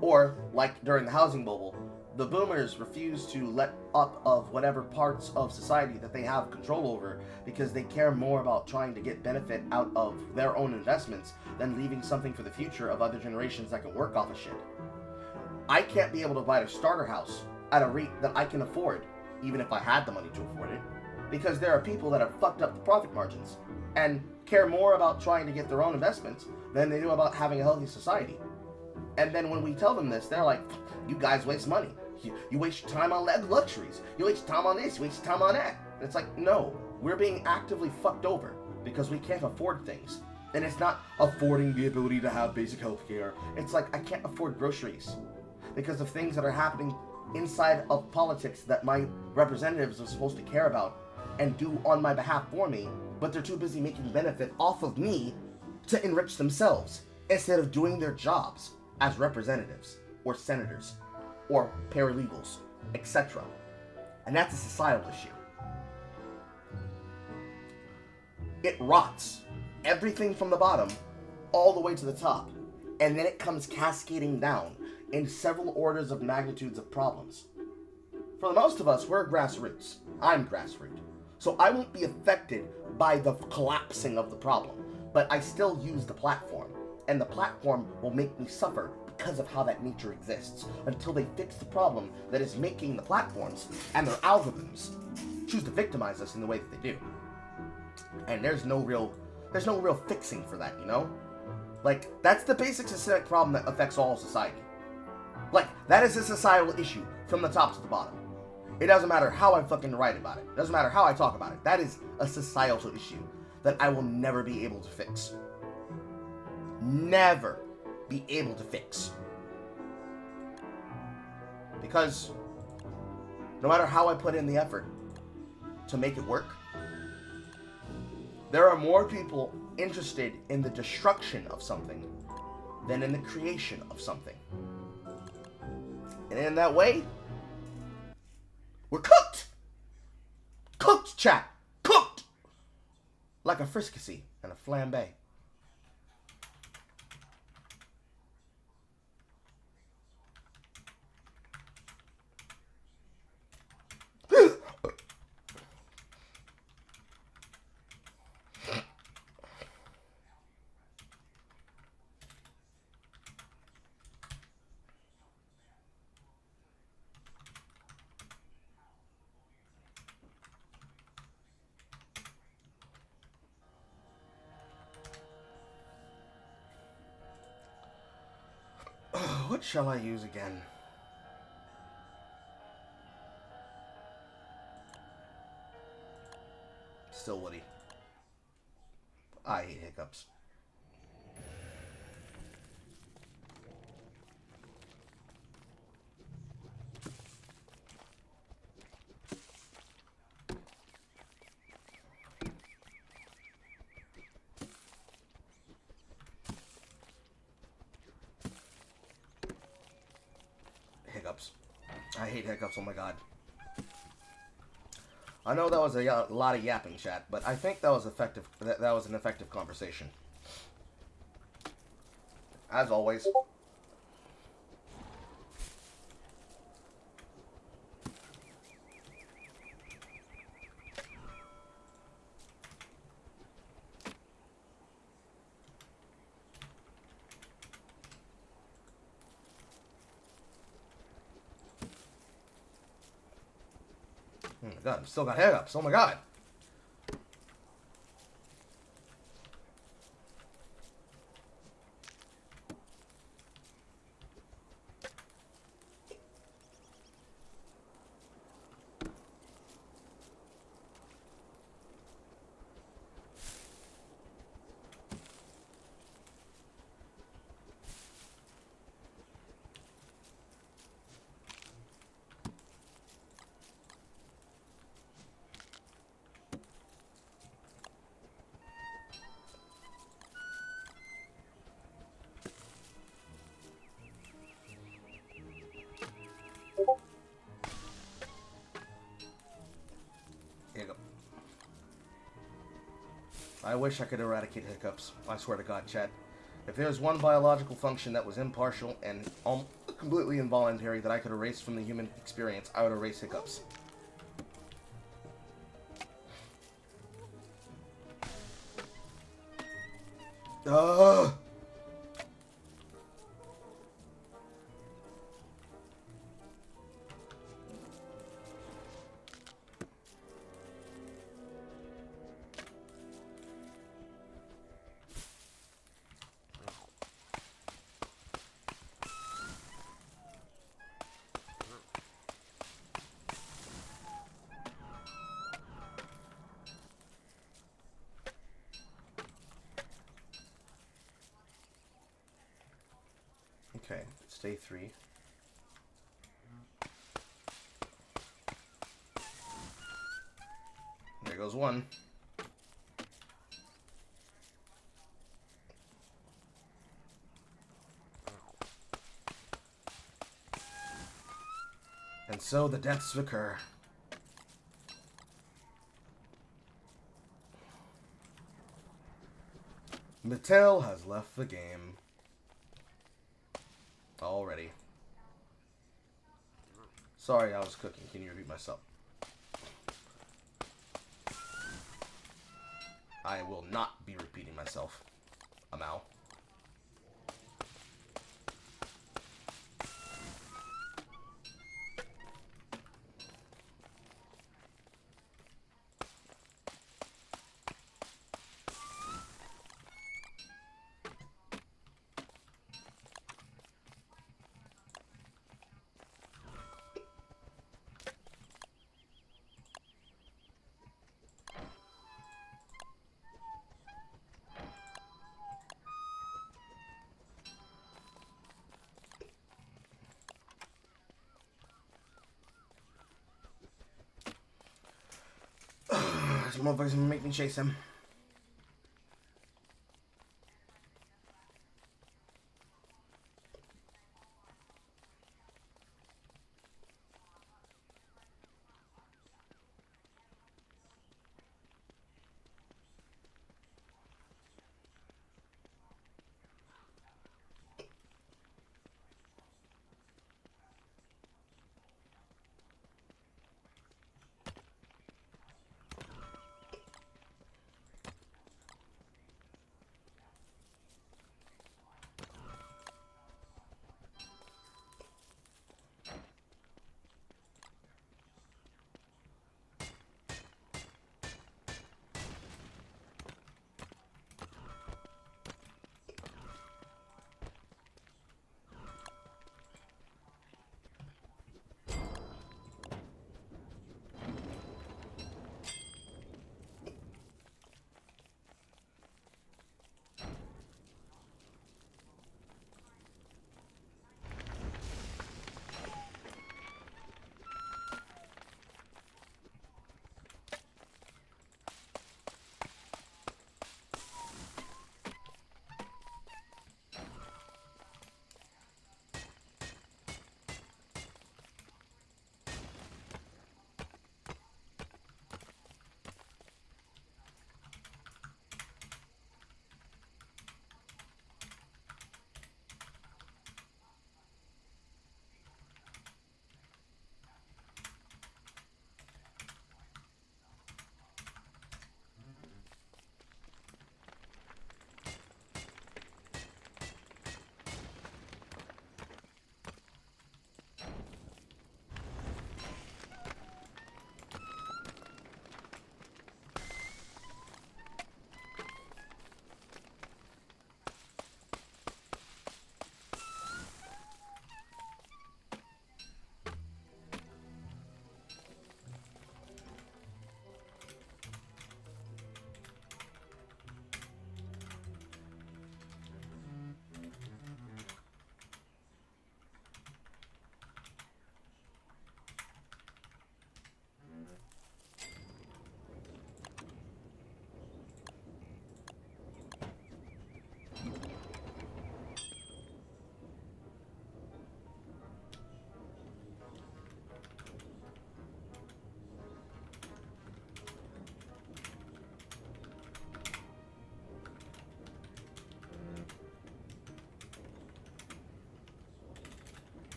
Or, like during the housing bubble, the boomers refuse to let up of whatever parts of society that they have control over because they care more about trying to get benefit out of their own investments than leaving something for the future of other generations that can work off of shit. I can't be able to buy a starter house at a rate that I can afford, even if I had the money to afford it, because there are people that have fucked up the profit margins and care more about trying to get their own investments than they do about having a healthy society. And then when we tell them this, they're like, you guys waste money. You waste your time on luxuries. You waste time on this. You waste time on that. And it's like, no, we're being actively fucked over because we can't afford things. And it's not affording the ability to have basic health care. It's like, I can't afford groceries because of things that are happening inside of politics that my representatives are supposed to care about and do on my behalf for me, but they're too busy making benefit off of me to enrich themselves instead of doing their jobs as representatives or senators or paralegals, etc. And that's a societal issue. It rots everything from the bottom all the way to the top, and then it comes cascading down in several orders of magnitudes of problems. For the most of us, we're grassroots. I'm grassroots. So I won't be affected by the collapsing of the problem, but I still use the platform, and the platform will make me suffer because of how that nature exists until they fix the problem that is making the platforms and their algorithms choose to victimize us in the way that they do. And there's no real fixing for that, you know? Like, that's the basic systemic problem that affects all society. Like, that is a societal issue from the top to the bottom. It doesn't matter how I fucking write about it. It doesn't matter how I talk about it. That is a societal issue that I will never be able to fix. Never be able to fix. Because no matter how I put in the effort to make it work, there are more people interested in the destruction of something than in the creation of something. And in that way, we're cooked! Cooked, chat! Cooked! Like a fricassee and a flambe. What shall I use again? Still Woody. I hate hiccups. Hiccups. I hate hiccups, oh my god. I know that was a lot of yapping, chat, but I think that was effective. That was an effective conversation. As always. Oh my god, I've still got hiccups. Oh my god. Hiccup. I wish I could eradicate hiccups. I swear to God, chat. If there's one biological function that was impartial and completely involuntary that I could erase from the human experience, I would erase hiccups. Ugh! Okay, it's day 3. There goes 1. And so the deaths occur. Mattel has left the game. Already. Sorry, I was cooking. Can you repeat myself? I will not be repeating myself. Amal. This motherfucker's gonna make me chase him.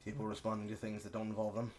People responding to things that don't involve them.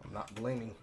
I'm not blaming.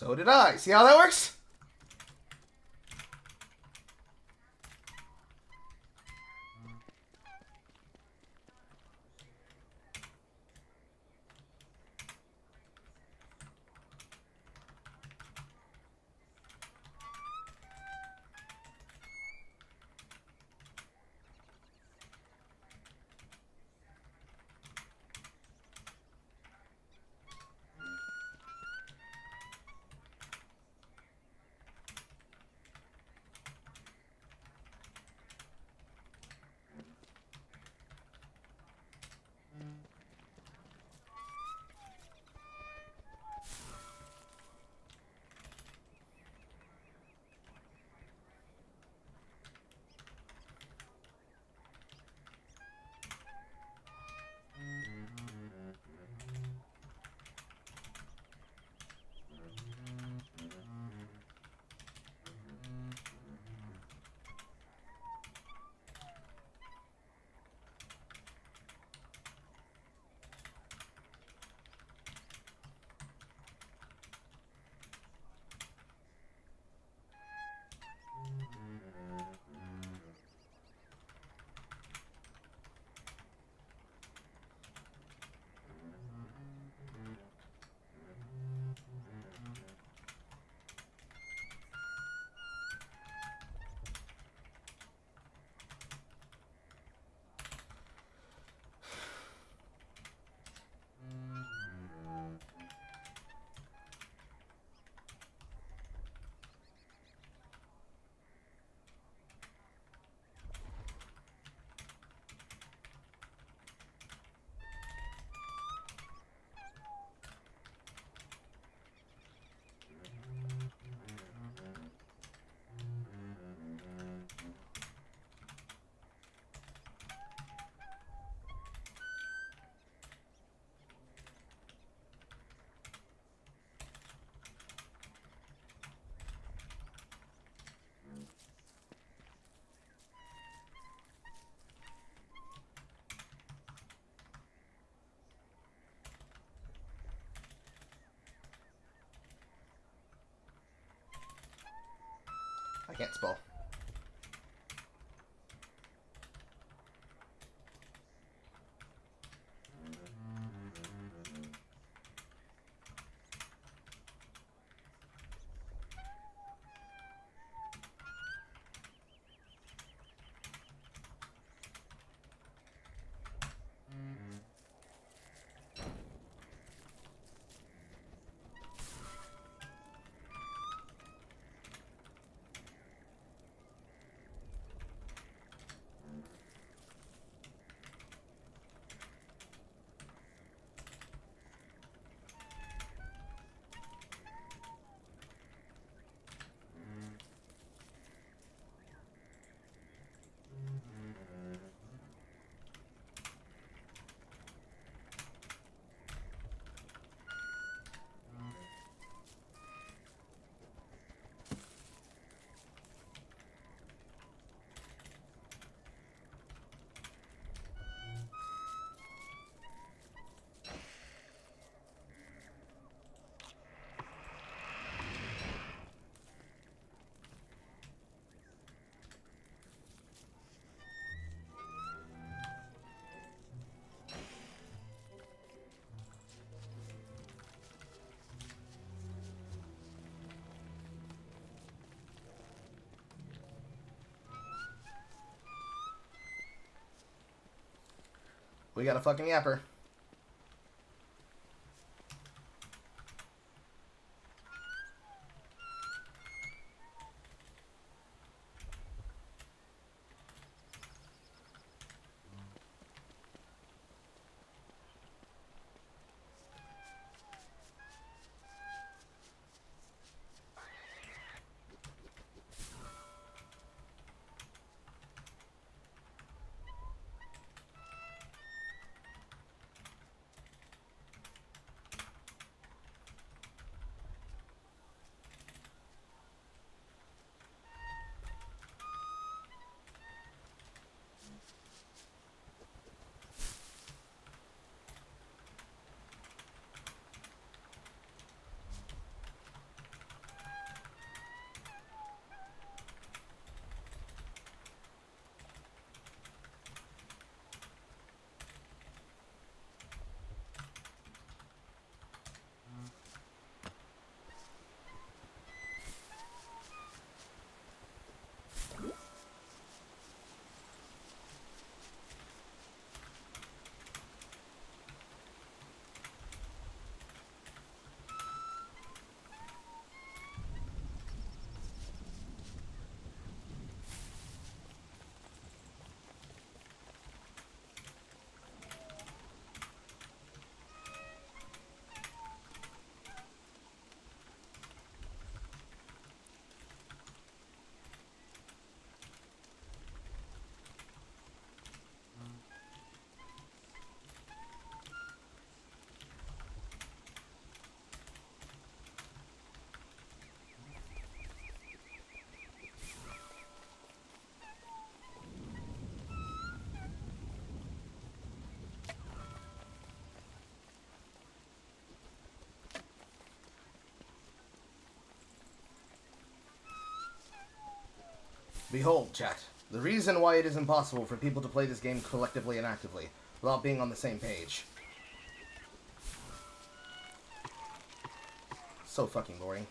So did I. See how that works? Can't spell. We got a fucking yapper. Behold, chat, the reason why it is impossible for people to play this game collectively and actively without being on the same page. So fucking boring.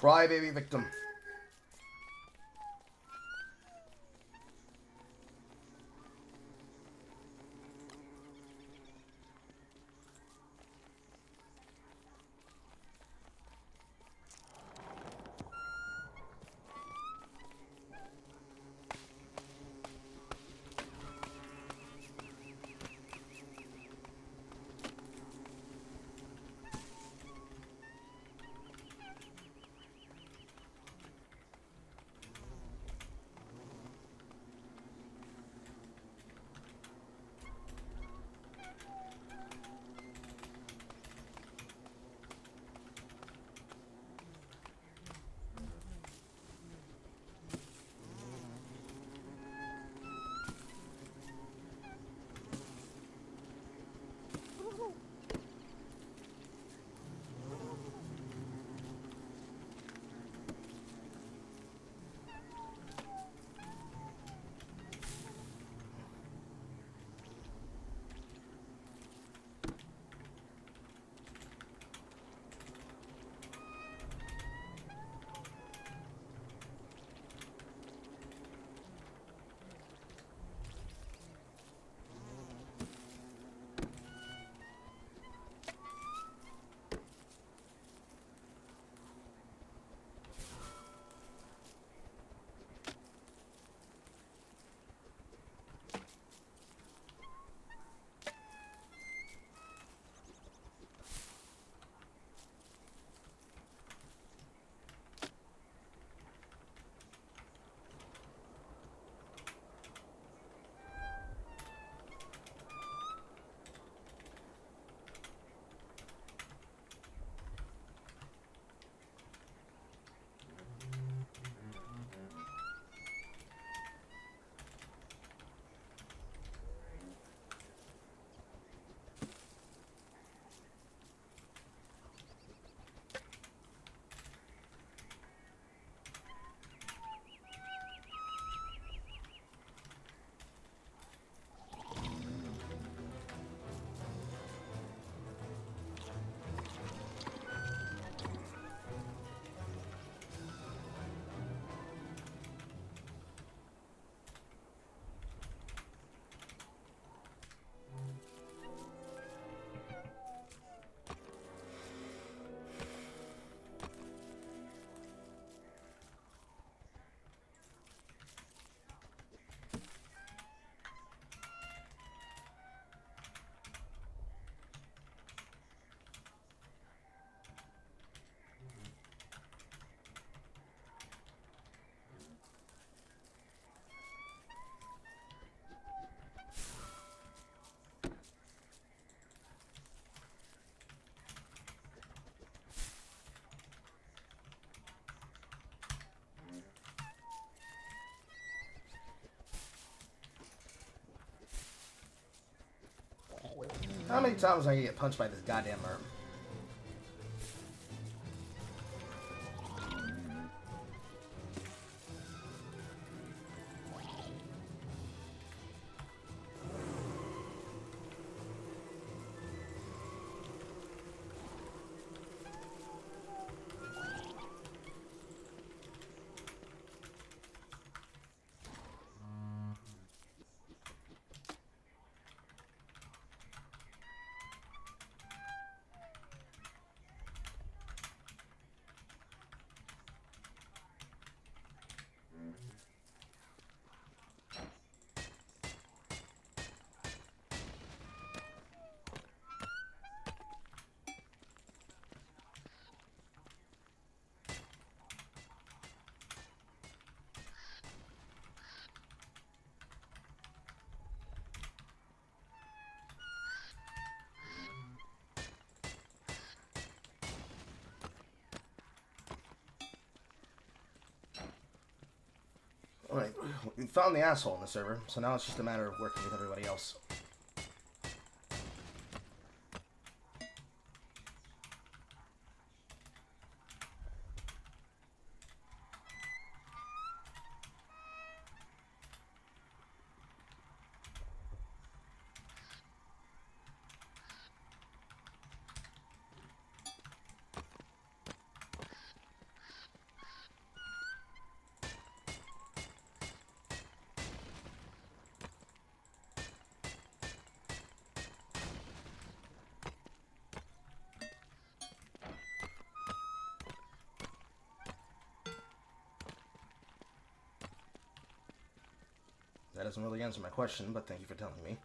Crybaby victim. How many times am I gonna get punched by this goddamn worm? Alright, we found the asshole in the server, so now it's just a matter of working with everybody else. That doesn't really answer my question, but thank you for telling me.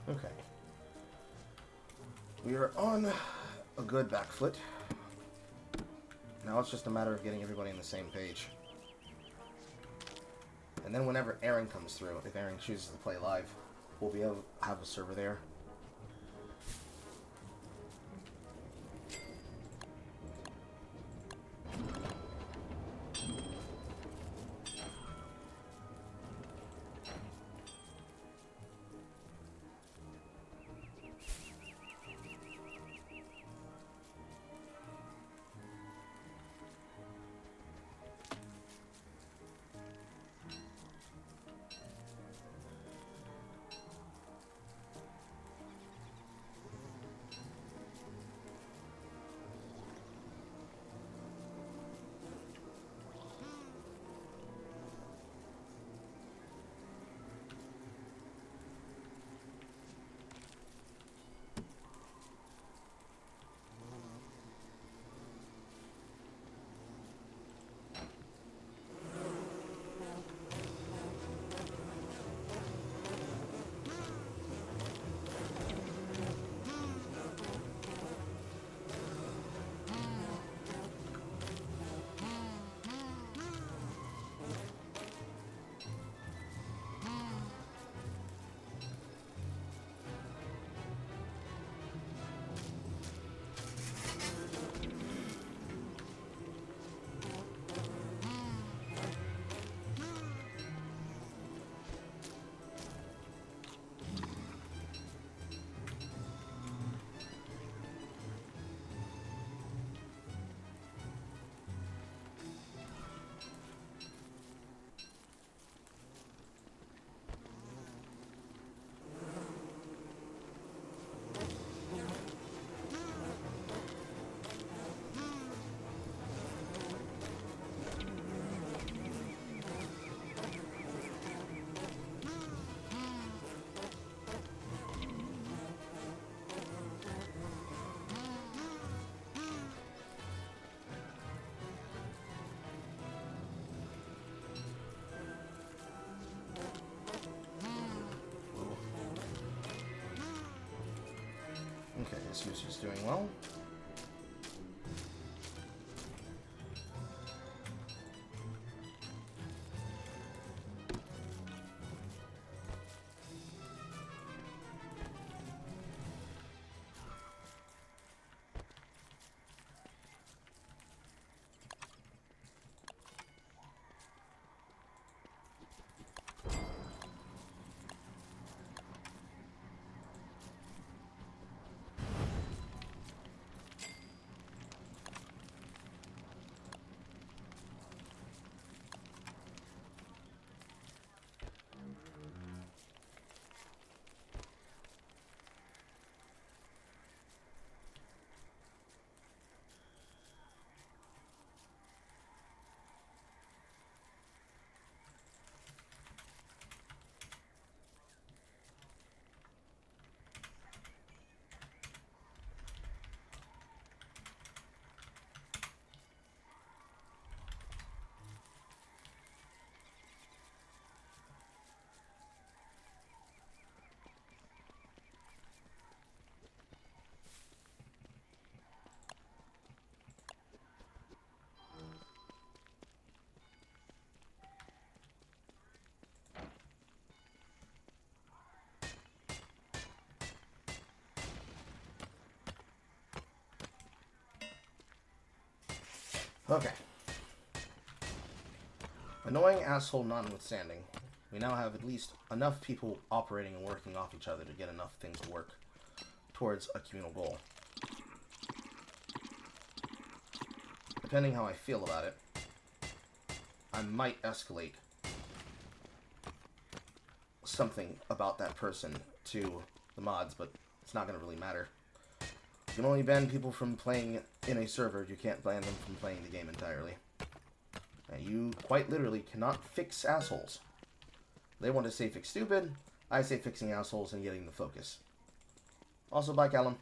Okay. We are on a good back foot. Now it's just a matter of getting everybody on the same page. And then whenever Aaron comes through, if Aaron chooses to play live, we'll be able to have a server there. Okay, this user's doing well. Okay. Annoying asshole notwithstanding, we now have at least enough people operating and working off each other to get enough things to work towards a communal goal. Depending how I feel about it, I might escalate something about that person to the mods, but it's not going to really matter. You can only ban people from playing in a server. You can't ban them from playing the game entirely. And you quite literally cannot fix assholes. They want to say fix stupid. I say fixing assholes and getting the focus. Also, bye, Callum.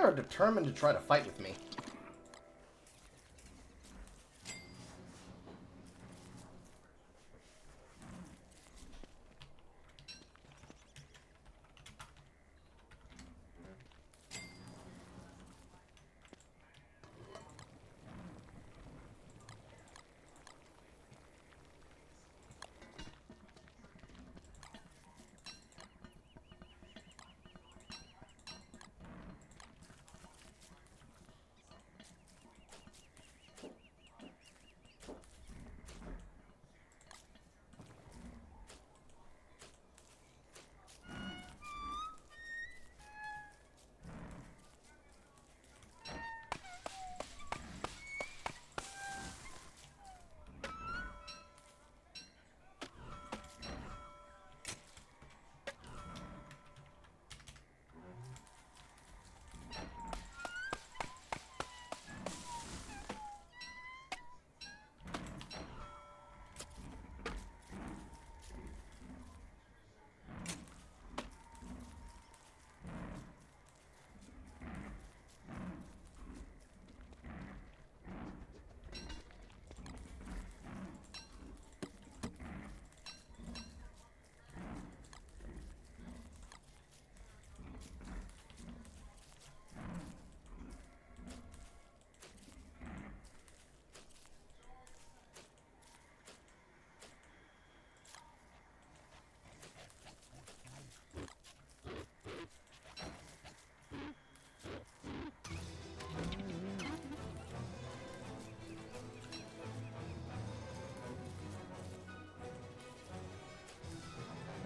are determined to try to fight with me.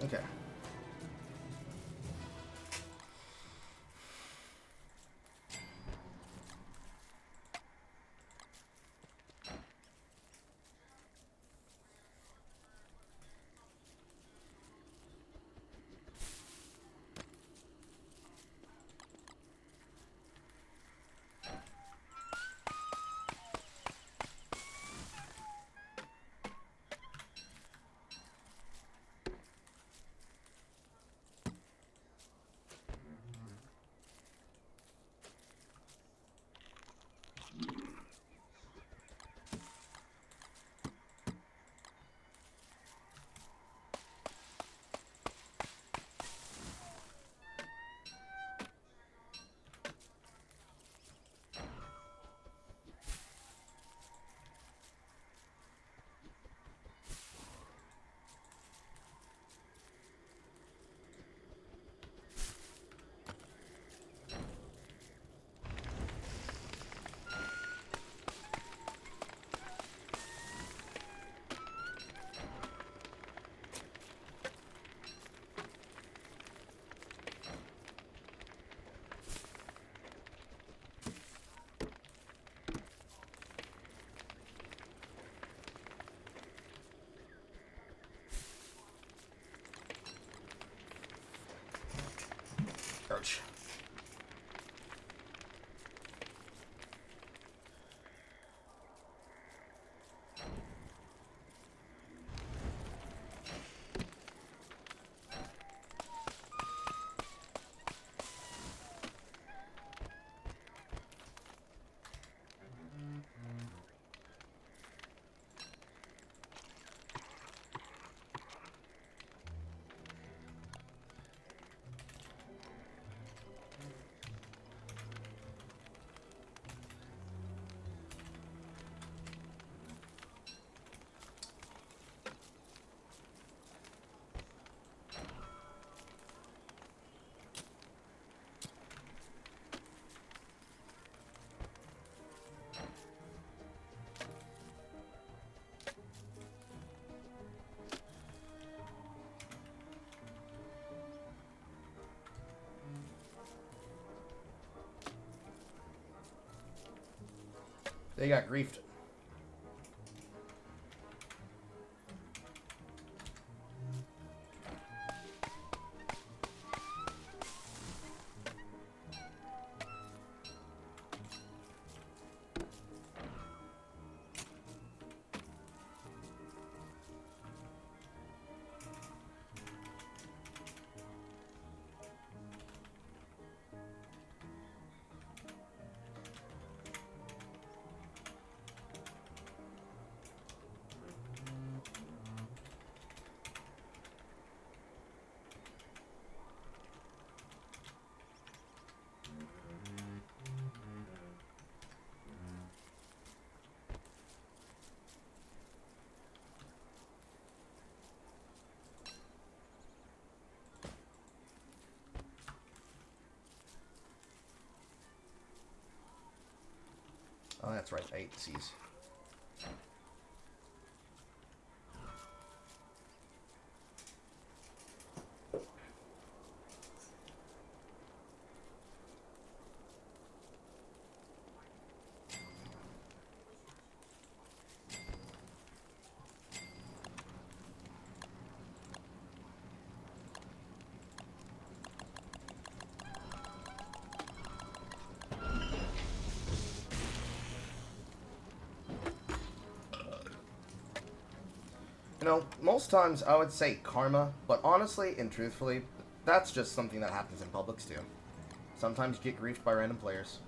Okay. Ouch. They got griefed. Oh, that's right. I ate the C's. You know, most times I would say karma, but honestly and truthfully, that's just something that happens in publics too. Sometimes you get griefed by random players.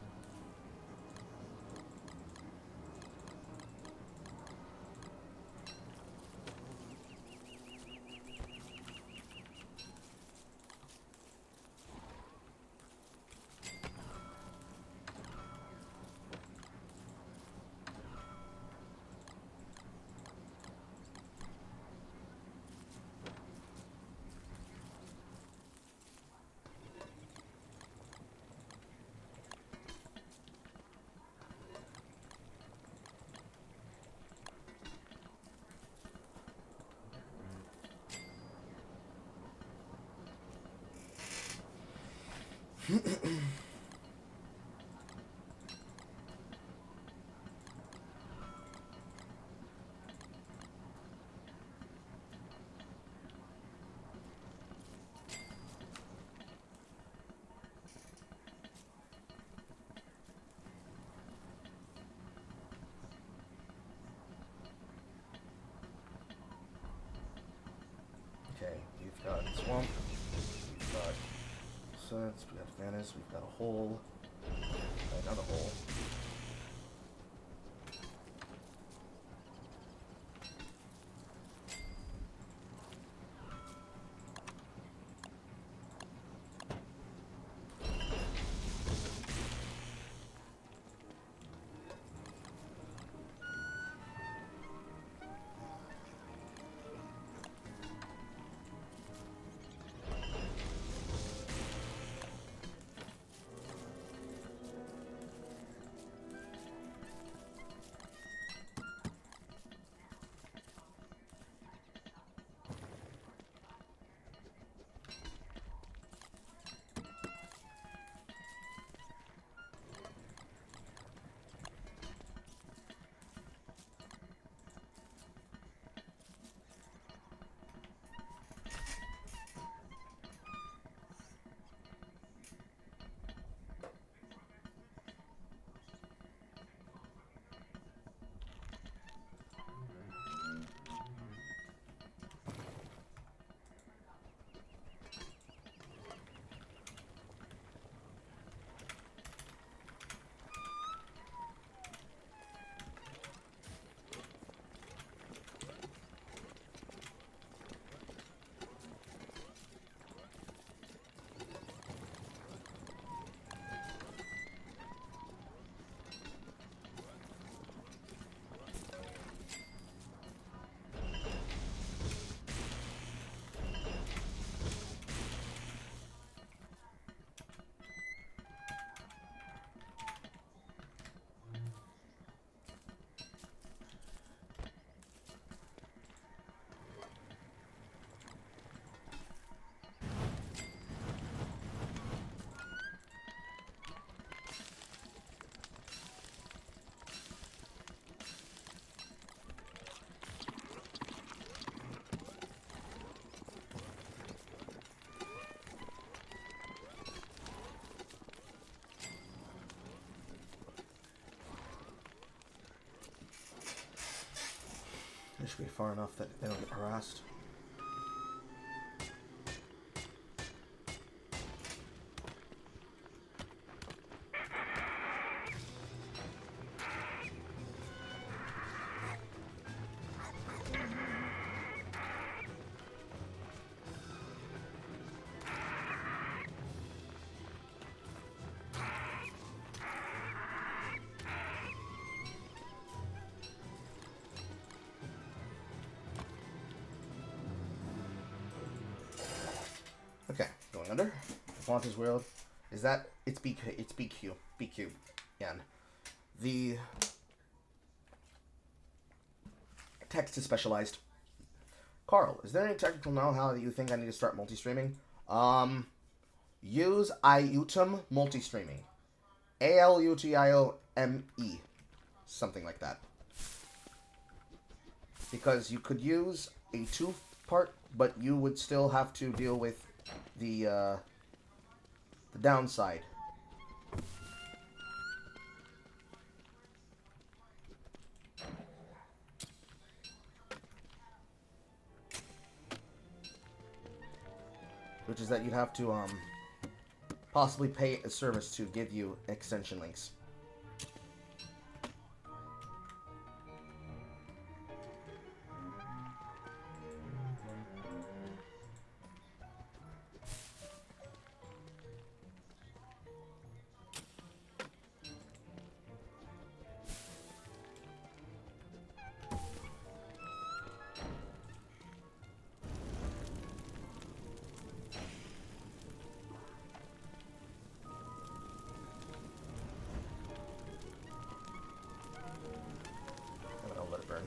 Okay, we've got swamp, we've got sets, we got Venice, we've got a hole, another hole. This should be far enough that they don't get harassed. Okay, going under. Font is world. Is that it's BQ? It's BQ. BQ. And the Text is specialized. Carl, is there any technical know-how that you think I need to start multi-streaming? Use IUTM multi-streaming. ALUTIOME. Something like that. Because you could use a two-part, but you would still have to deal with the downside. Which is that you'd have to possibly pay a service to give you extension links. I'll let it burn.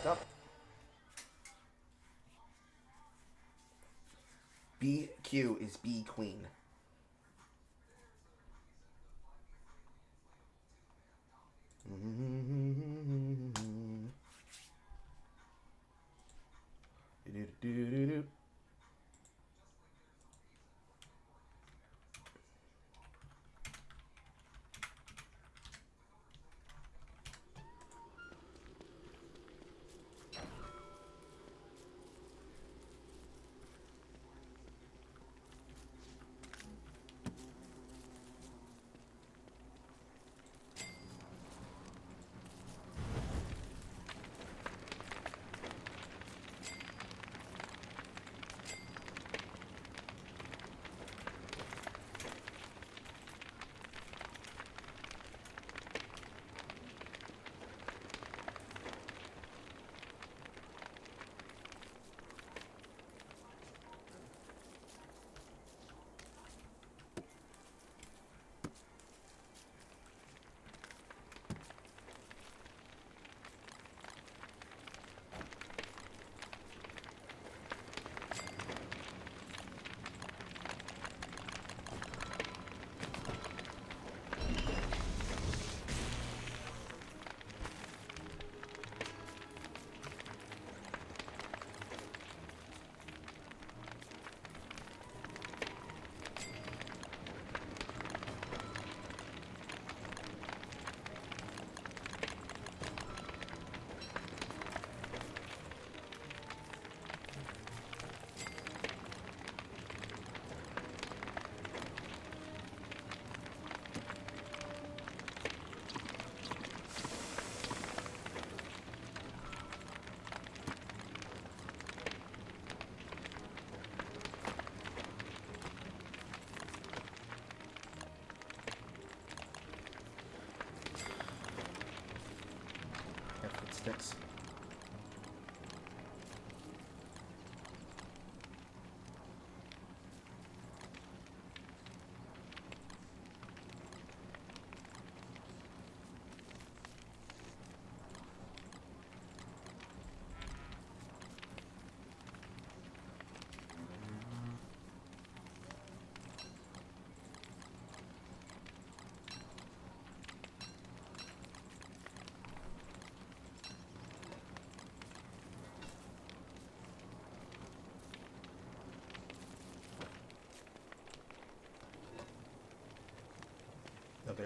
Up. BQ is B Queen.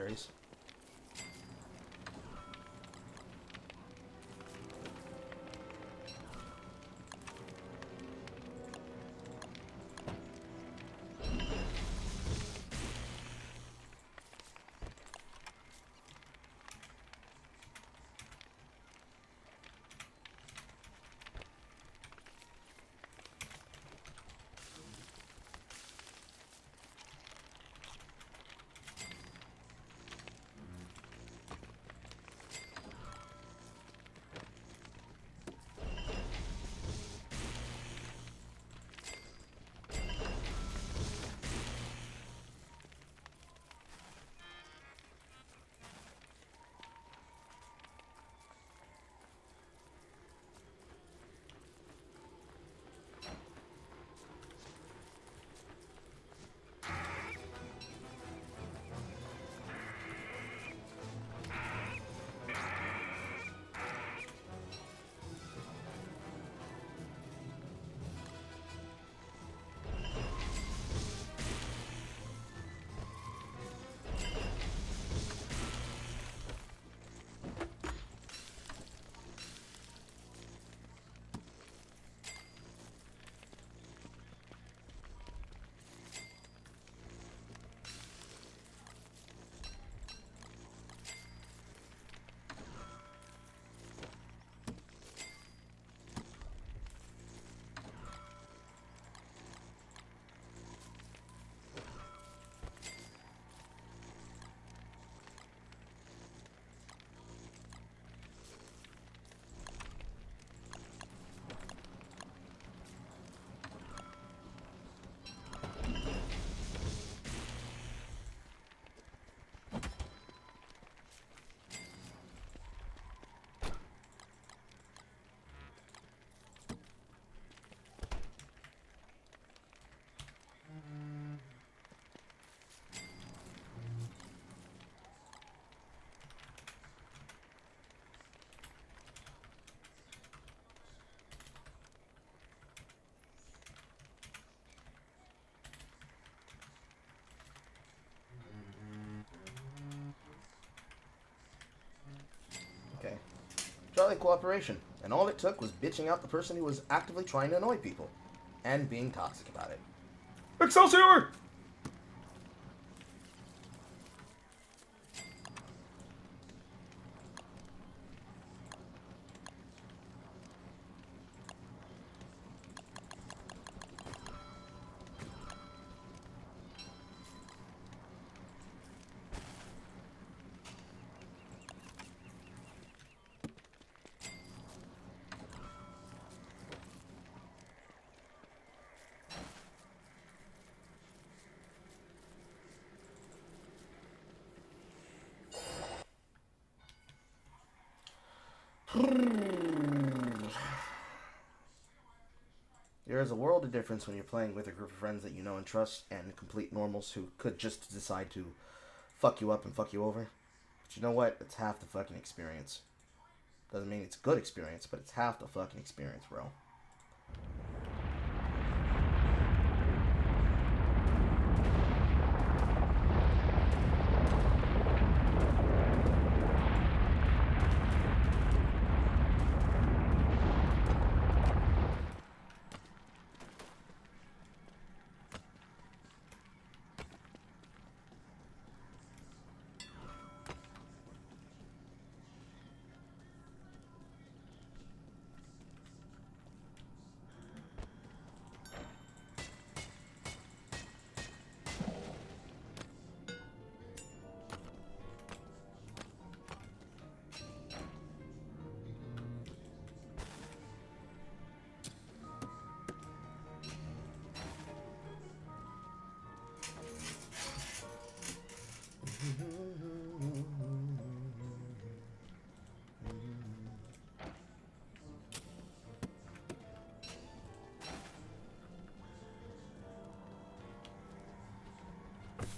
adversaries. Okay. Jolly cooperation, and all it took was bitching out the person who was actively trying to annoy people, and being toxic about it. Excelsior! There is a world of difference when you're playing with a group of friends that you know and trust, and complete normals who could just decide to fuck you up and fuck you over. But you know what? It's half the fucking experience. Doesn't mean it's a good experience, but it's half the fucking experience, bro.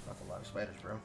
That's a lot of spiders, bro.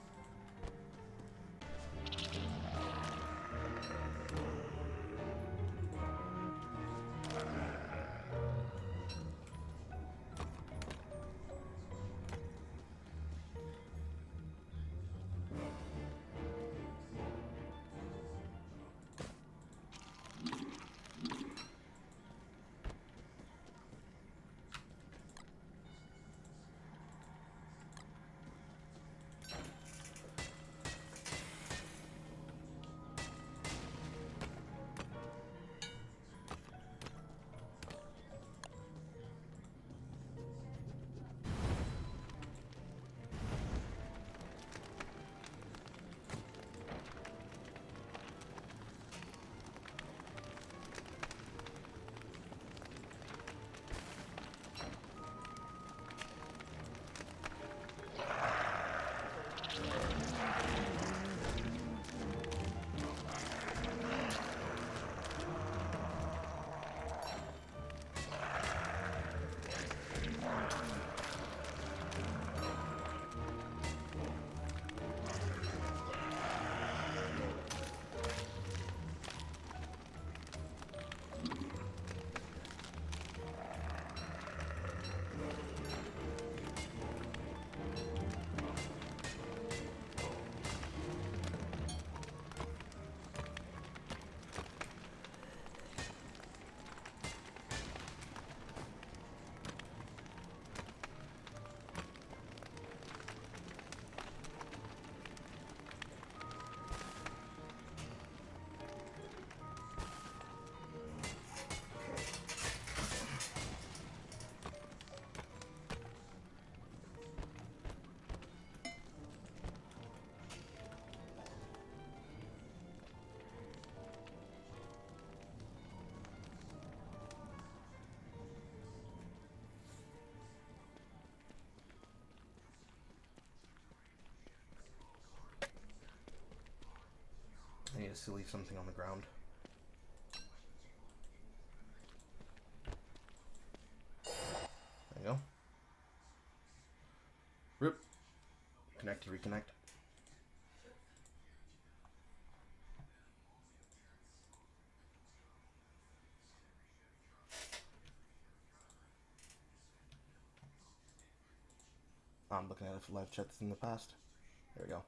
need to leave something on the ground. There you go. Roop. Connect to reconnect. I'm looking at a live chat that's in the past. There we go.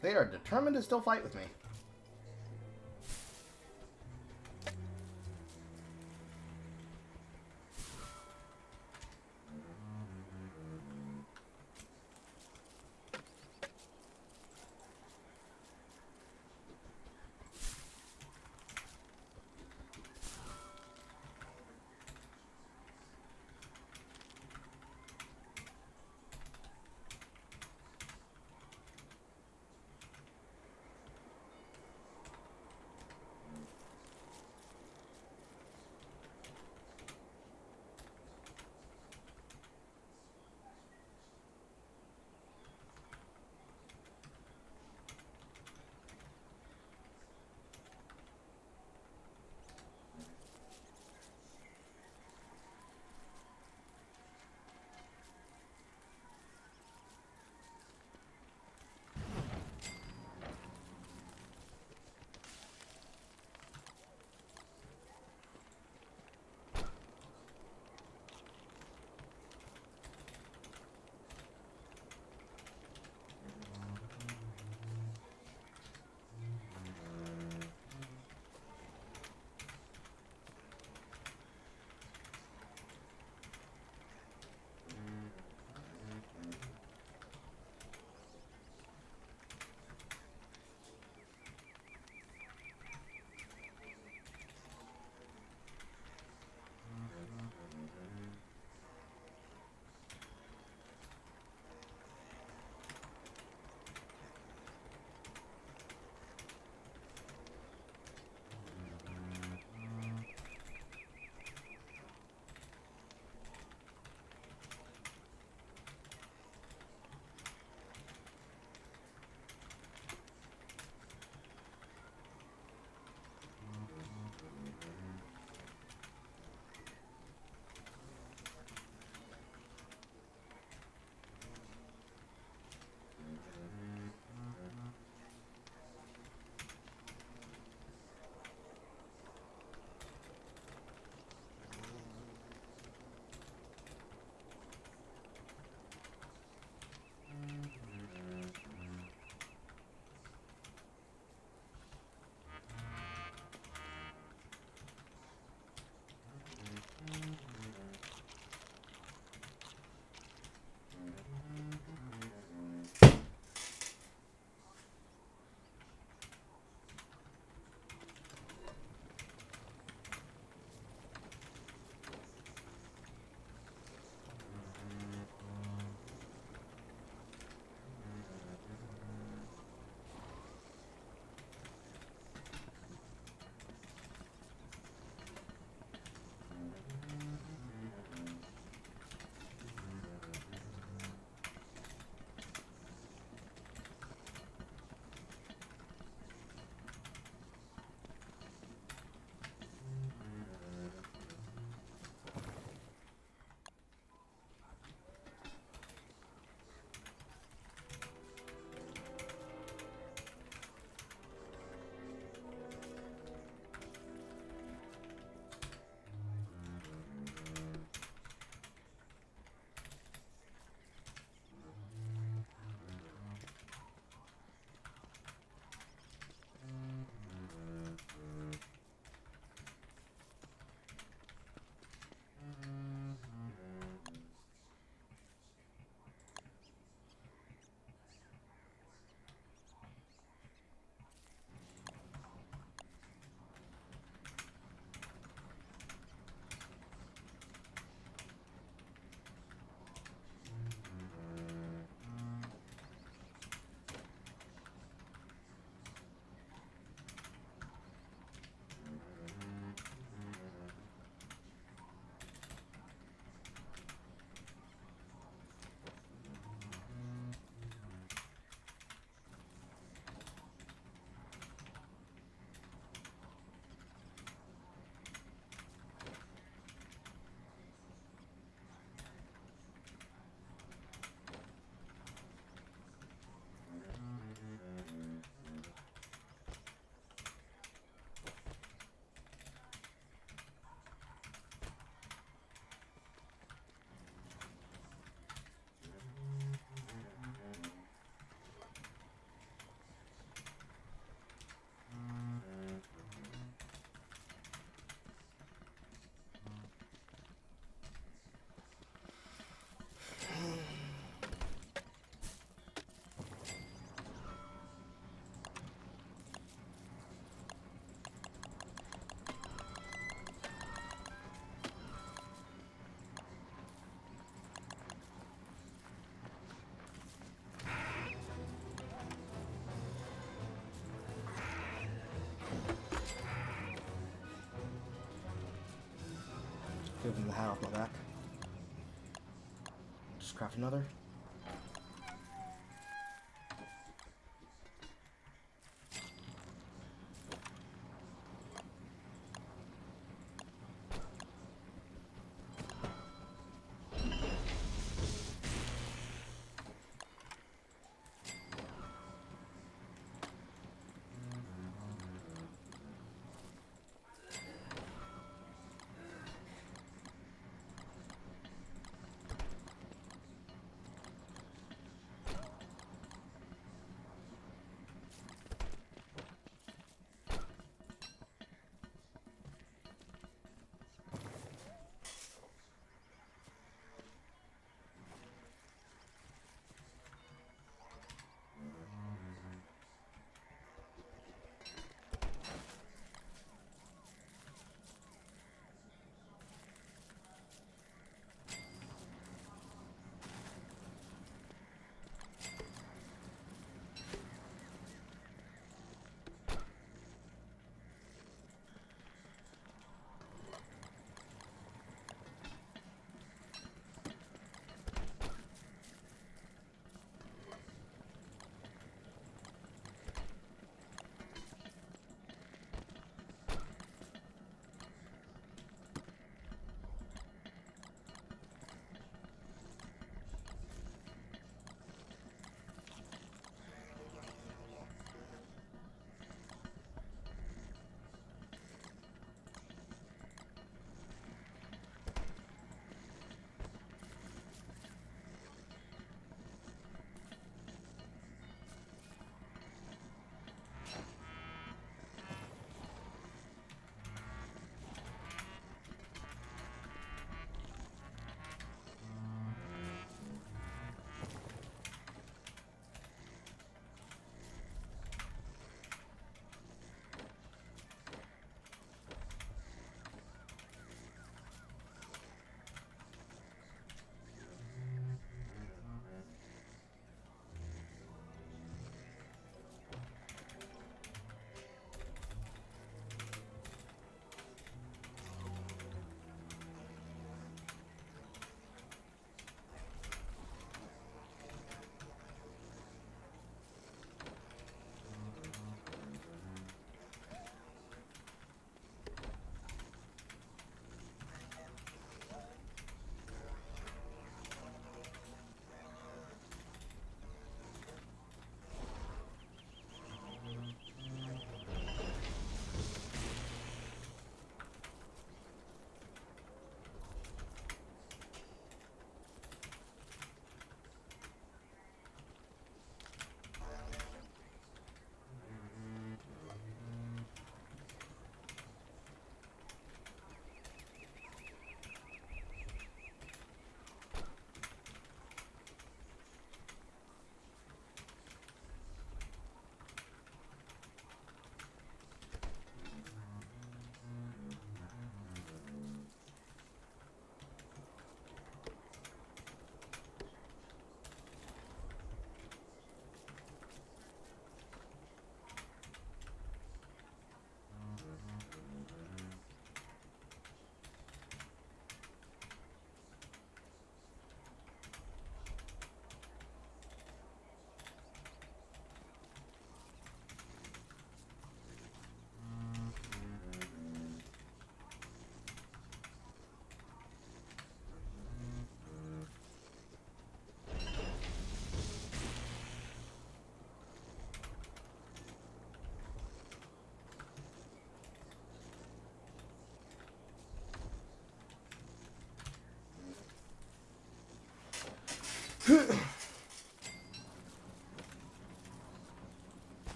They are determined to still fight with me. give him the hat off my back. Just craft another.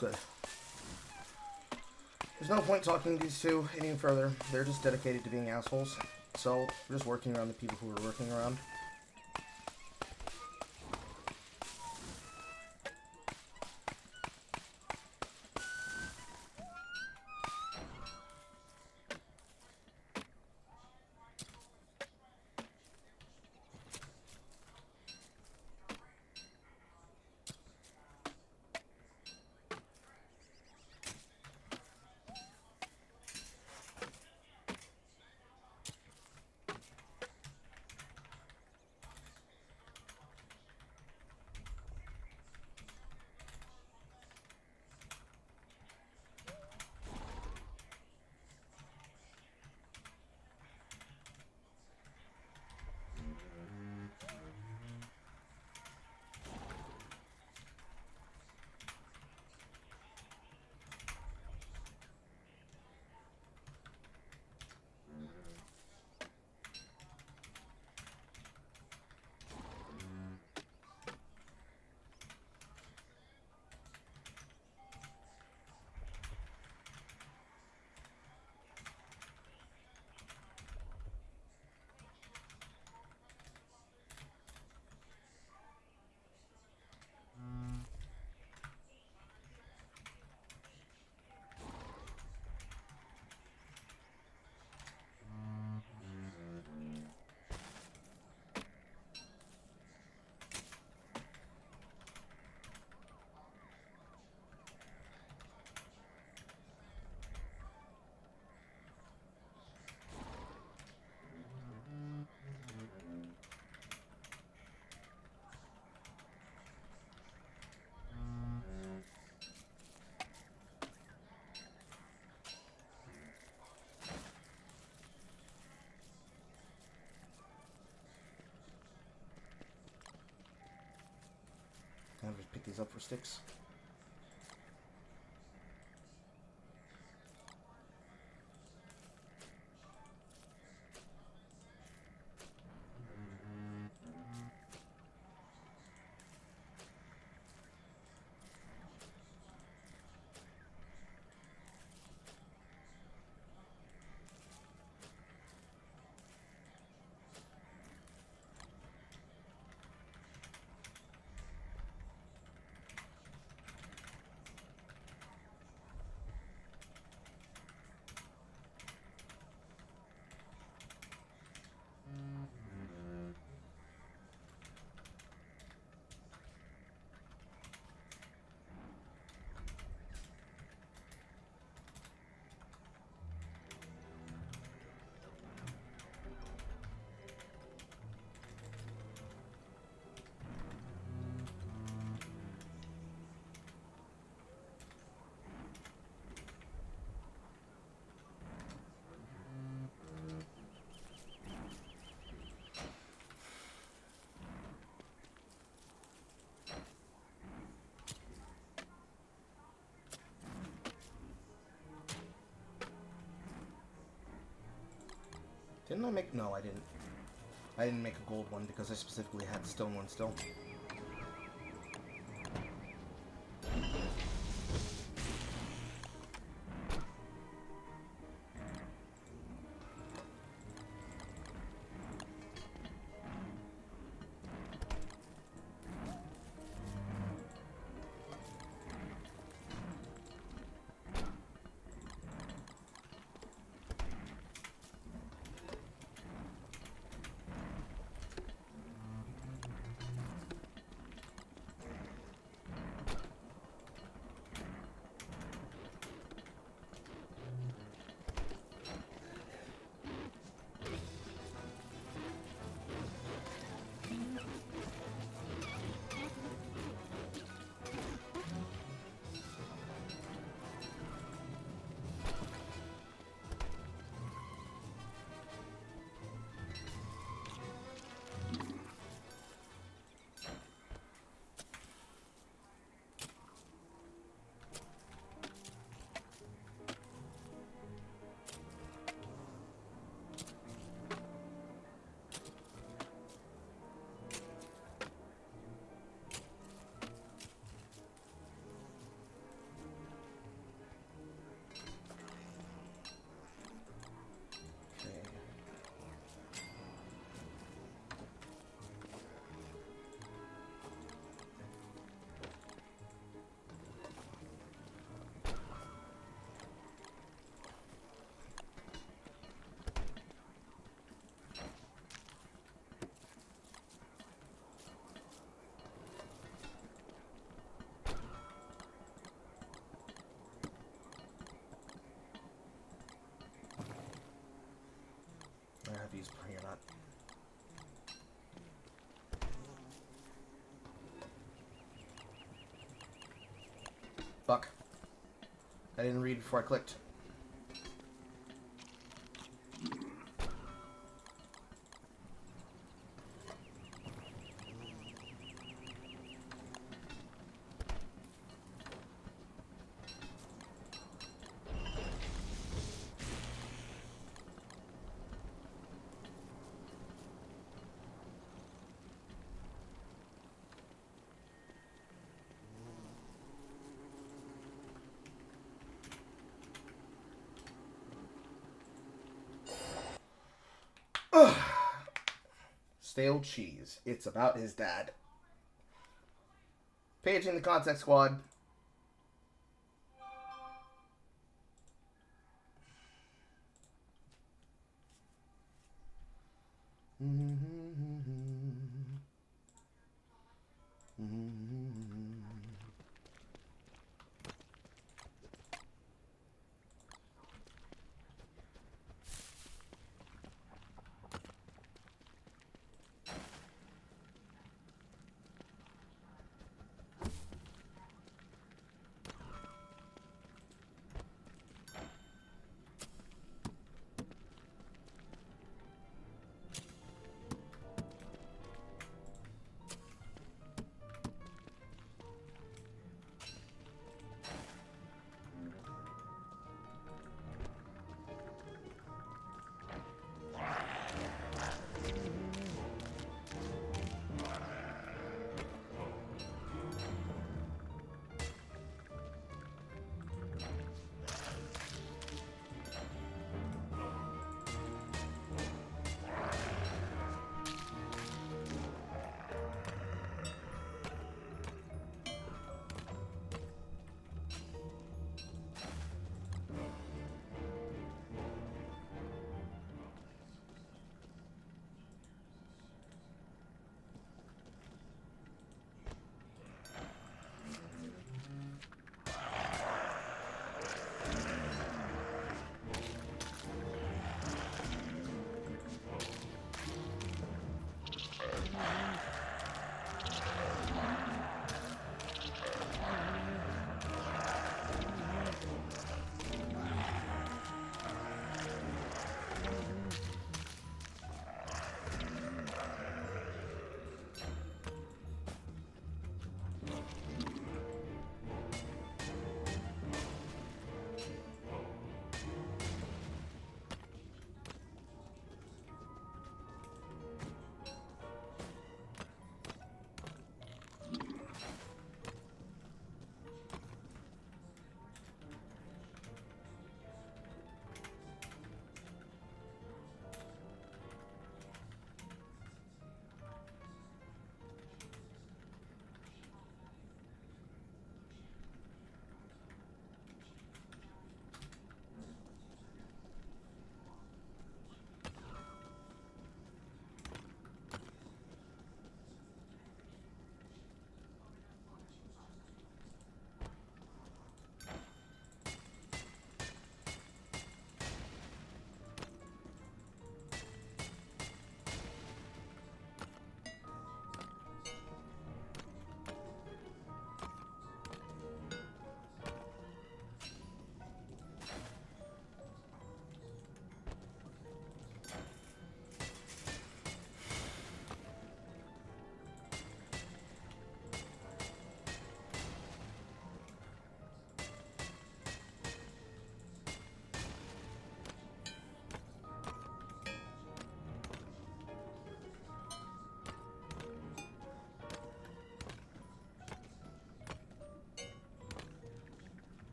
Good. There's no point talking to these two any further. They're just dedicated to being assholes. So, we're just working around the people who we're working around. I'll just pick these up for sticks. Didn't I make... No, I didn't. I didn't make a gold one because I specifically had the stone one still. Fuck. I didn't read before I clicked. Ugh. Stale cheese. It's about his dad. Paging the contact squad.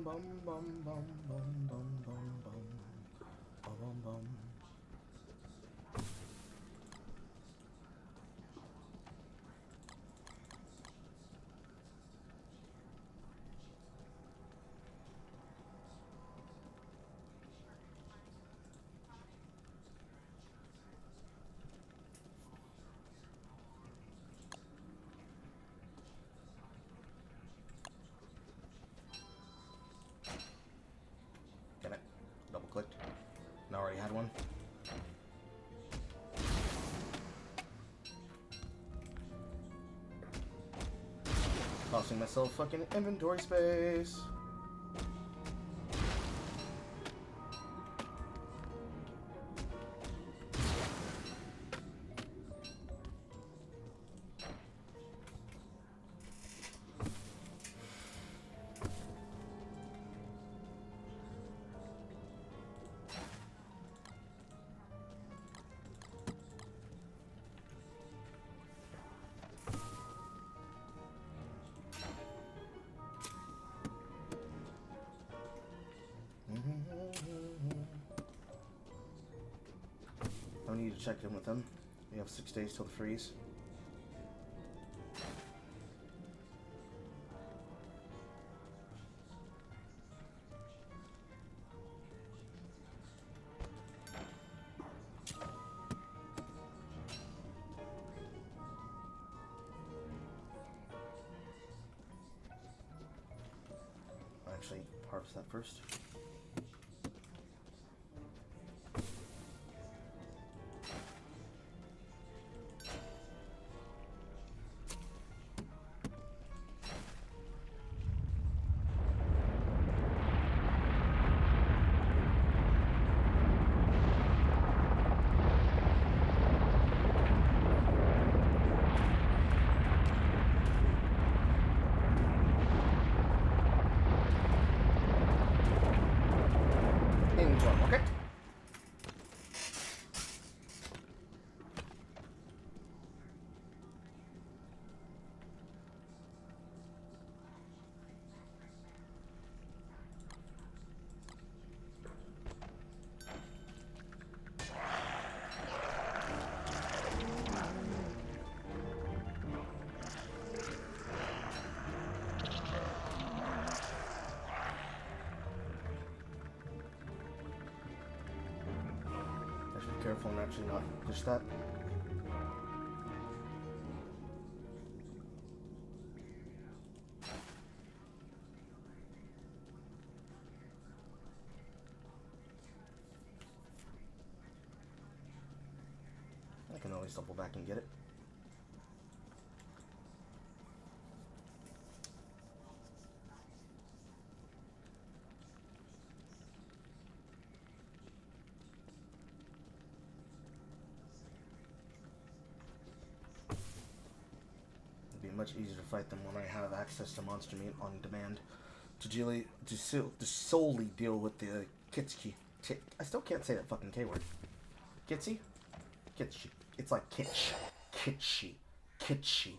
bum bum bum bum bum bum bum bum bum bum. Get it? Double clicked. No, I already had one. Costing myself fucking inventory space. I need to check in with them. We have 6 days till the freeze. I'll actually harvest that first. Okay. I should be careful and actually not push that. I can always double back and get it. It'd be much easier to fight them when I have access to monster meat on demand. To solely deal with the Kitschy. I still can't say that fucking K word. Kitsy? Kitschy. It's like kitsch. Kitschy. Kitschy.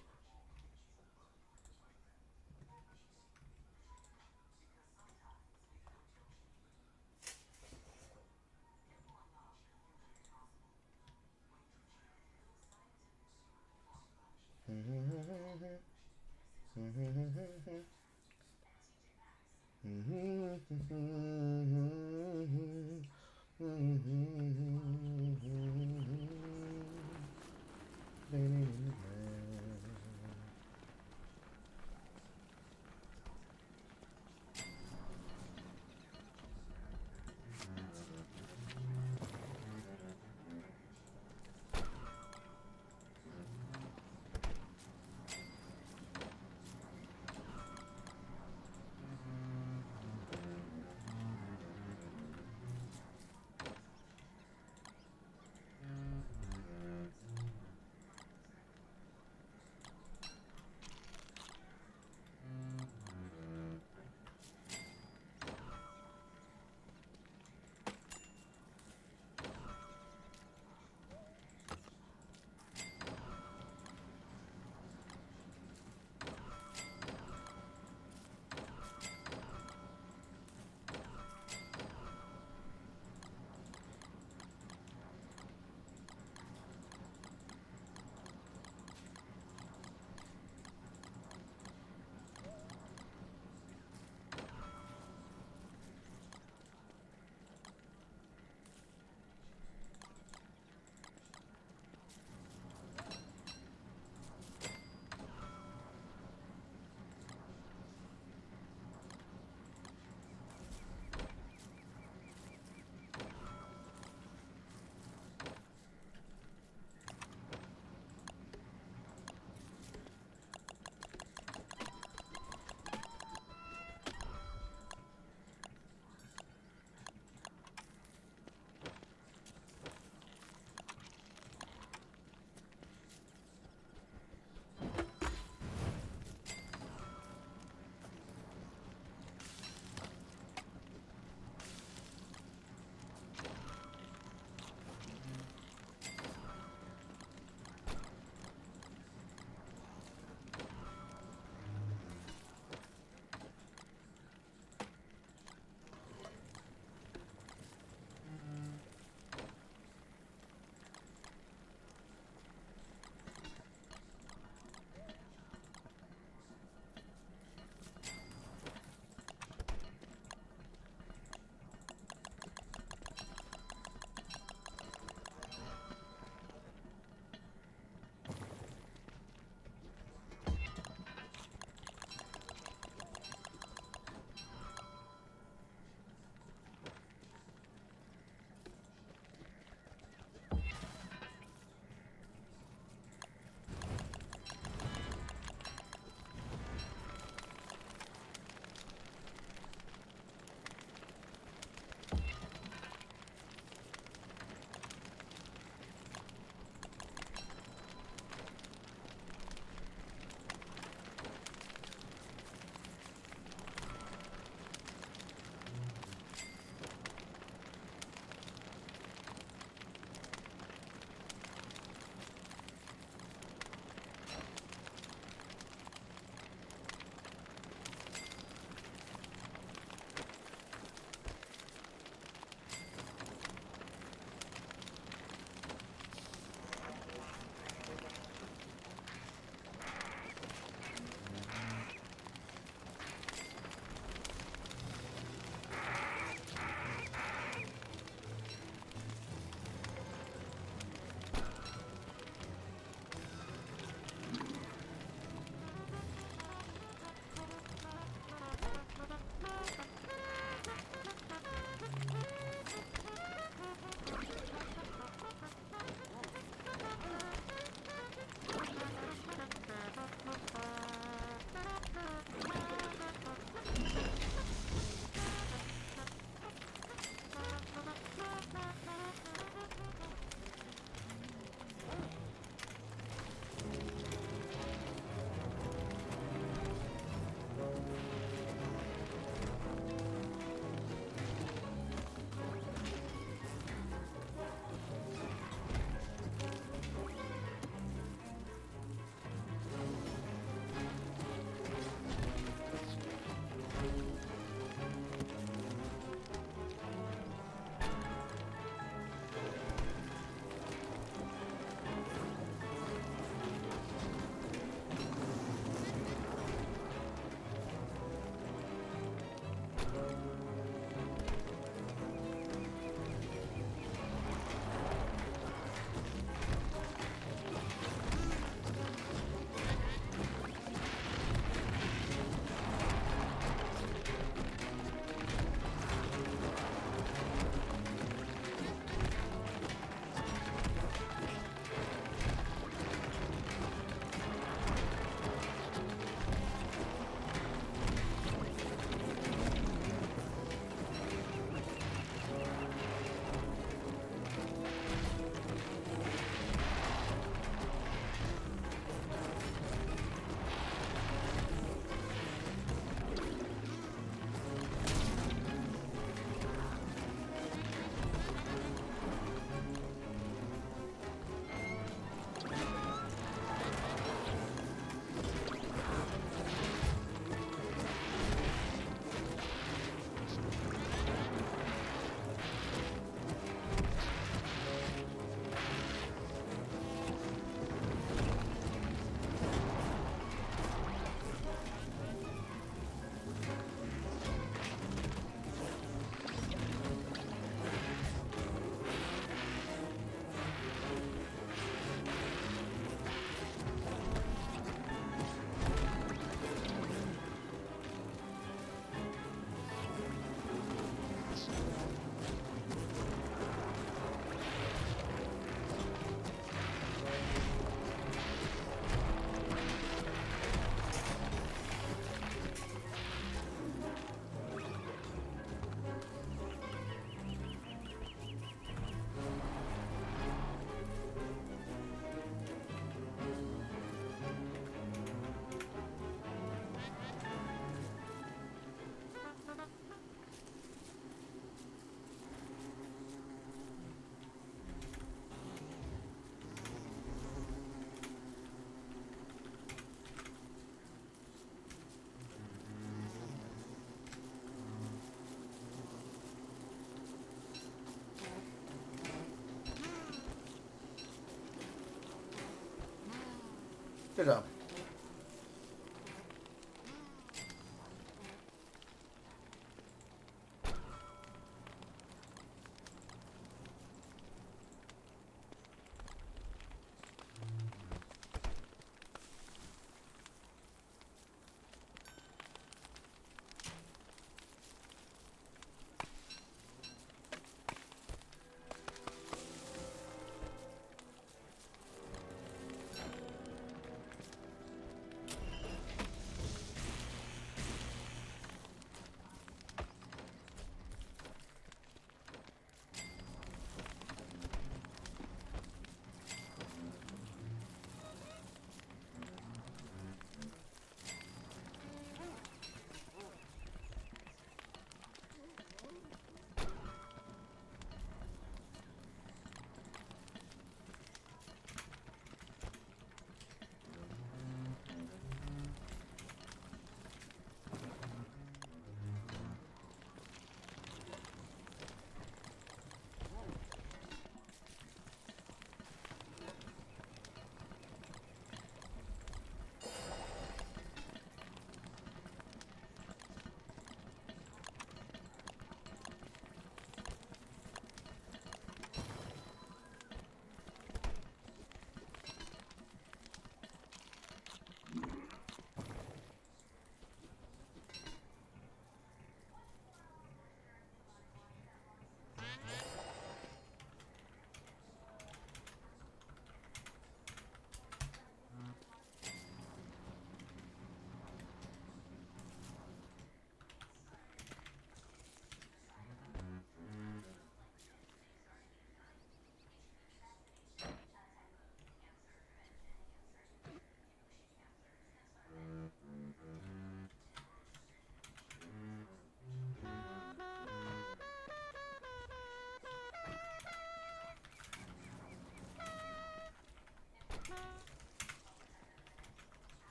Good job.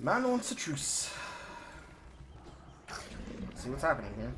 Man wants a truce. Let's see what's happening here.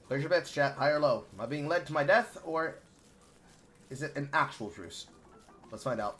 Where's your bets, chat? High or low? Am I being led to my death, or is it an actual truce? Let's find out.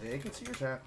They can see your chat.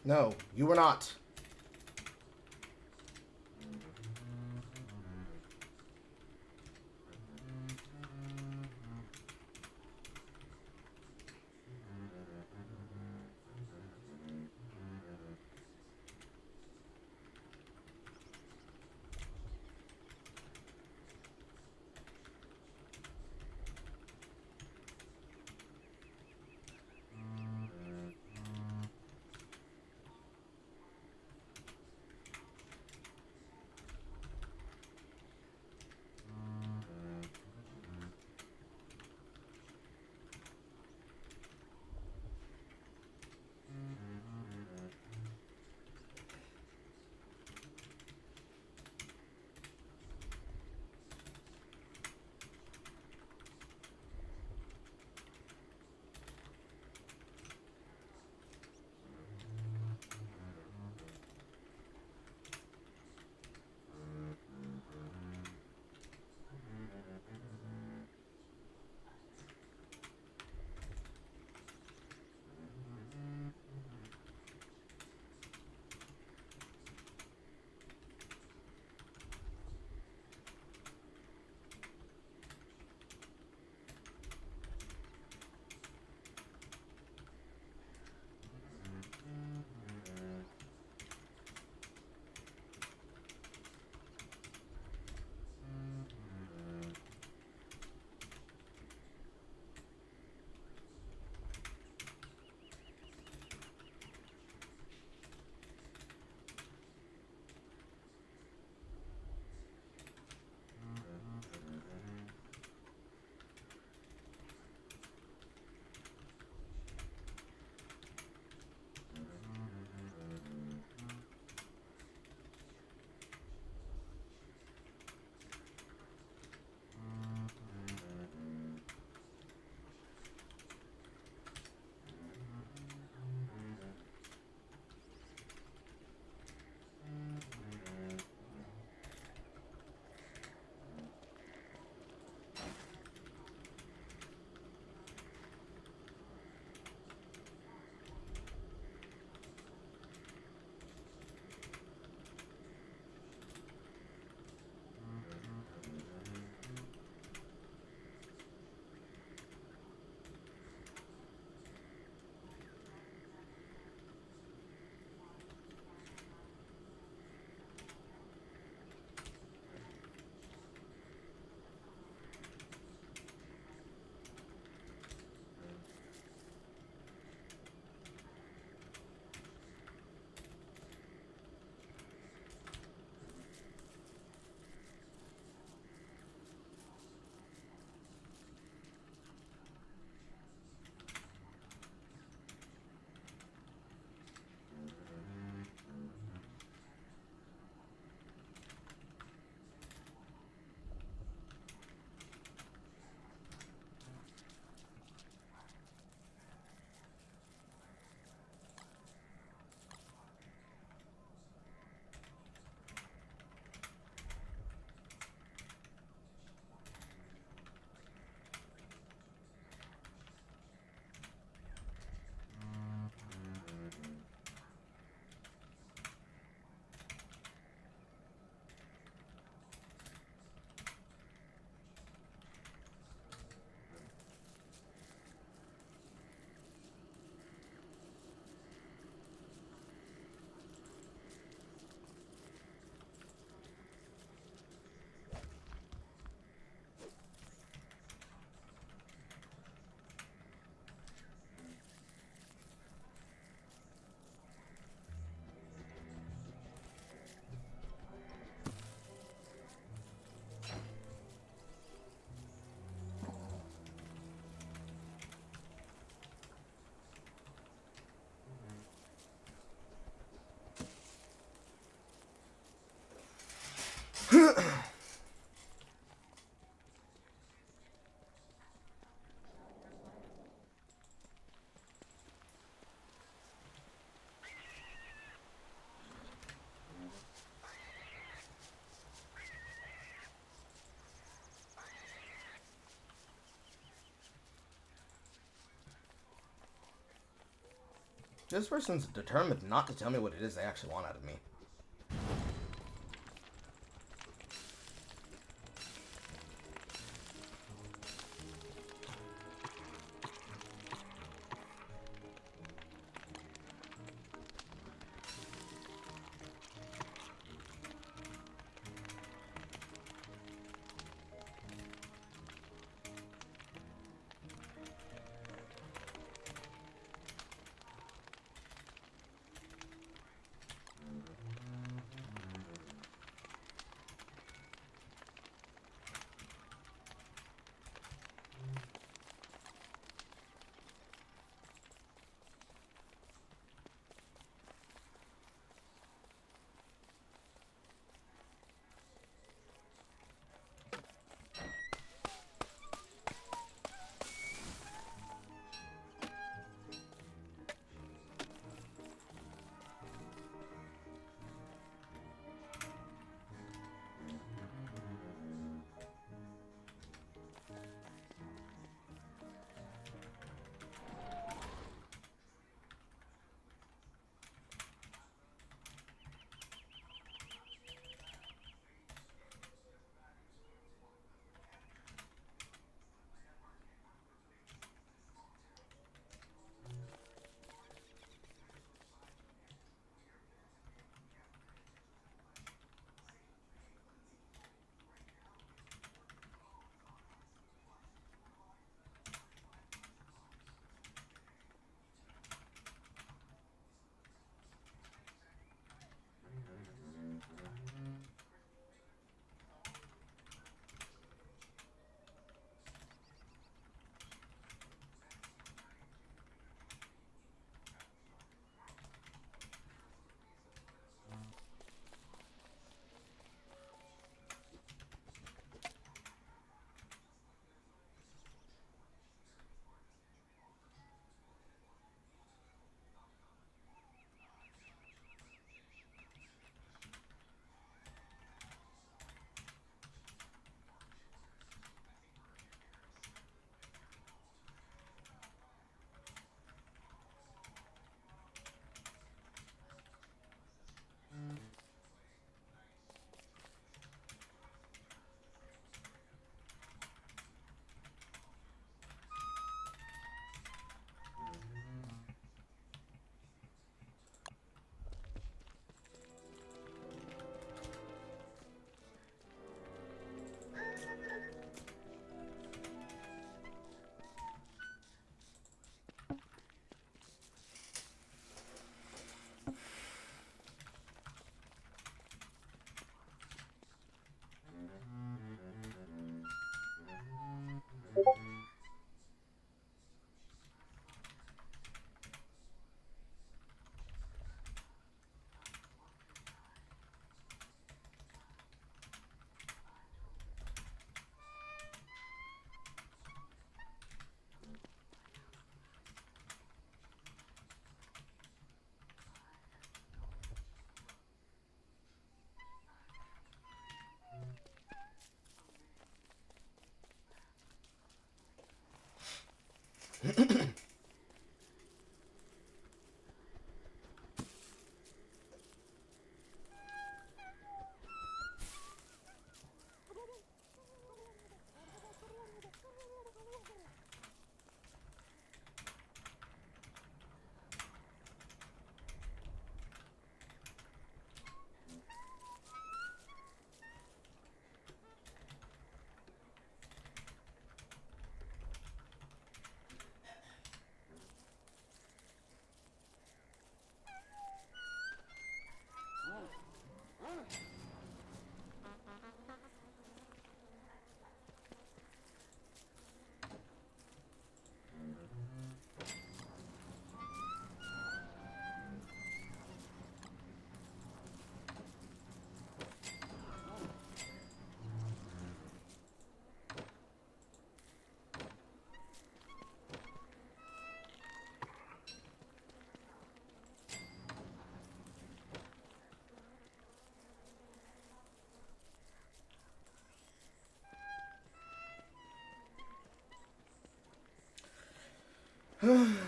No, you were not. This person's determined not to tell me what it is they actually want out of me.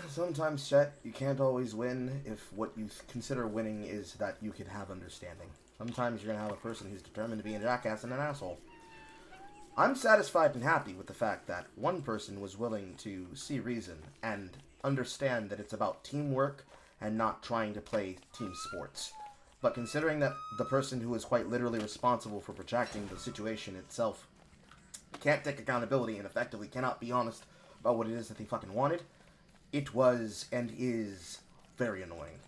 Sometimes, Chet, you can't always win if what you consider winning is that you can have understanding. Sometimes you're gonna have a person who's determined to be a jackass and an asshole. I'm satisfied and happy with the fact that one person was willing to see reason and understand that it's about teamwork and not trying to play team sports. But considering that the person who is quite literally responsible for projecting the situation itself can't take accountability and effectively cannot be honest about what it is that they fucking wanted, it was and is very annoying.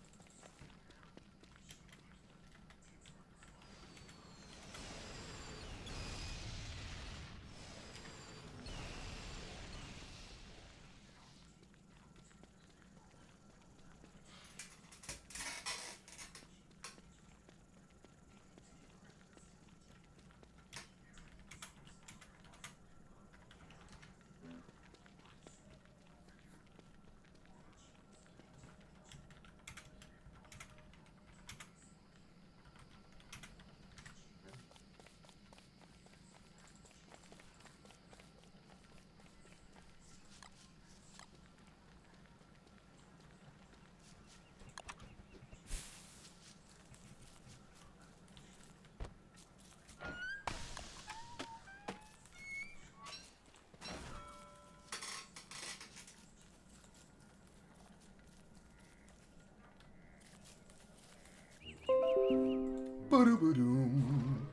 Ba-do-ba-doom.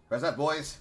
Where's that, boys?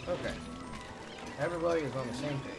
Okay. Everybody is on the same page.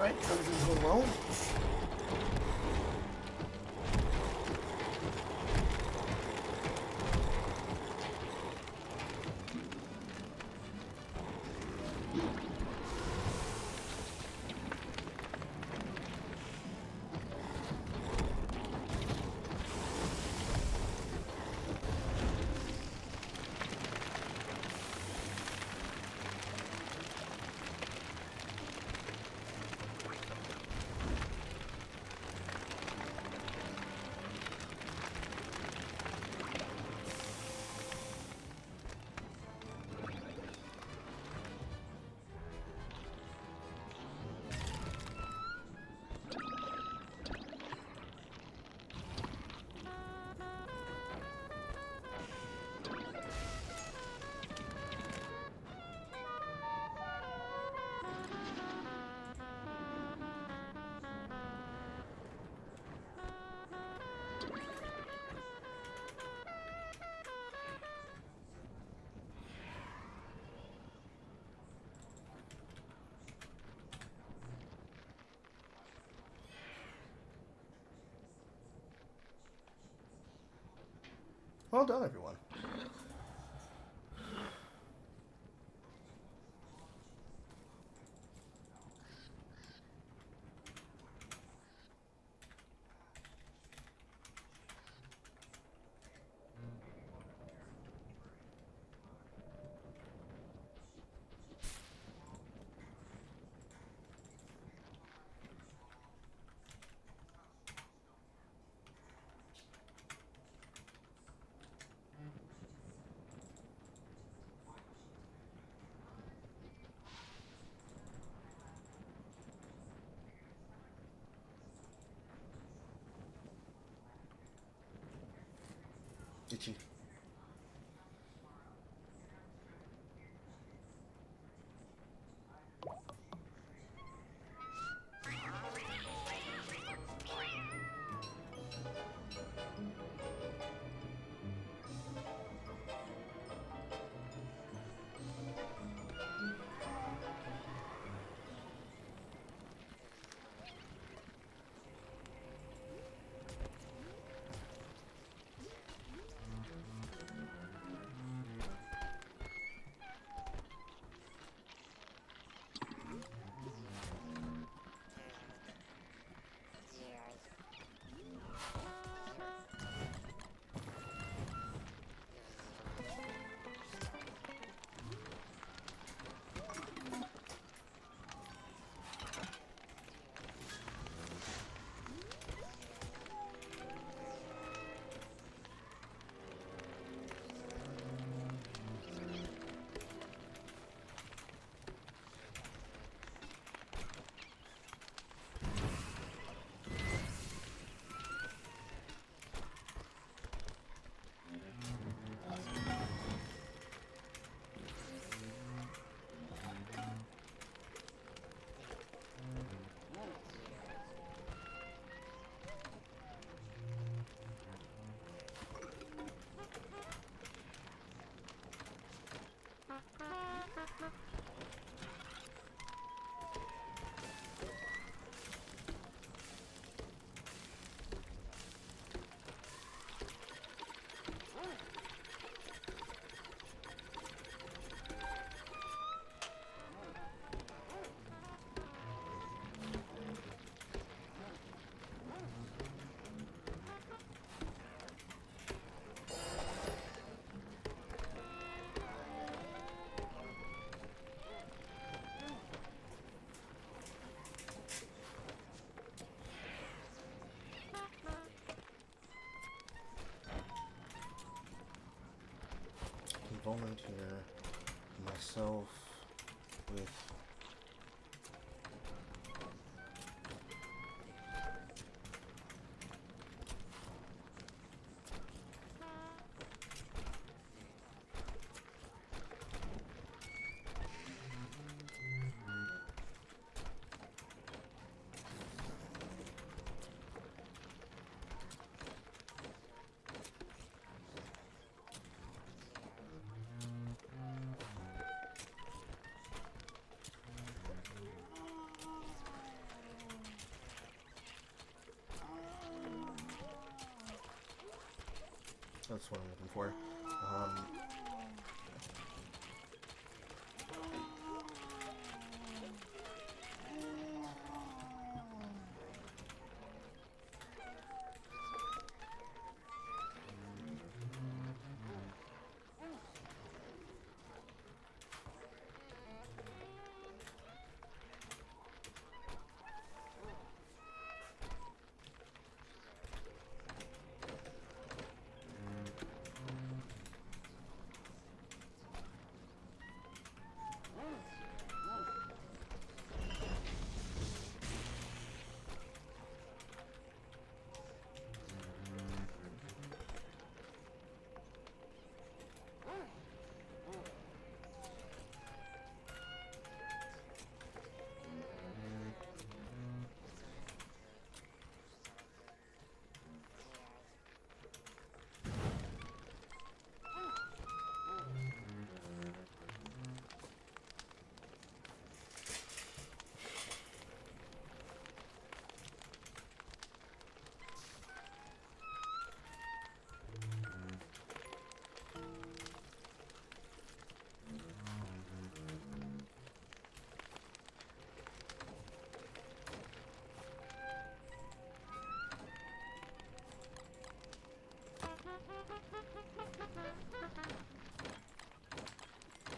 Alright, comes in alone. Well done, everyone. Itchy. Volunteer myself with That's what I'm looking for. Um,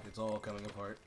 it's all coming apart.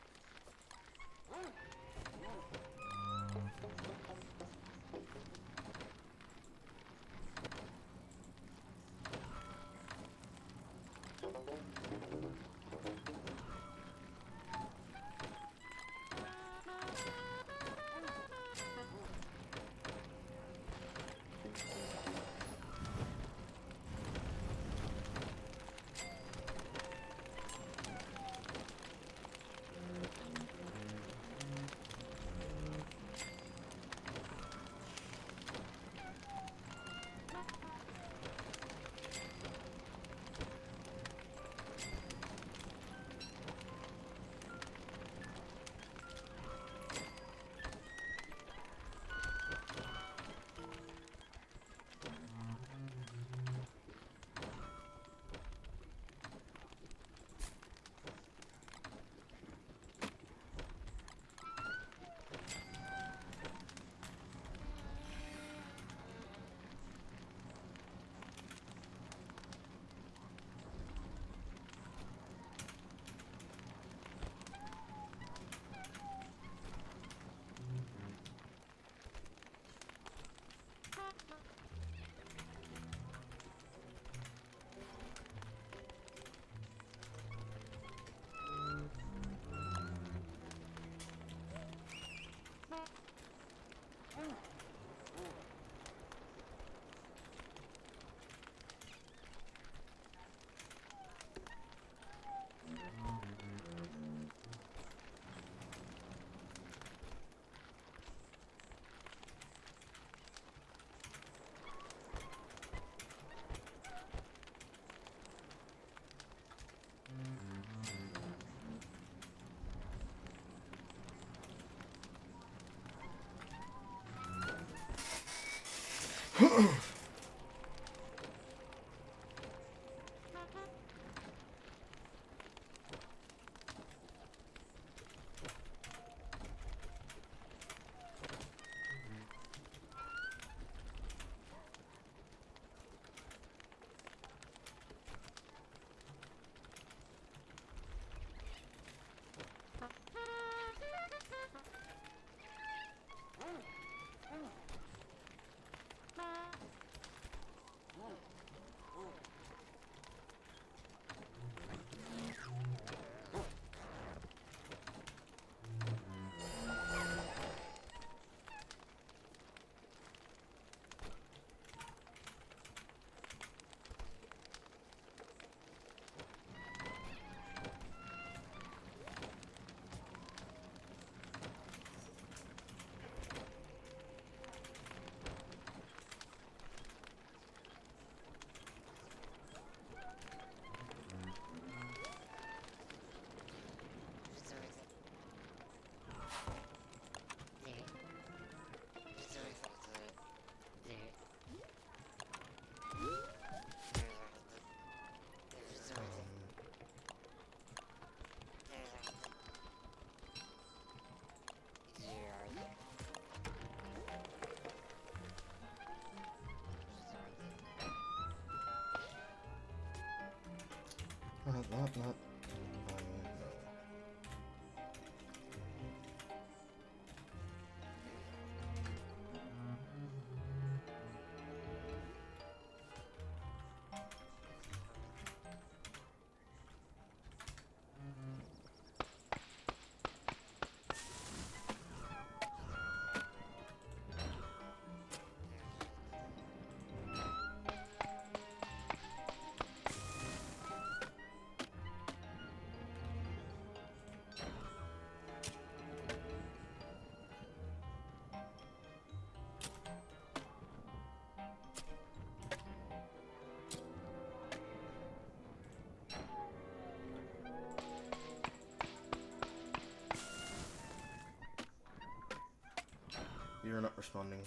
Not, no. You're not responding.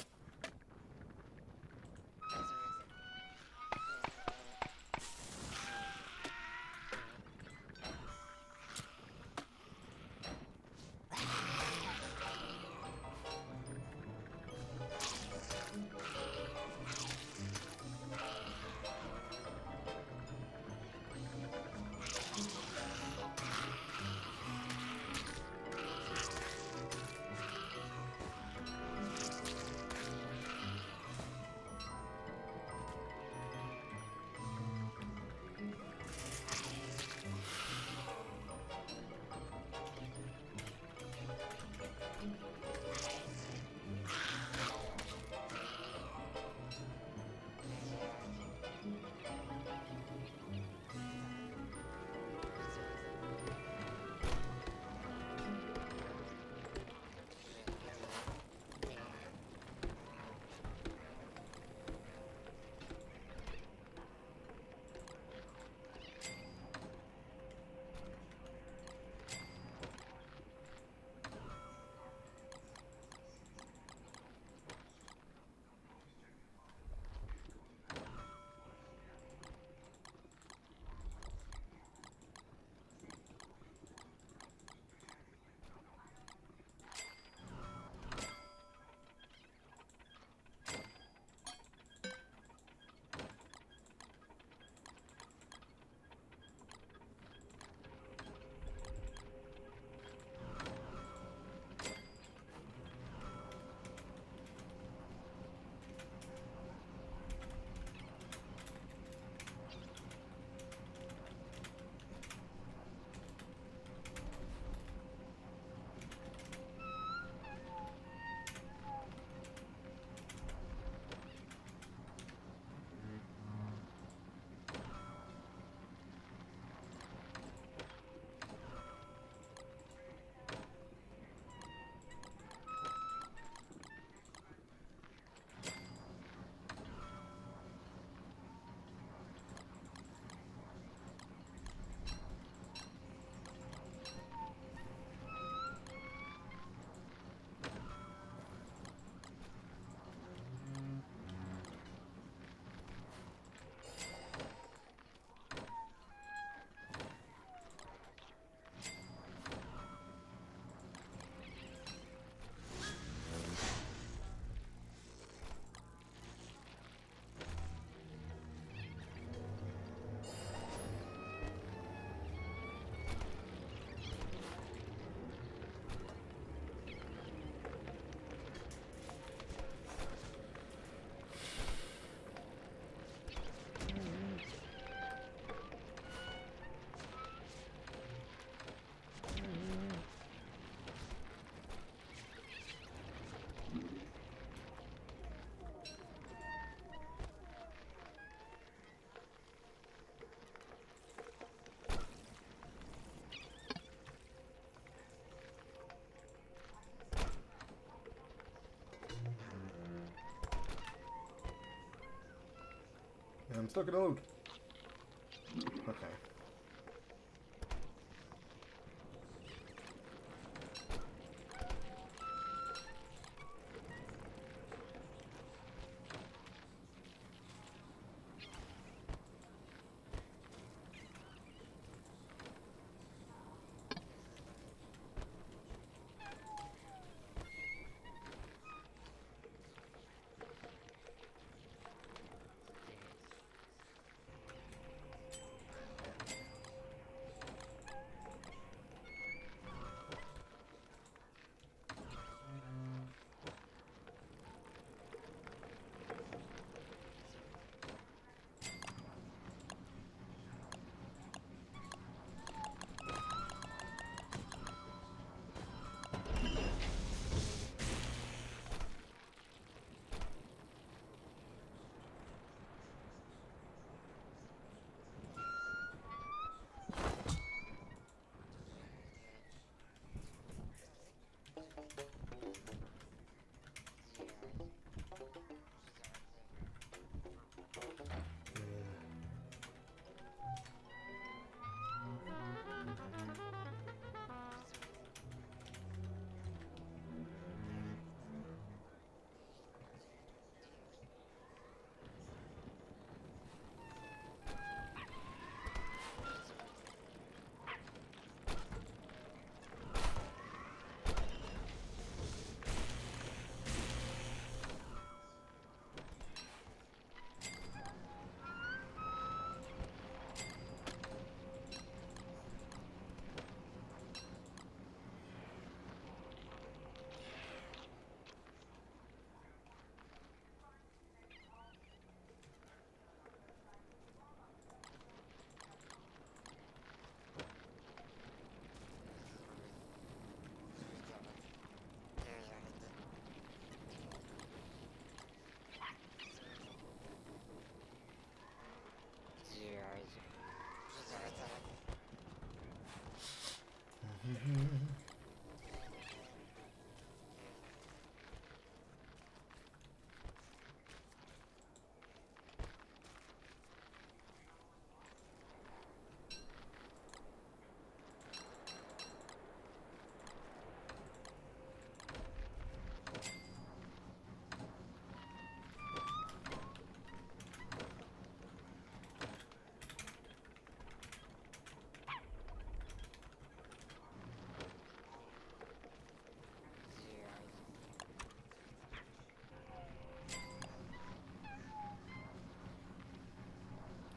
I'm stuck in a loop. Okay.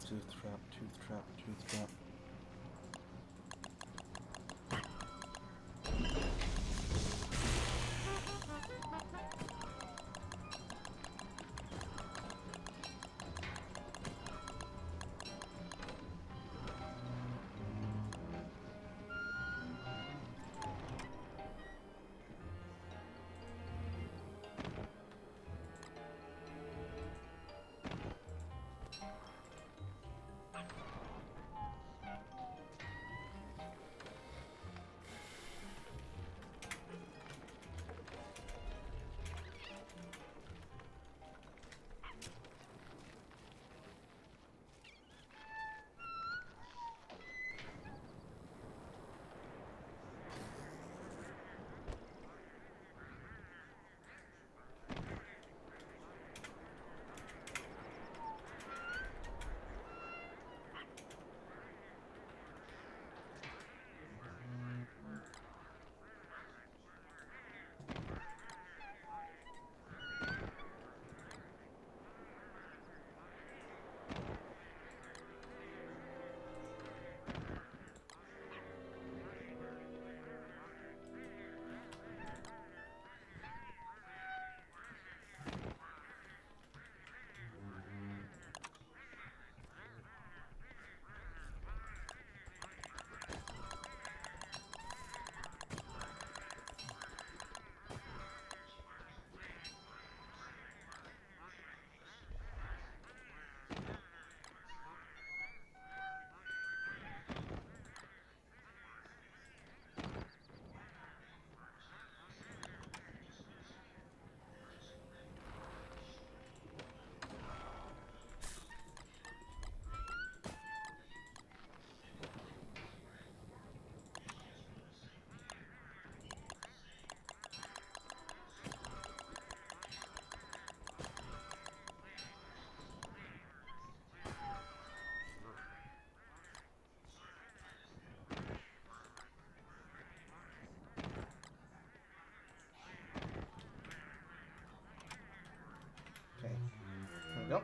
Tooth trap, tooth trap, tooth trap. Okay, there we go.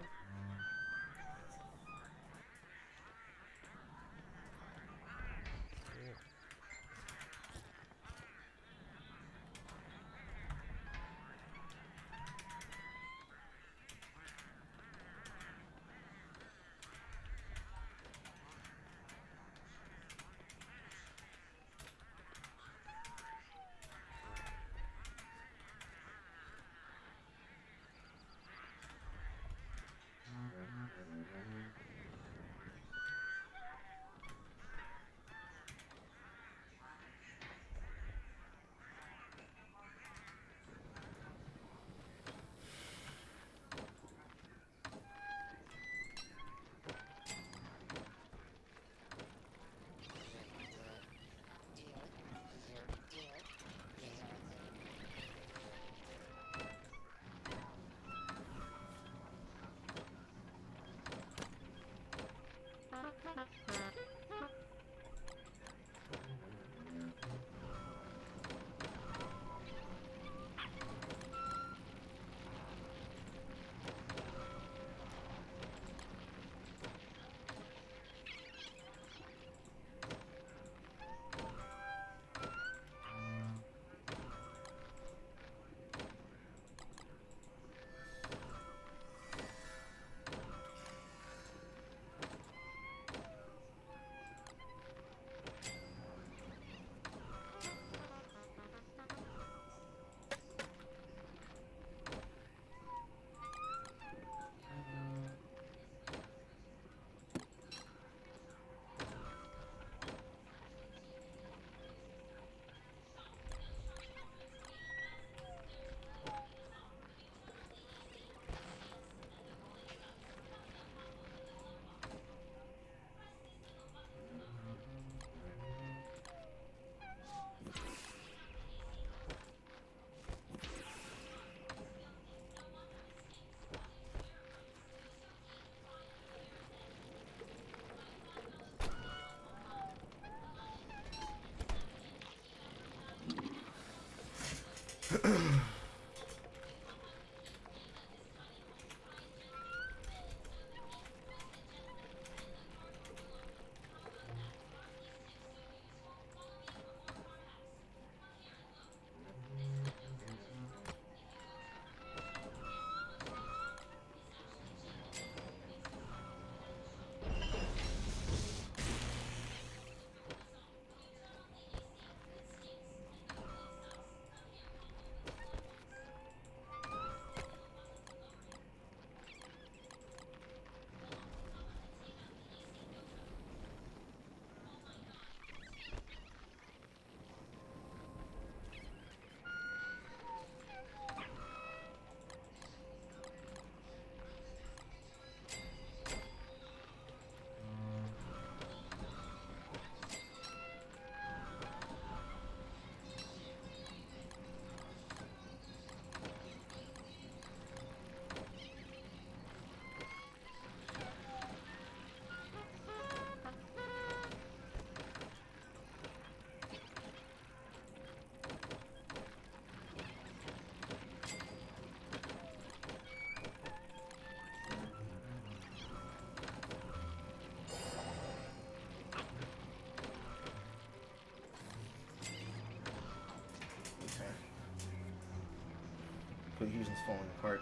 Cohesion's falling apart.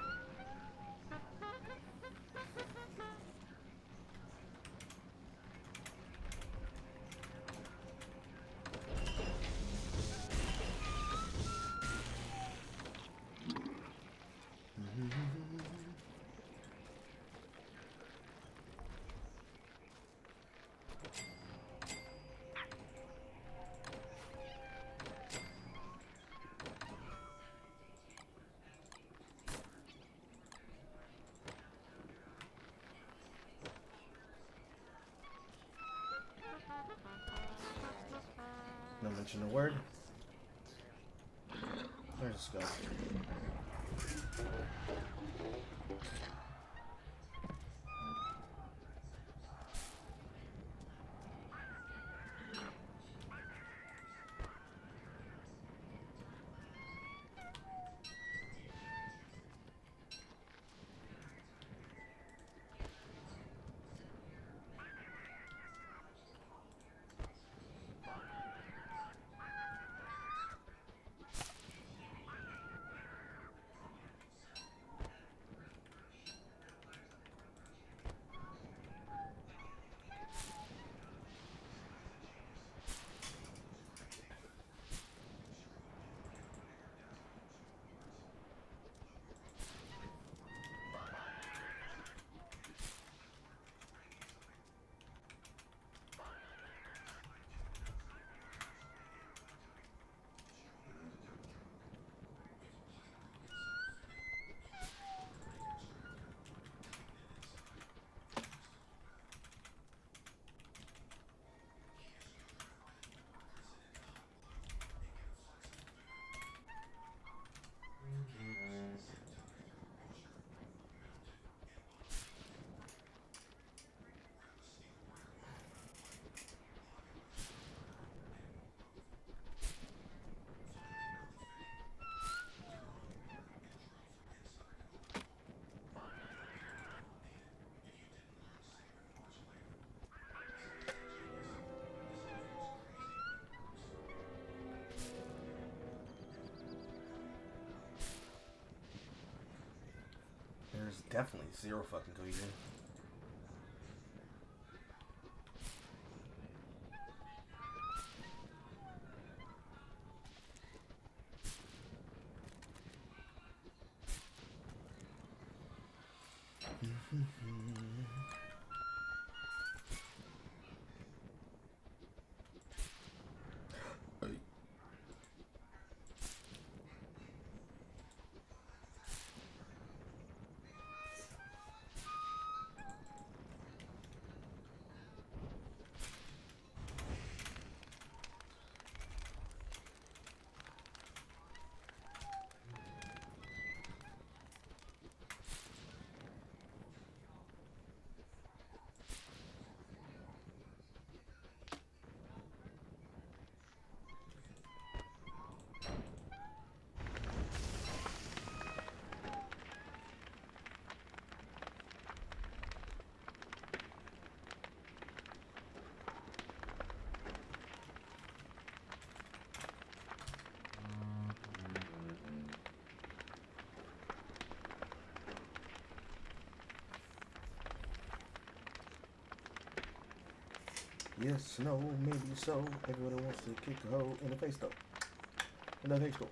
No mention a word. Where's this go? There's definitely zero fucking cohesion. Yes, no, maybe so. Everyone wants to kick a hoe in the face though. In the face though.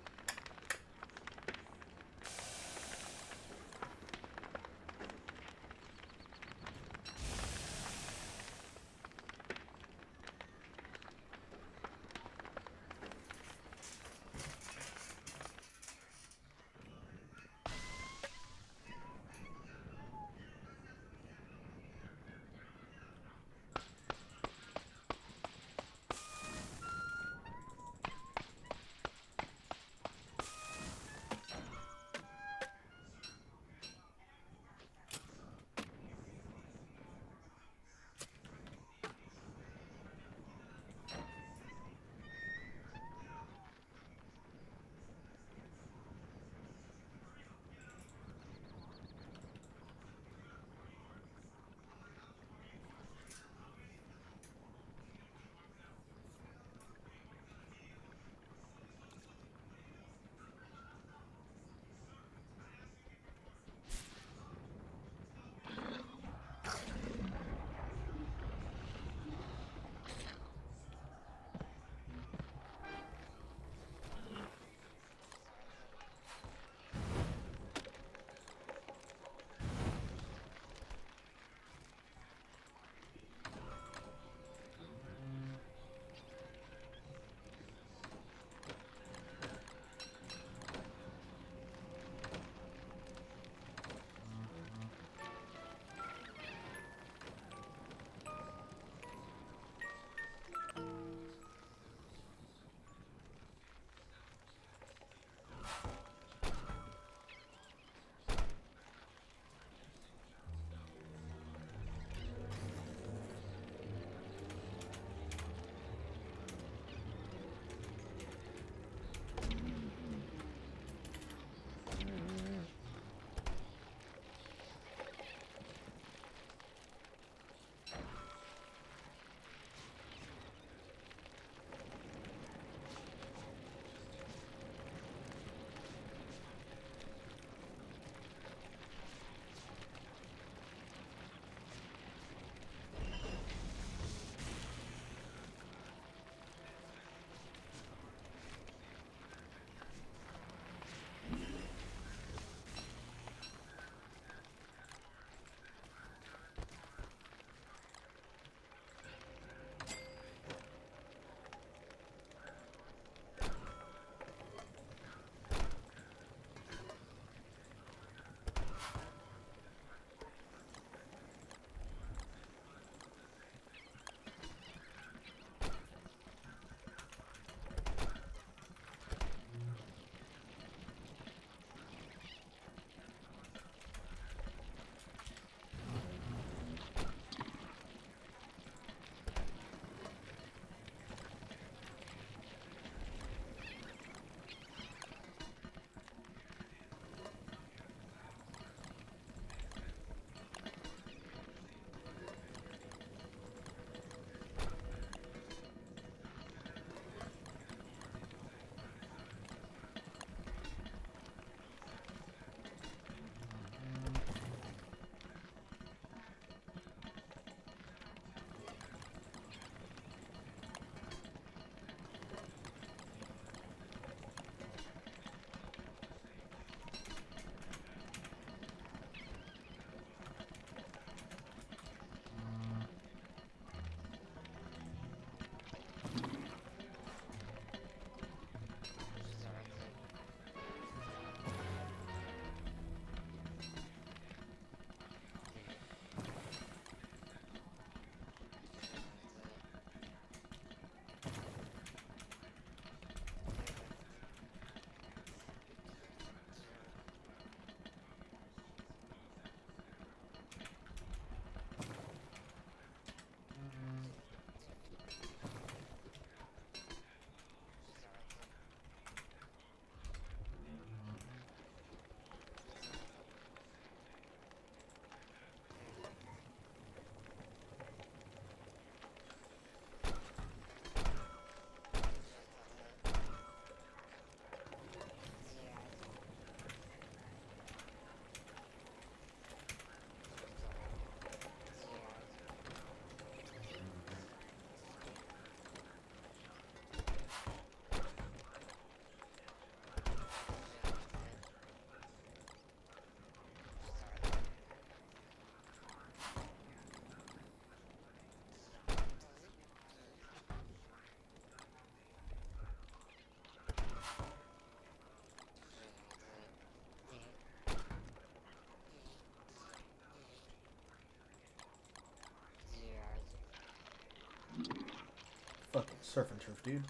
Surf and turf, dude.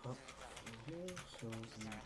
Up here, so you can.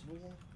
possible.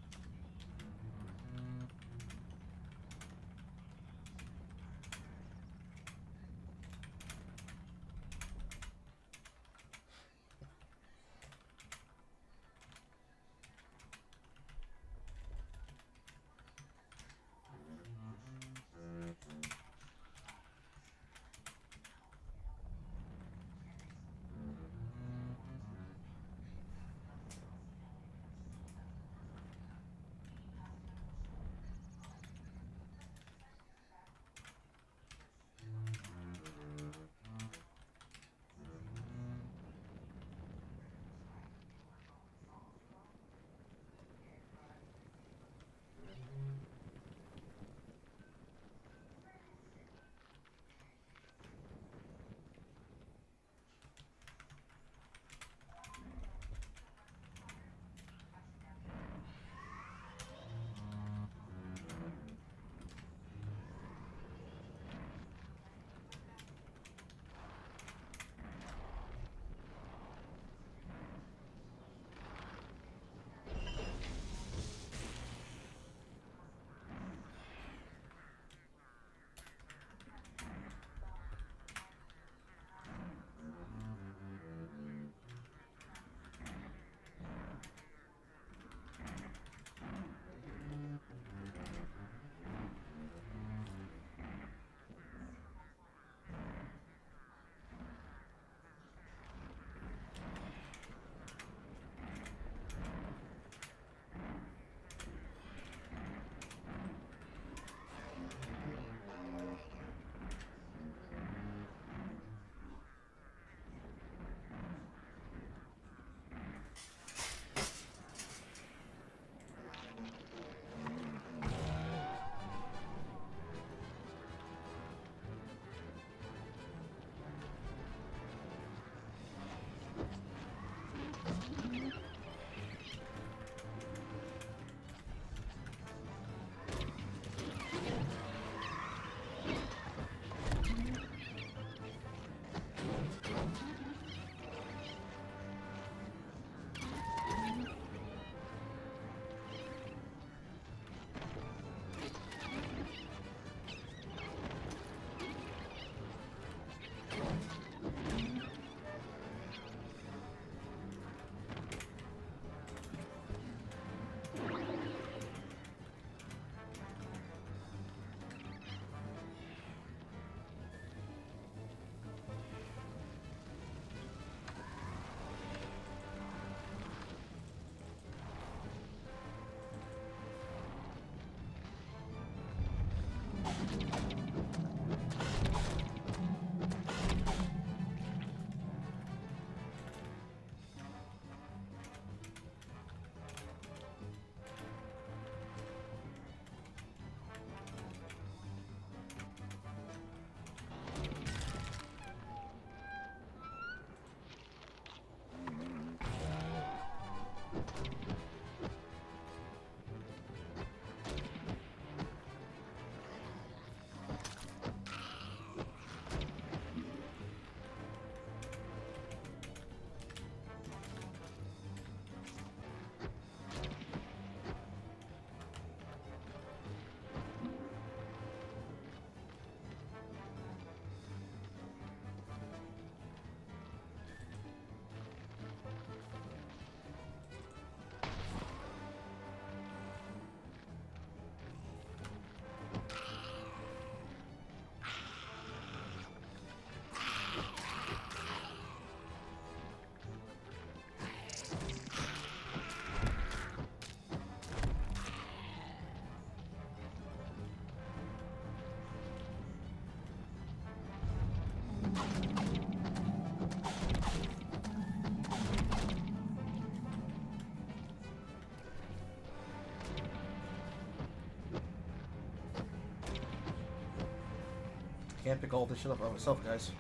Can't pick all this shit up by myself, guys.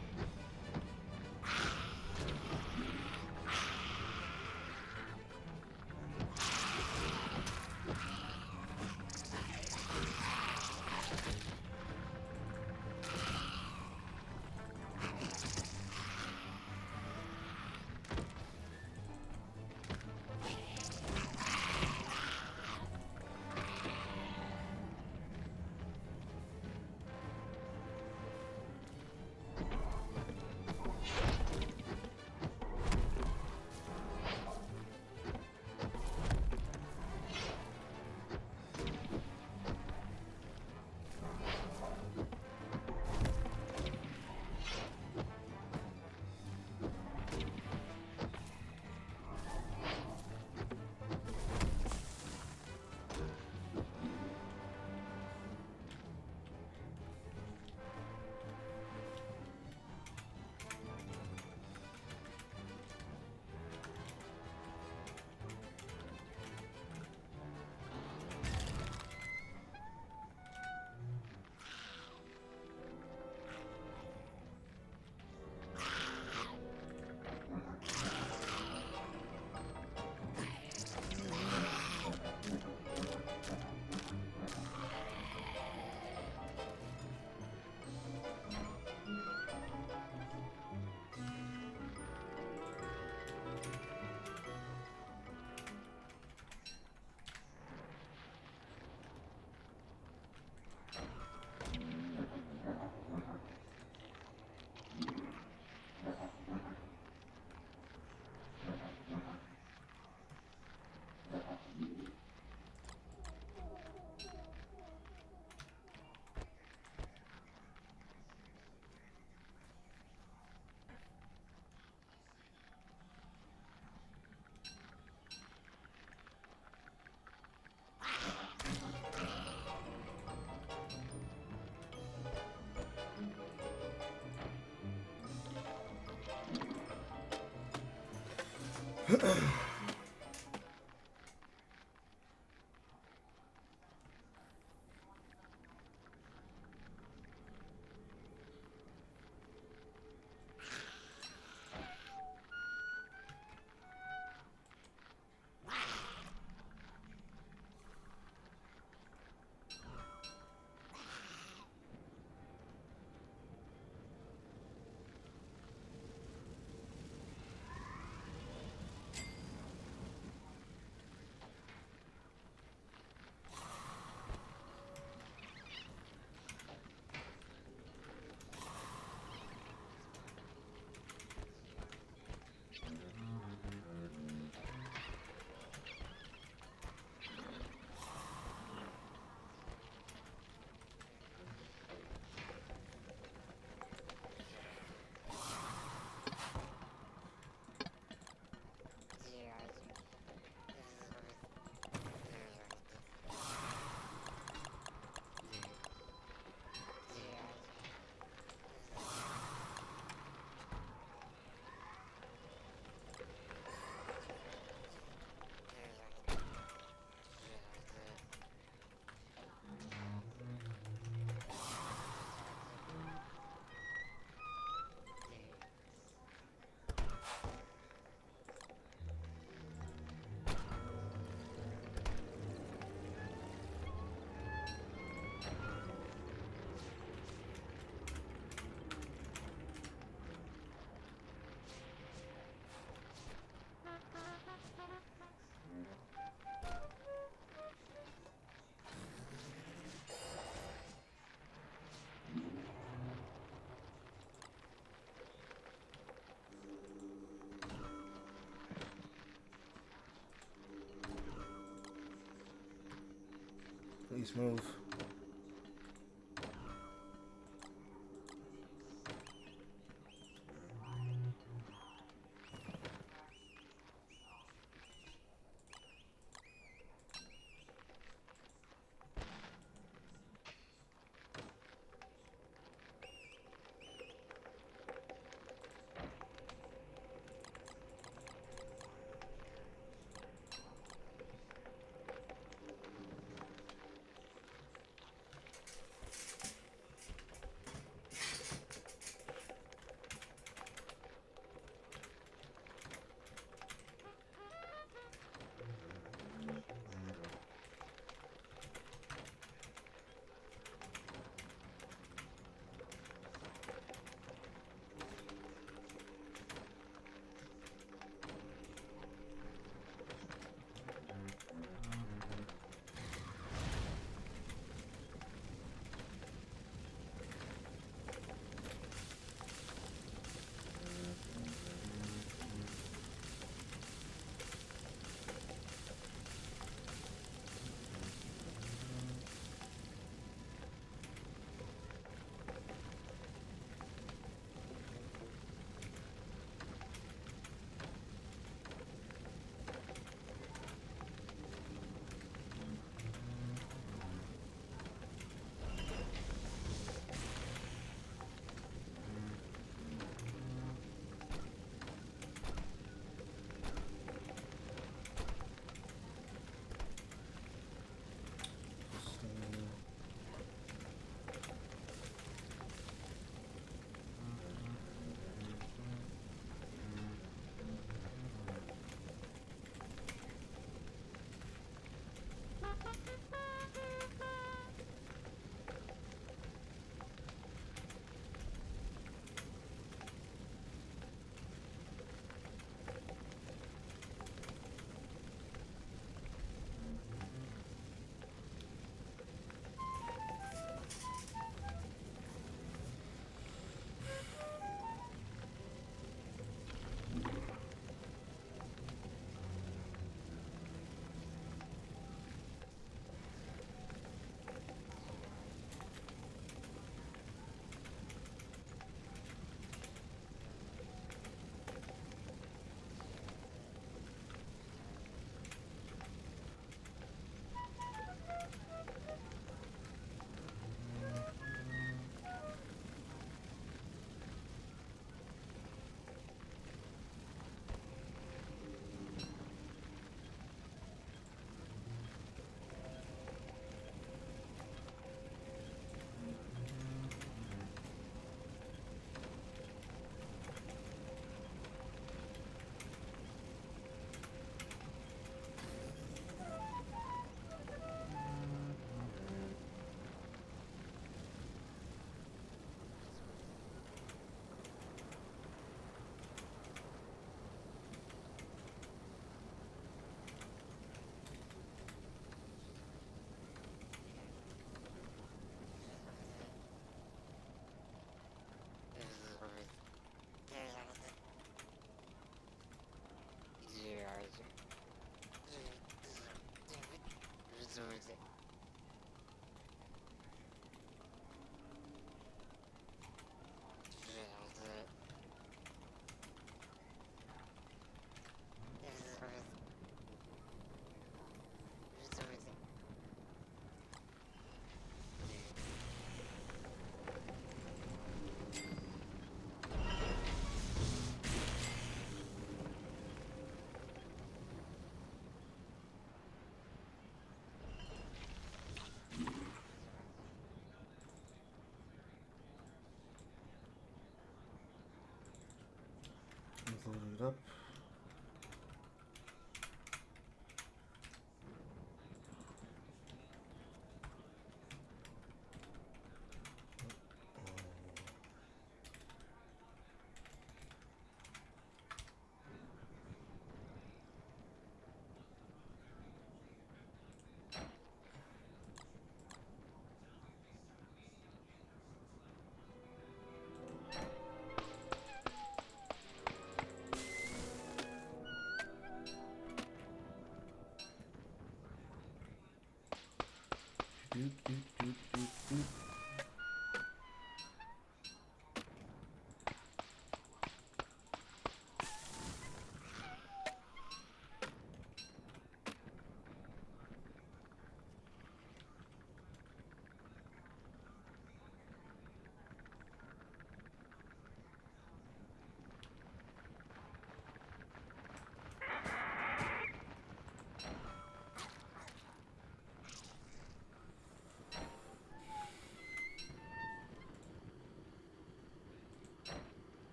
Please move. Load it up. Doop, doop, doop, doop, doop.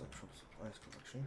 Central Supplies Collection.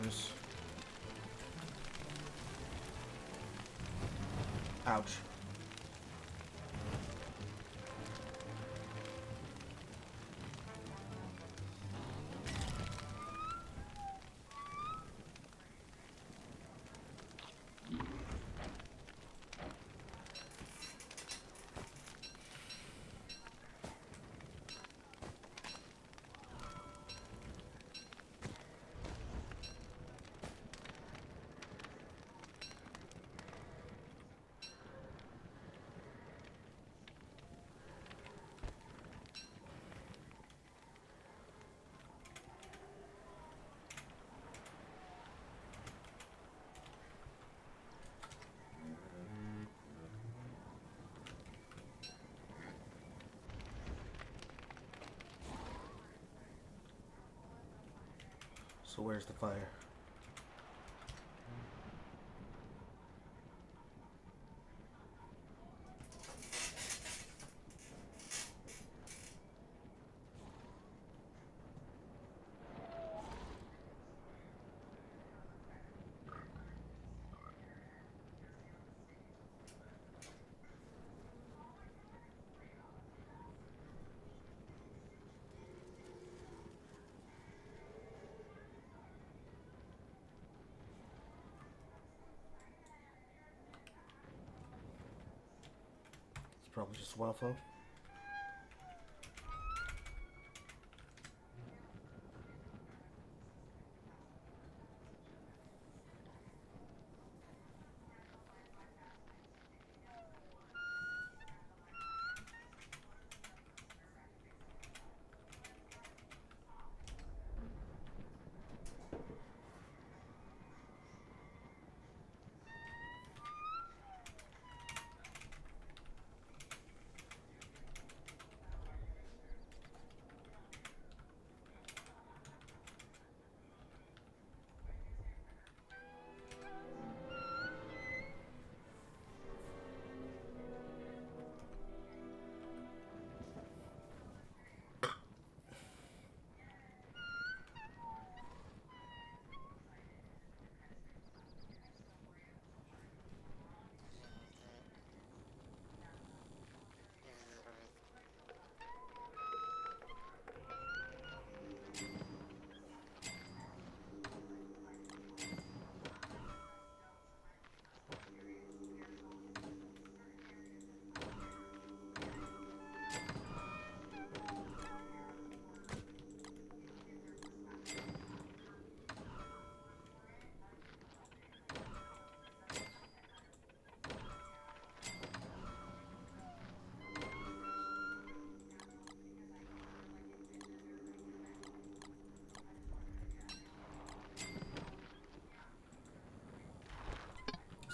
Use. Ouch. So where's the fire? It's probably just well flow.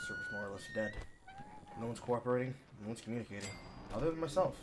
Server's more or less dead. No one's cooperating, no one's communicating. Other than myself.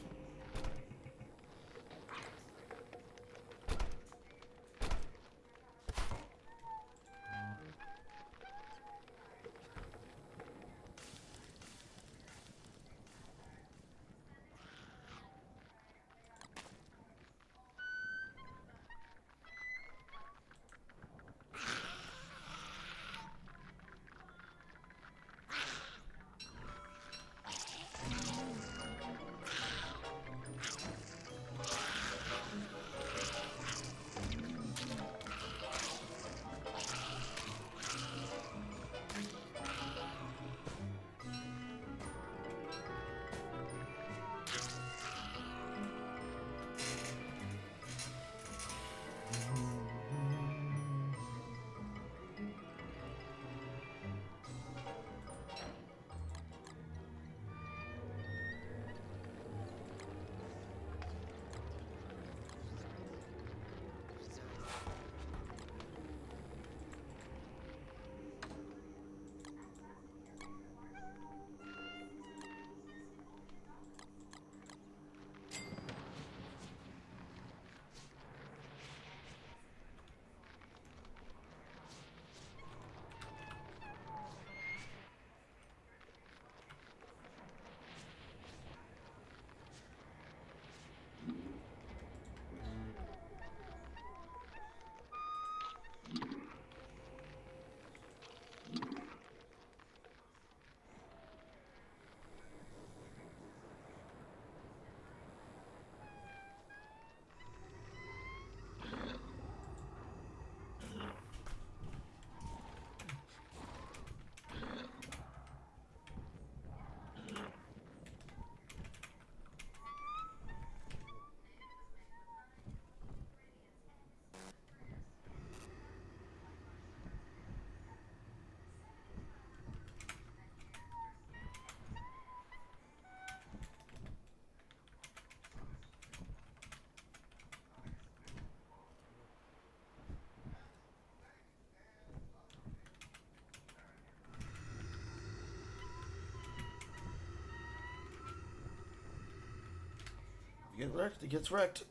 You get wrecked, it gets wrecked.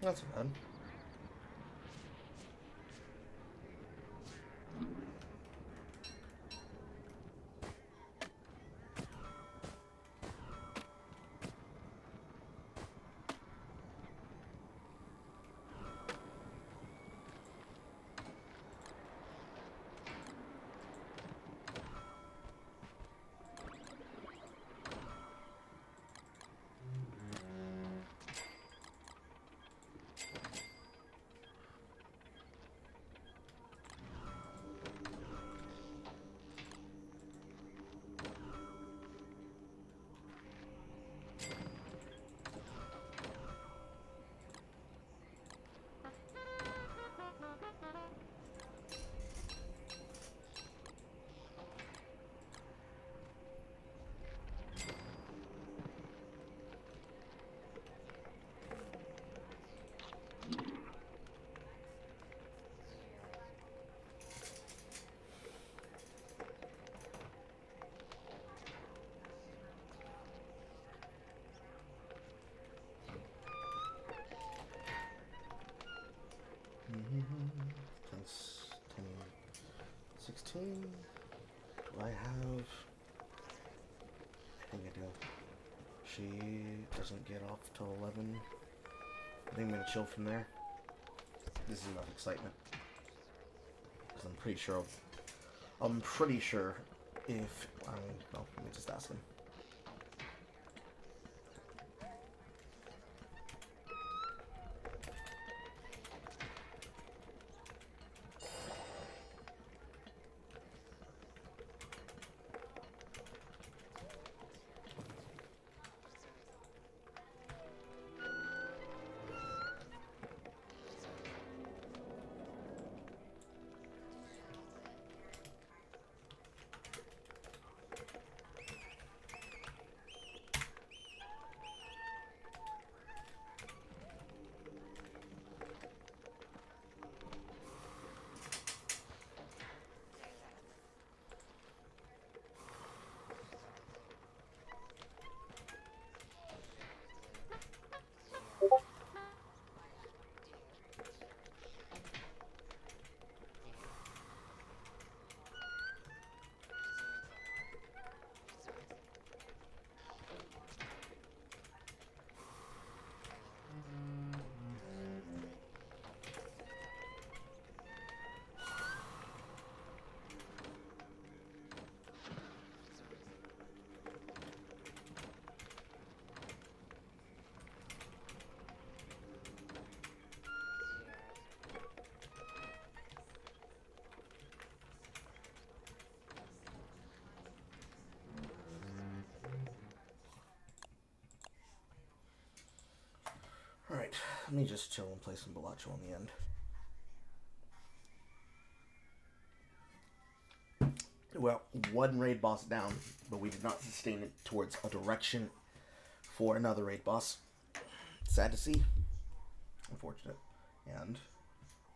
Not so bad. That's 10, 16. Do I have... I think I do. She doesn't get off till 11. I think I'm gonna chill from there. This is enough excitement. Because I'm pretty sure if... well, let me just ask him. Let me just chill and play some Balacho on the end. Well, one raid boss down, but we did not sustain it towards a direction for another raid boss. Sad to see. Unfortunate. And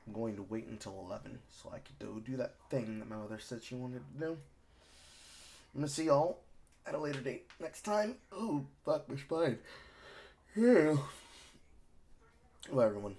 I'm going to wait until 11 so I could go do that thing that my mother said she wanted to do. I'm going to see y'all at a later date. Next time. Oh, fuck my spine. Yeah. Bye, everyone.